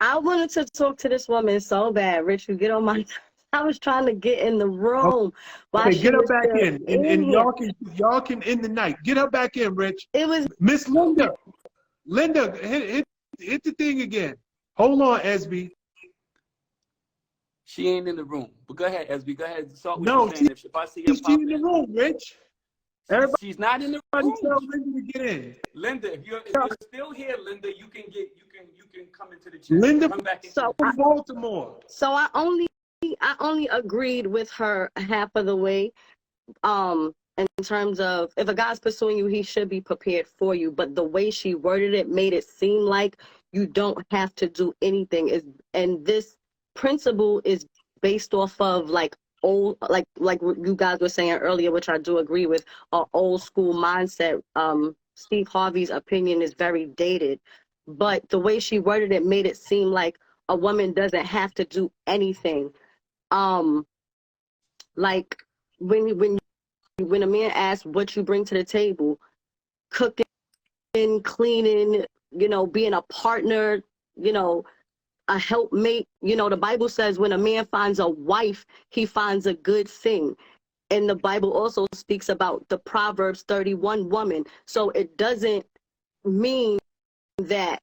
I wanted to talk to this woman so bad. Rich, you get on my. I was trying to get in the room. Okay, get her back in, and y'all can end the night. Get her back in, Rich. It was Miss Linda. Linda, hit the thing again. Hold on, SB. She ain't in the room. But go ahead, SB. Go ahead. No, if I see her she's pop in the room, Rich. Everybody, she's not in the room. tell Linda to get in. Linda, if you're still here, Linda, you can come into the chat. Linda come back in. So from Baltimore. So I only agreed with her half of the way. In terms of if a guy's pursuing you, he should be prepared for you. But the way she worded it made it seem like you don't have to do anything. And this principle is based off of like old, like you guys were saying earlier, which I do agree with, an old school mindset. Steve Harvey's opinion is very dated, but the way she worded it made it seem like a woman doesn't have to do anything. Like when a man asks what you bring to the table, cooking, cleaning, being a partner, a helpmate. The Bible says when a man finds a wife, he finds a good thing. And the Bible also speaks about the Proverbs 31 woman. So it doesn't mean that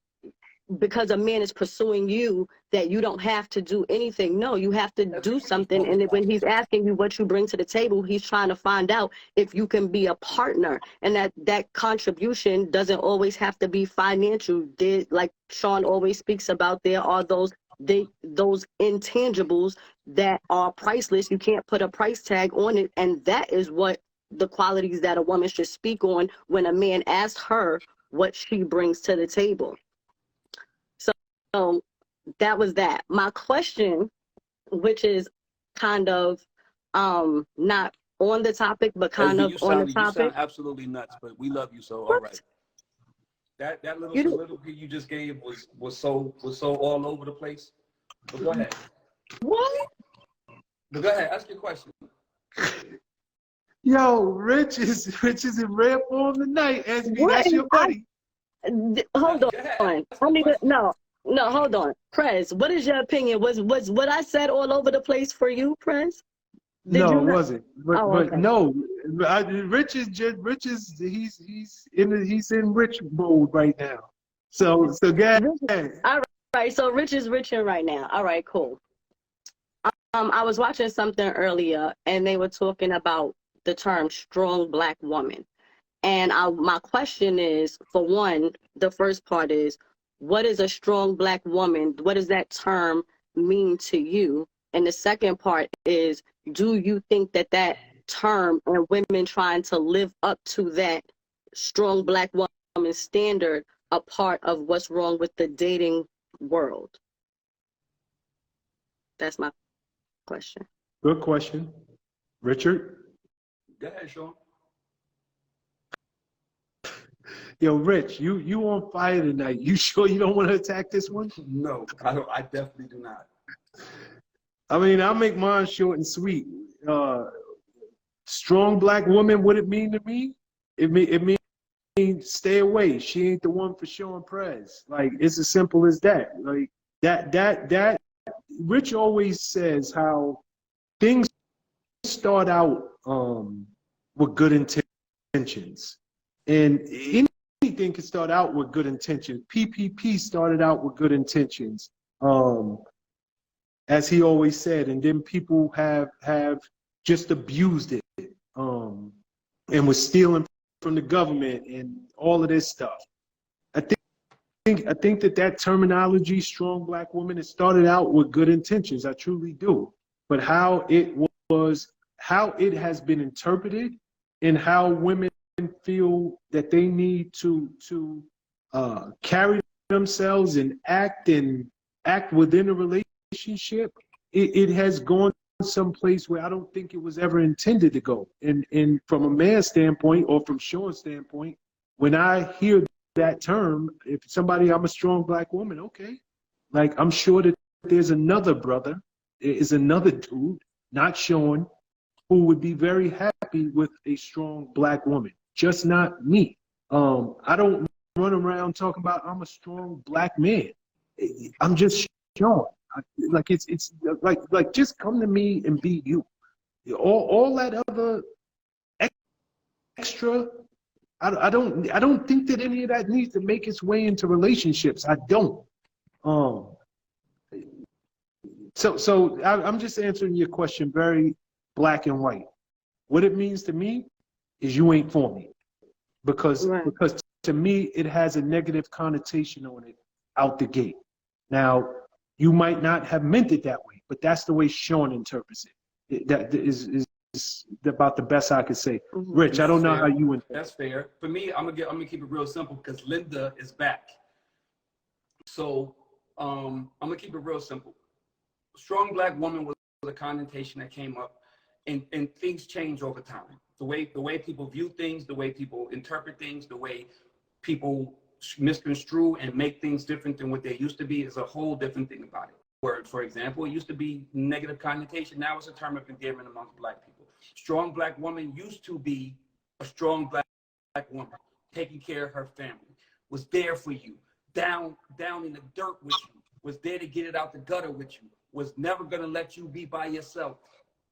because a man is pursuing you that you don't have to do anything. No, you have to do something. And when he's asking you what you bring to the table, he's trying to find out if you can be a partner. And that contribution doesn't always have to be financial. Like Sean always speaks about, there are those intangibles that are priceless. You can't put a price tag on it. And that is what the qualities that a woman should speak on when a man asks her what she brings to the table. So that was that. My question, which is kind of not on the topic, but kind of on the topic. You sound absolutely nuts, but we love you, so all right. That little soliloquy you just gave was so all over the place. But go ahead. What? But go ahead, ask your question. Yo, Rich is in rare form tonight. SB, that's your buddy. Hold on. No, hold on. Prez, what is your opinion? Was what I said all over the place for you, Prez? No, it wasn't. But, okay. No, Rich is he's in Rich mode right now. So go ahead. All right. So Rich is Riching right now. All right, cool. I was watching something earlier, and they were talking about the term strong black woman. And my question is, for one, the first part is, what is a strong black woman? What does that term mean to you? And the second part is, do you think that that term and women trying to live up to that strong black woman standard are part of what's wrong with the dating world? That's my question. Good question. Richard? Go ahead, Sean. Yo, Rich, you on fire tonight. You sure you don't want to attack this one? No, I don't. I definitely do not. I mean, I'll make mine short and sweet. Strong black woman, what it mean to me? It means stay away. She ain't the one for Sean Prez. Like, it's as simple as that. Like, that Rich always says how things start out with good intentions. And anything can start out with good intentions. PPP started out with good intentions, as he always said, and then people have just abused it, and was stealing from the government and all of this stuff. I think that terminology, strong black woman, it started out with good intentions. I truly do. But how it has been interpreted, and how women feel that they need to carry themselves and act within a relationship, it has gone someplace where I don't think it was ever intended to go. And from a man's standpoint, or from Sean's standpoint, when I hear that term, if somebody, I'm a strong black woman, okay. Like, I'm sure that there's another brother, is another dude, not Sean, who would be very happy with a strong black woman. Just not me. I don't run around talking about I'm a strong black man. I'm just Sean. Like, it's like just come to me and be you. All that other extra, I don't think that any of that needs to make its way into relationships. I don't. So I'm just answering your question very black and white. What it means to me is you ain't for me, because to me it has a negative connotation on it out the gate. Now, you might not have meant it that way, but that's the way Sean interprets it. That is about the best I could say. Rich, I don't know how you interpret. That's fair. For me, I'm gonna keep it real simple because Linda is back. So I'm gonna keep it real simple. Strong black woman was a connotation that came up, and things change over time. The way people view things, the way people interpret things, the way people misconstrue and make things different than what they used to be is a whole different thing about it. Word, for example, it used to be negative connotation. Now it's a term of endearment amongst black people. Strong black woman used to be a strong black woman, taking care of her family, was there for you, down in the dirt with you, was there to get it out the gutter with you, was never gonna let you be by yourself.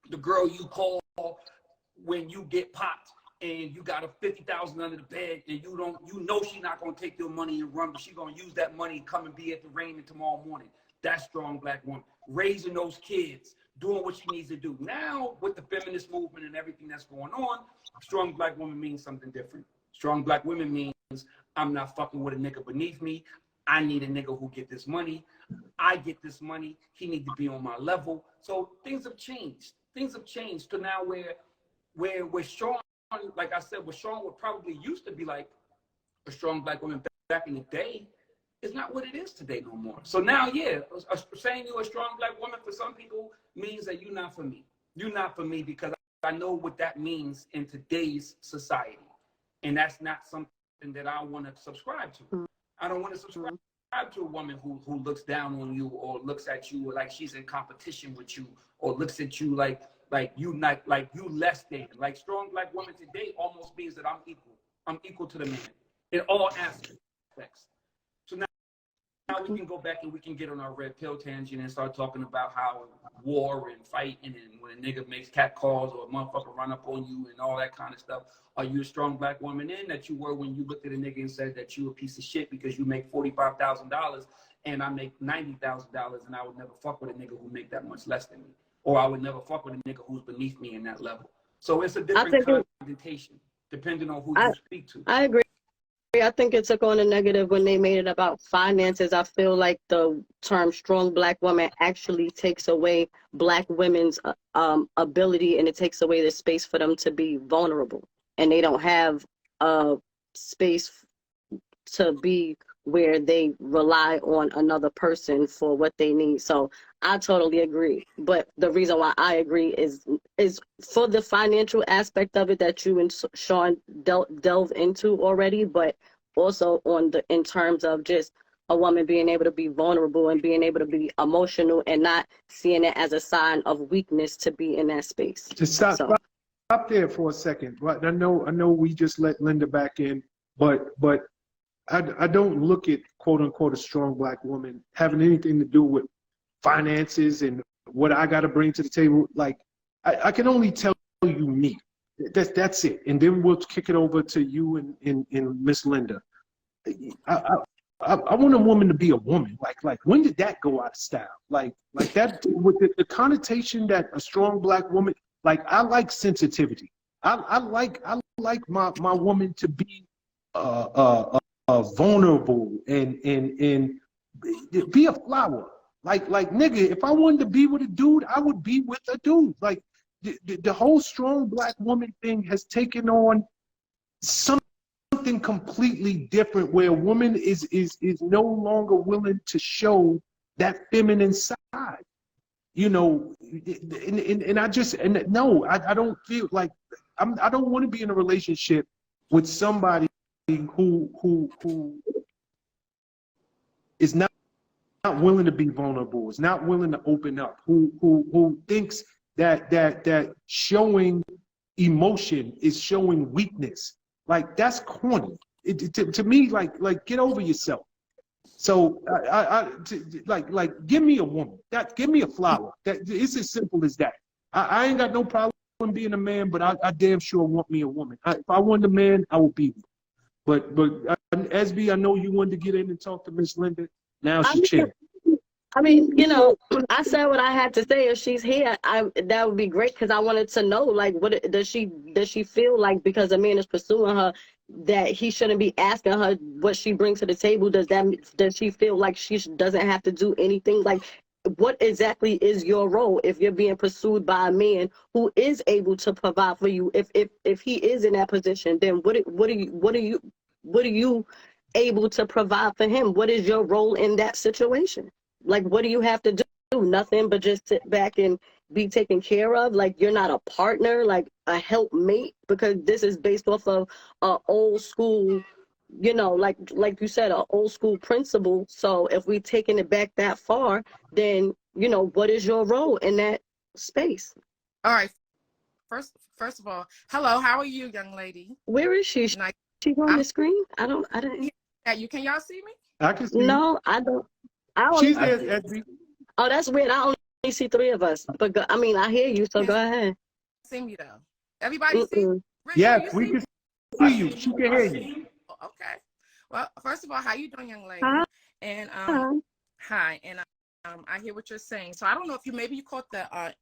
The girl you call when you get popped and you got a $50,000 under the bed and you know she's not gonna take your money and run, but she's gonna use that money and come and be at the rain tomorrow morning. That's strong black woman. Raising those kids, doing what she needs to do. Now, with the feminist movement and everything that's going on, strong black woman means something different. Strong black women means I'm not fucking with a nigga beneath me. I need a nigga who get this money. I get this money. He need to be on my level. So things have changed. Things have changed to now where Sean, like I said, what Sean would probably used to be like a strong black woman back in the day, is not what it is today no more. So now, yeah, saying you're a strong black woman for some people means that you're not for me. You're not for me because I know what that means in today's society. And that's not something that I want to subscribe to. I don't want to subscribe to a woman who looks down on you or looks at you like she's in competition with you or looks at you like you not like you less than. Like strong black woman today almost means that I'm equal. I'm equal to the man in all aspects. So now we can go back and we can get on our red pill tangent and start talking about how war and fighting and when a nigga makes cat calls or a motherfucker run up on you and all that kind of stuff. Are you a strong black woman in that you were when you looked at a nigga and said that you a piece of shit because you make $45,000 and I make $90,000 and I would never fuck with a nigga who make that much less than me? or I would never fuck with a nigga who's beneath me in that level. So it's a I different think it, connotation depending on who I you speak to. I agree. I think it took on a negative when they made it about finances. I feel like the term strong black woman actually takes away black women's ability, and it takes away the space for them to be vulnerable. And they don't have a space to be where they rely on another person for what they need. So I totally agree. But the reason why I agree is for the financial aspect of it that you and Sean delve into already, but also in terms of just a woman being able to be vulnerable and being able to be emotional and not seeing it as a sign of weakness to be in that space. Just stop there for a second. Right? I know we just let Linda back in, but I don't look at quote unquote a strong black woman having anything to do with finances and what I got to bring to the table. Like I can only tell you me. That's it. And then we'll kick it over to you and Miss Linda. I want a woman to be a woman. Like when did that go out of style? Like that with the connotation that a strong black woman. Like I like sensitivity. I like my woman to be vulnerable and be a flower. Like nigga, if I wanted to be with a dude, I would be with a dude. Like the whole strong black woman thing has taken on something completely different, where a woman is no longer willing to show that feminine side. You know, and I just no, I don't feel like I don't want to be in a relationship with somebody who is not willing to be vulnerable, is not willing to open up, who thinks that showing emotion is showing weakness. Like that's corny. To me, like get over yourself. So like give me a woman. Give me a flower. It's as simple as that. I ain't got no problem being a man, but I damn sure want me a woman. If I wanted a man, I would be one. But SB, I know you wanted to get in and talk to Miss Linda. Now she's chilling. I mean, you know, I said what I had to say. If she's here, that would be great, because I wanted to know, like, what does she feel like because a man is pursuing her, that he shouldn't be asking her what she brings to the table? Does she feel like she doesn't have to do anything? Like, what exactly is your role if you're being pursued by a man who is able to provide for you? If he is in that position, then what are you able to provide for him? What is your role in that situation? Like, what do you have to do? Nothing but just sit back and be taken care of? Like, you're not a partner, like a helpmate, because this is based off of a old school, you know, like you said, an old school principle. So if we taking it back that far, then, you know, what is your role in that space? All right. First of all, hello, how are you, young lady? Where is she? She's on the screen? I didn't. Can y'all see me? I can see. No, I don't. She's there, SB. Oh, that's weird. I only see 3 of us. But I mean, I hear you, so go ahead. See me though. Everybody see? Rich, yes, we can see you. She can hear you. Okay. Well, first of all, how you doing, young lady? Hi. And hi. And I hear what you're saying. So I don't know if you caught the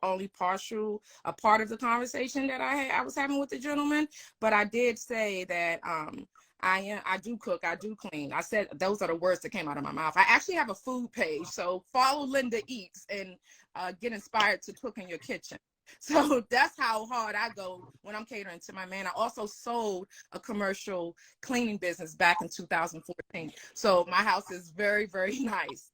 only partial part of the conversation that I was having with the gentleman, but I did say that I do cook, I do clean. I said those are the words that came out of my mouth. I actually have a food page, so follow Linda Eats and get inspired to cook in your kitchen. So that's how hard I go when I'm catering to my man. I also sold a commercial cleaning business back in 2014. So my house is very, very nice.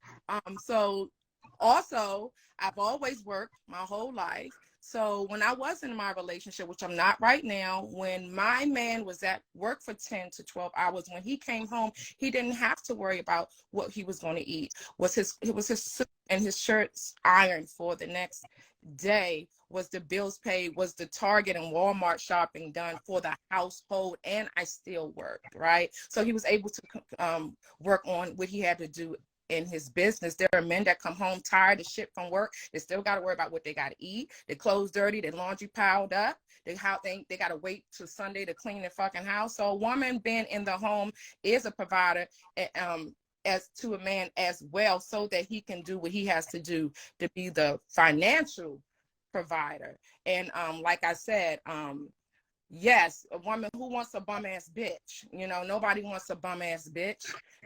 So also, I've always worked my whole life. So when I was in my relationship, which I'm not right now, when my man was at work for 10 to 12 hours, when he came home, he didn't have to worry about what he was going to eat. It was his suit and his shirts ironed for the next day, was the bills paid, was the Target and Walmart shopping done for the household, and I still worked, right? So he was able to work on what he had to do in his business. There are men that come home tired of shit from work. They still got to worry about what they got to eat. Their clothes dirty, their laundry piled up. They got to wait till Sunday to clean their fucking house. So a woman being in the home is a provider. as to a man as well, so that he can do what he has to do to be the financial provider. And like I said, yes, a woman who wants a bum ass bitch. You know, nobody wants a bum ass bitch.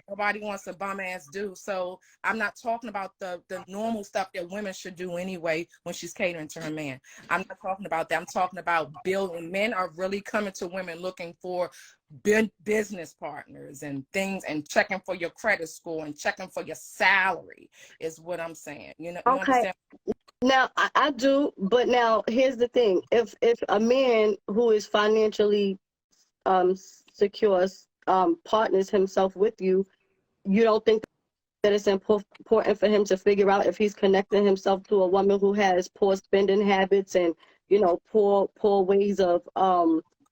Nobody wants a bum ass dude. So I'm not talking about the normal stuff that women should do anyway when she's catering to her man. I'm not talking about that. I'm talking about building. Men are really coming to women looking for business partners and things, and checking for your credit score and checking for your salary is what I'm saying. You know, you Okay. understand? Now I do, but now here's the thing: if a man who is financially secure partners himself with you, you don't think that it's important for him to figure out if he's connecting himself to a woman who has poor spending habits and, you know, poor ways of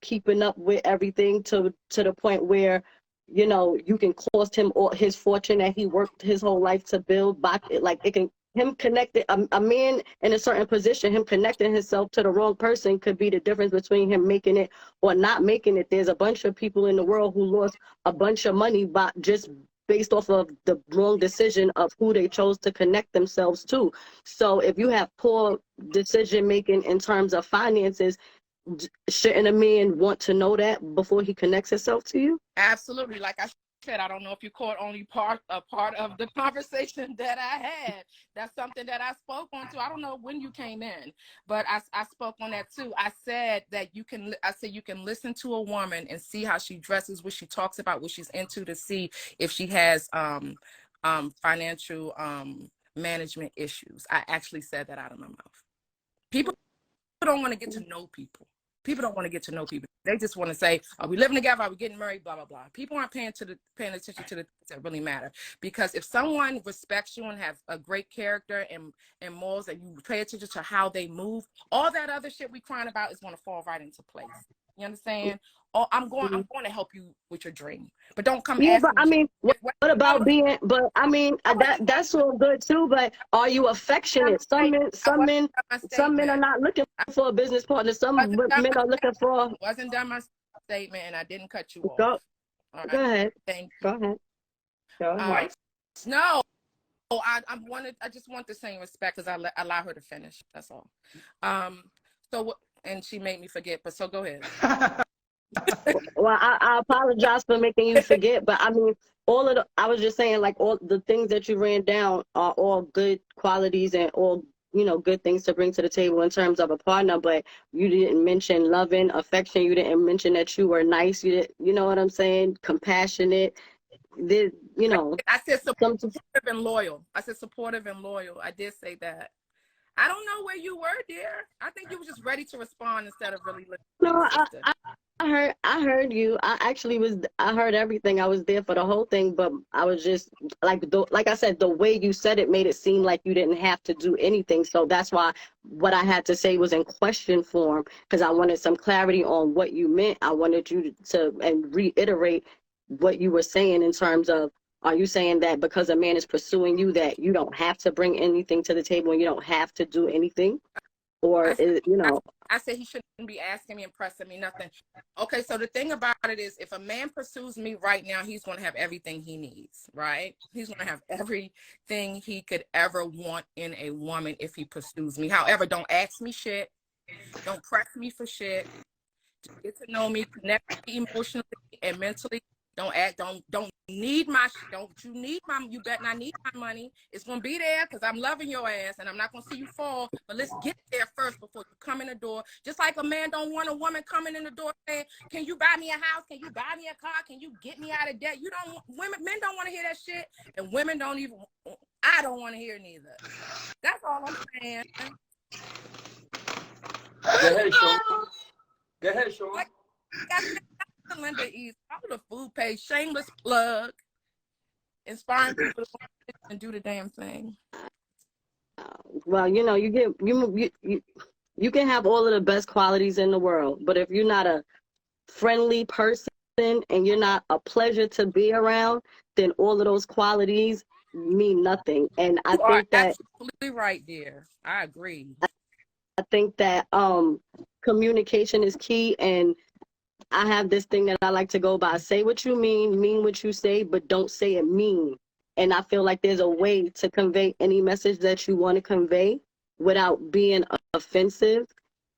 keeping up with everything to the point where, you know, you can cost him all his fortune that he worked his whole life to build back. Like it can, him connected, a man in a certain position, him connecting himself to the wrong person could be the difference between him making it or not making it. There's a bunch of people in the world who lost a bunch of money by just based off of the wrong decision of who they chose to connect themselves to. So if you have poor decision making in terms of finances, shouldn't a man want to know that before he connects himself to you? Absolutely. Like I said, I don't know if you caught only part of the conversation that I had. That's something that I spoke on too. I don't know when you came in, but I spoke on that too. I said that you can listen to a woman and see how she dresses, what she talks about, what she's into, to see if she has financial management issues. I actually said that out of my mouth. People don't want to get to know people. People don't want to get to know people. They just want to say, are we living together? Are we getting married? Blah, blah, blah. People aren't paying attention to the things that really matter. Because if someone respects you and has a great character and morals, and you pay attention to how they move, all that other shit we crying about is going to fall right into place. You understand? Oh, I'm going to help you with your dream, but don't come Yeah, asking but I me. mean, what about being? But I mean, that's all good too. But are you affectionate? Some men are not looking for a business partner. Some men are looking for. Wasn't done my statement, and I didn't cut you off. Go, All right. go ahead. Thank you. Go ahead. Go ahead. No. Oh, I just want the same respect because I allow her to finish. That's all. And she made me forget. But so go ahead. Well, I apologize for making you forget, but I mean, I was just saying, like, all the things that you ran down are all good qualities and all, you know, good things to bring to the table in terms of a partner, but you didn't mention loving, affection. You didn't mention that you were nice. You know what I'm saying? Compassionate. You know. I said supportive and loyal. I did say that. I don't know where you were, dear. I think you were just ready to respond instead of really listening. No, I heard you. I heard everything. I was there for the whole thing, but I was just like I said, the way you said it made it seem like you didn't have to do anything. So that's why what I had to say was in question form, because I wanted some clarity on what you meant. I wanted you to reiterate what you were saying in terms of, are you saying that because a man is pursuing you that you don't have to bring anything to the table and you don't have to do anything? Or is, you know, I said he shouldn't be asking me and pressing me nothing. Okay, so the thing about it is, if a man pursues me right now, he's going to have everything he needs, right? He's going to have everything he could ever want in a woman if he pursues me. However, don't ask me shit. Don't press me for shit. Just get to know me, connect me emotionally and mentally. Don't need my, you better not need my money. It's going to be there because I'm loving your ass and I'm not going to see you fall. But let's get there first before you come in the door. Just like a man don't want a woman coming in the door saying, can you buy me a house? Can you buy me a car? Can you get me out of debt? Men don't want to hear that shit. And women I don't want to hear neither. That's all I'm saying. Go ahead, Sean. Like, Linda East, follow the food page, shameless plug, inspiring people to and do the damn thing. Well, you know, you can have all of the best qualities in the world, but if you're not a friendly person and you're not a pleasure to be around, then all of those qualities mean nothing. And I think that absolutely right, dear. I agree. I think that communication is key, and I have this thing that I like to go by: say what you mean what you say, but don't say it mean. And I feel like there's a way to convey any message that you want to convey without being offensive,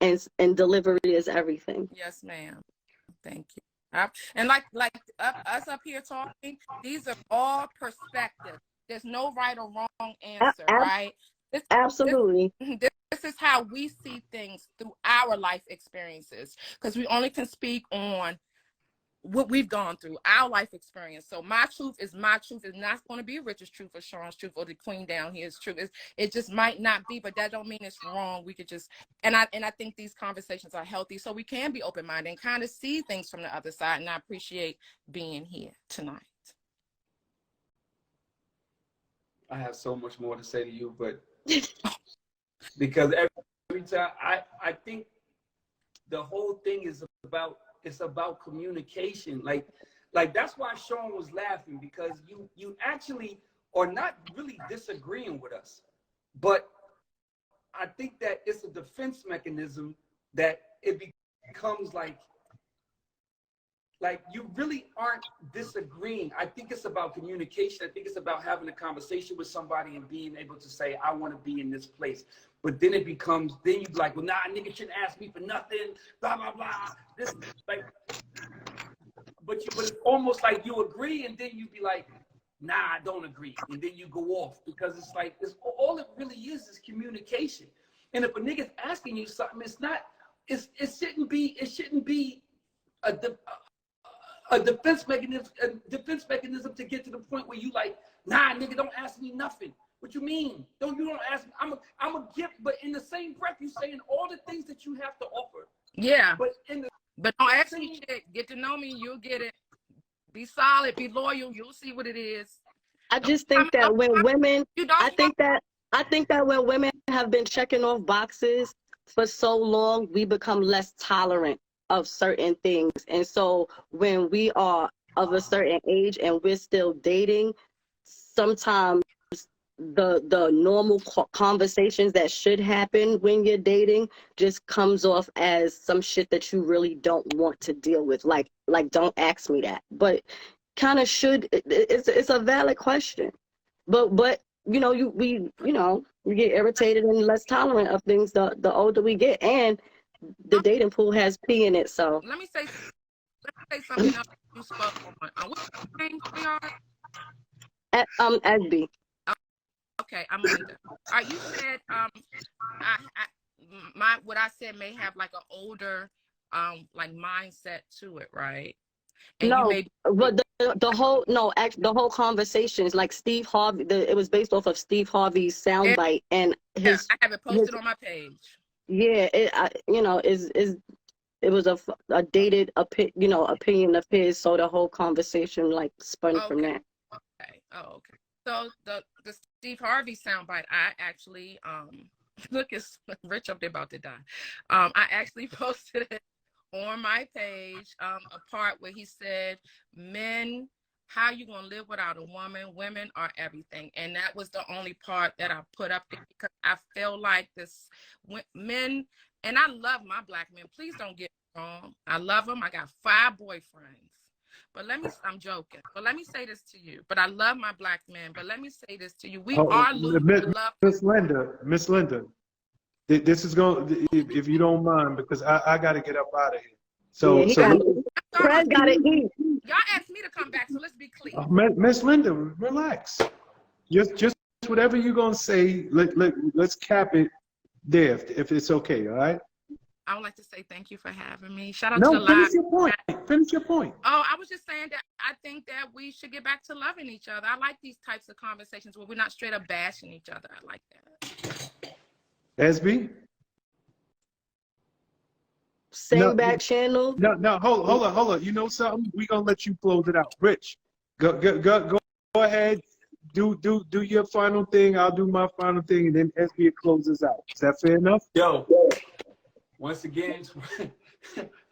and delivery is everything. Yes, ma'am. Thank you. And us up here talking, these are all perspectives. There's no right or wrong answer, right? Absolutely. This is how we see things through our life experiences, because we only can speak on what we've gone through, our life experience. So my truth is my truth. It's not going to be Richard's truth or Sean's truth or the queen down here's truth. It just might not be, but that don't mean it's wrong. We could just, and I think these conversations are healthy, so we can be open-minded and kind of see things from the other side. And I appreciate being here tonight. I have so much more to say to you, but because every time I think the whole thing is about communication. Like that's why Sean was laughing, because you actually are not really disagreeing with us, but I think that it's a defense mechanism that it becomes like you really aren't disagreeing. I think it's about communication. I think it's about having a conversation with somebody and being able to say, I want to be in this place. But then it becomes, then you be like, well, nah, nigga shouldn't ask me for nothing, blah, blah, blah. This, like, but it's almost like you agree, and then you be like, nah, I don't agree. And then you go off, because it's like, all it really is communication. And if a nigga's asking you something, it shouldn't be a defense mechanism to get to the point where you like, nah, nigga, don't ask me nothing. What you mean? You don't ask me. I'm a gift, but in the same breath, you saying all the things that you have to offer. Yeah. But don't ask me shit. Get to know me, you'll get it. Be solid, be loyal, you'll see what it is. I just think that when women, I think that when women have been checking off boxes for so long, we become less tolerant of certain things. And so when we are of a certain age and we're still dating, sometimes the normal conversations that should happen when you're dating just comes off as some shit that you really don't want to deal with. Like don't ask me that. But kind of should, it's a valid question. But you know, we get irritated and less tolerant of things the older we get, and the dating pool has pee in it. So let me say something else you spoke on. What's your name, sweetheart? Asby. Okay, I'm Linda. You said what I said may have like an older like mindset to it, right? And no, but the whole conversation is like Steve Harvey. It was based off of Steve Harvey's soundbite, and I have it posted on my page. Yeah, it was a dated opinion of his, so the whole conversation like spun from that. Okay. Oh, okay. So the Steve Harvey soundbite, I actually look, it's Rich up there about to die. I actually posted it on my page, a part where he said, men, how you gonna live without a woman? Women are everything. And that was the only part that I put up there, because I feel like men, and I love my black men, please don't get me wrong, I love them. I got 5 boyfriends, but I'm joking, but let me say this to you, but I love my black men, but let me say this to you, we are losing love. Miss Linda, this is going, if you don't mind, because I got to get up out of here. So Fred got it. Y'all asked me to come back, so let's be clear. Miss Linda, relax. Just whatever you're gonna say, let's cap it there, if it's okay. All right. I would like to say thank you for having me. Shout out to the live. Finish your point. Oh, I was just saying that I think that we should get back to loving each other. I like these types of conversations where we're not straight up bashing each other. I like that. SB? Same back channel. No, hold on. You know something? We're gonna let you close it out. Rich, go ahead. Do your final thing. I'll do my final thing, and then SB closes out. Is that fair enough? Yo, once again,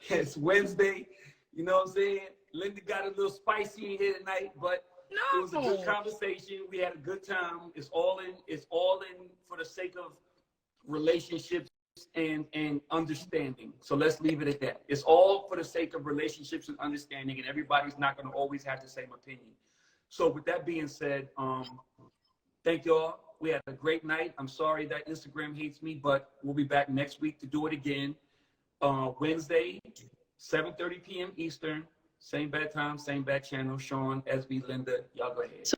it's Wednesday. You know what I'm saying? Linda got a little spicy in here tonight, but it was a good conversation. We had a good time. It's all in for the sake of relationships and understanding. So let's leave it at that. It's all for the sake of relationships and understanding, and everybody's not going to always have the same opinion. So with that being said, thank y'all. We had a great night. I'm sorry that Instagram hates me, but we'll be back next week to do it again. Wednesday, 7:30 p.m. Eastern. Same bad time, same bad channel. Sean, SB, Linda, y'all go ahead.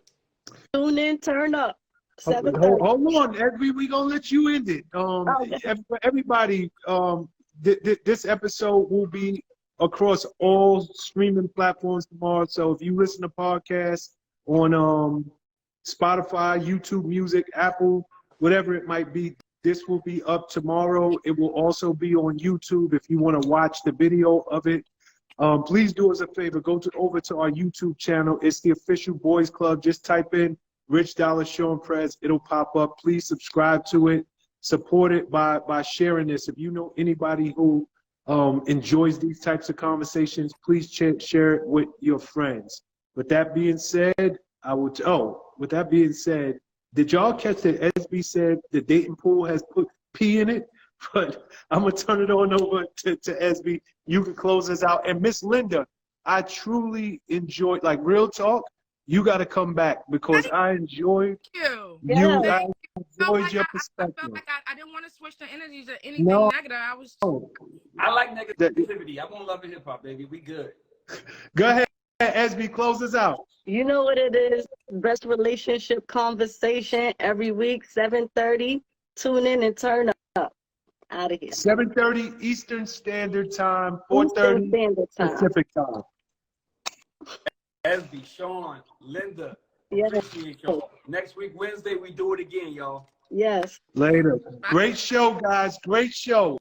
Tune in, turn up. Hold 7:30. on, Edwy, we gonna let you end it. Everybody, this episode will be across all streaming platforms tomorrow. So if you listen to podcasts on Spotify, YouTube Music, Apple, whatever it might be, this will be up tomorrow. It will also be on YouTube if you want to watch the video of it. Please do us a favor, go over to our YouTube channel. It's the official Boys Club. Just type in Rich Dollar Sean Prez. It'll pop up. Please subscribe to it. Support it by sharing this. If you know anybody who enjoys these types of conversations, please share it with your friends. With that being said, with that being said, did y'all catch that SB said the dating pool has put P in it? But I'm going to turn it on over to SB. You can close us out. And Miss Linda, I truly enjoyed, like, real talk, you got to come back because I enjoyed you. I enjoyed Like your I perspective. felt like I didn't want to switch the energy to anything No. negative. I was. I like negativity. I want love and hip hop, baby. We good. Go ahead, SB, close us out. You know what it is. Best relationship conversation every week, 7:30. Tune in and turn up. Out of here. 7:30 Eastern Standard Time, Eastern 4:30 Standard Time. Pacific Time. SB, Sean, Linda, Yes. appreciate y'all. Next week, Wednesday, we do it again, y'all. Yes. Later. Great show, guys. Great show.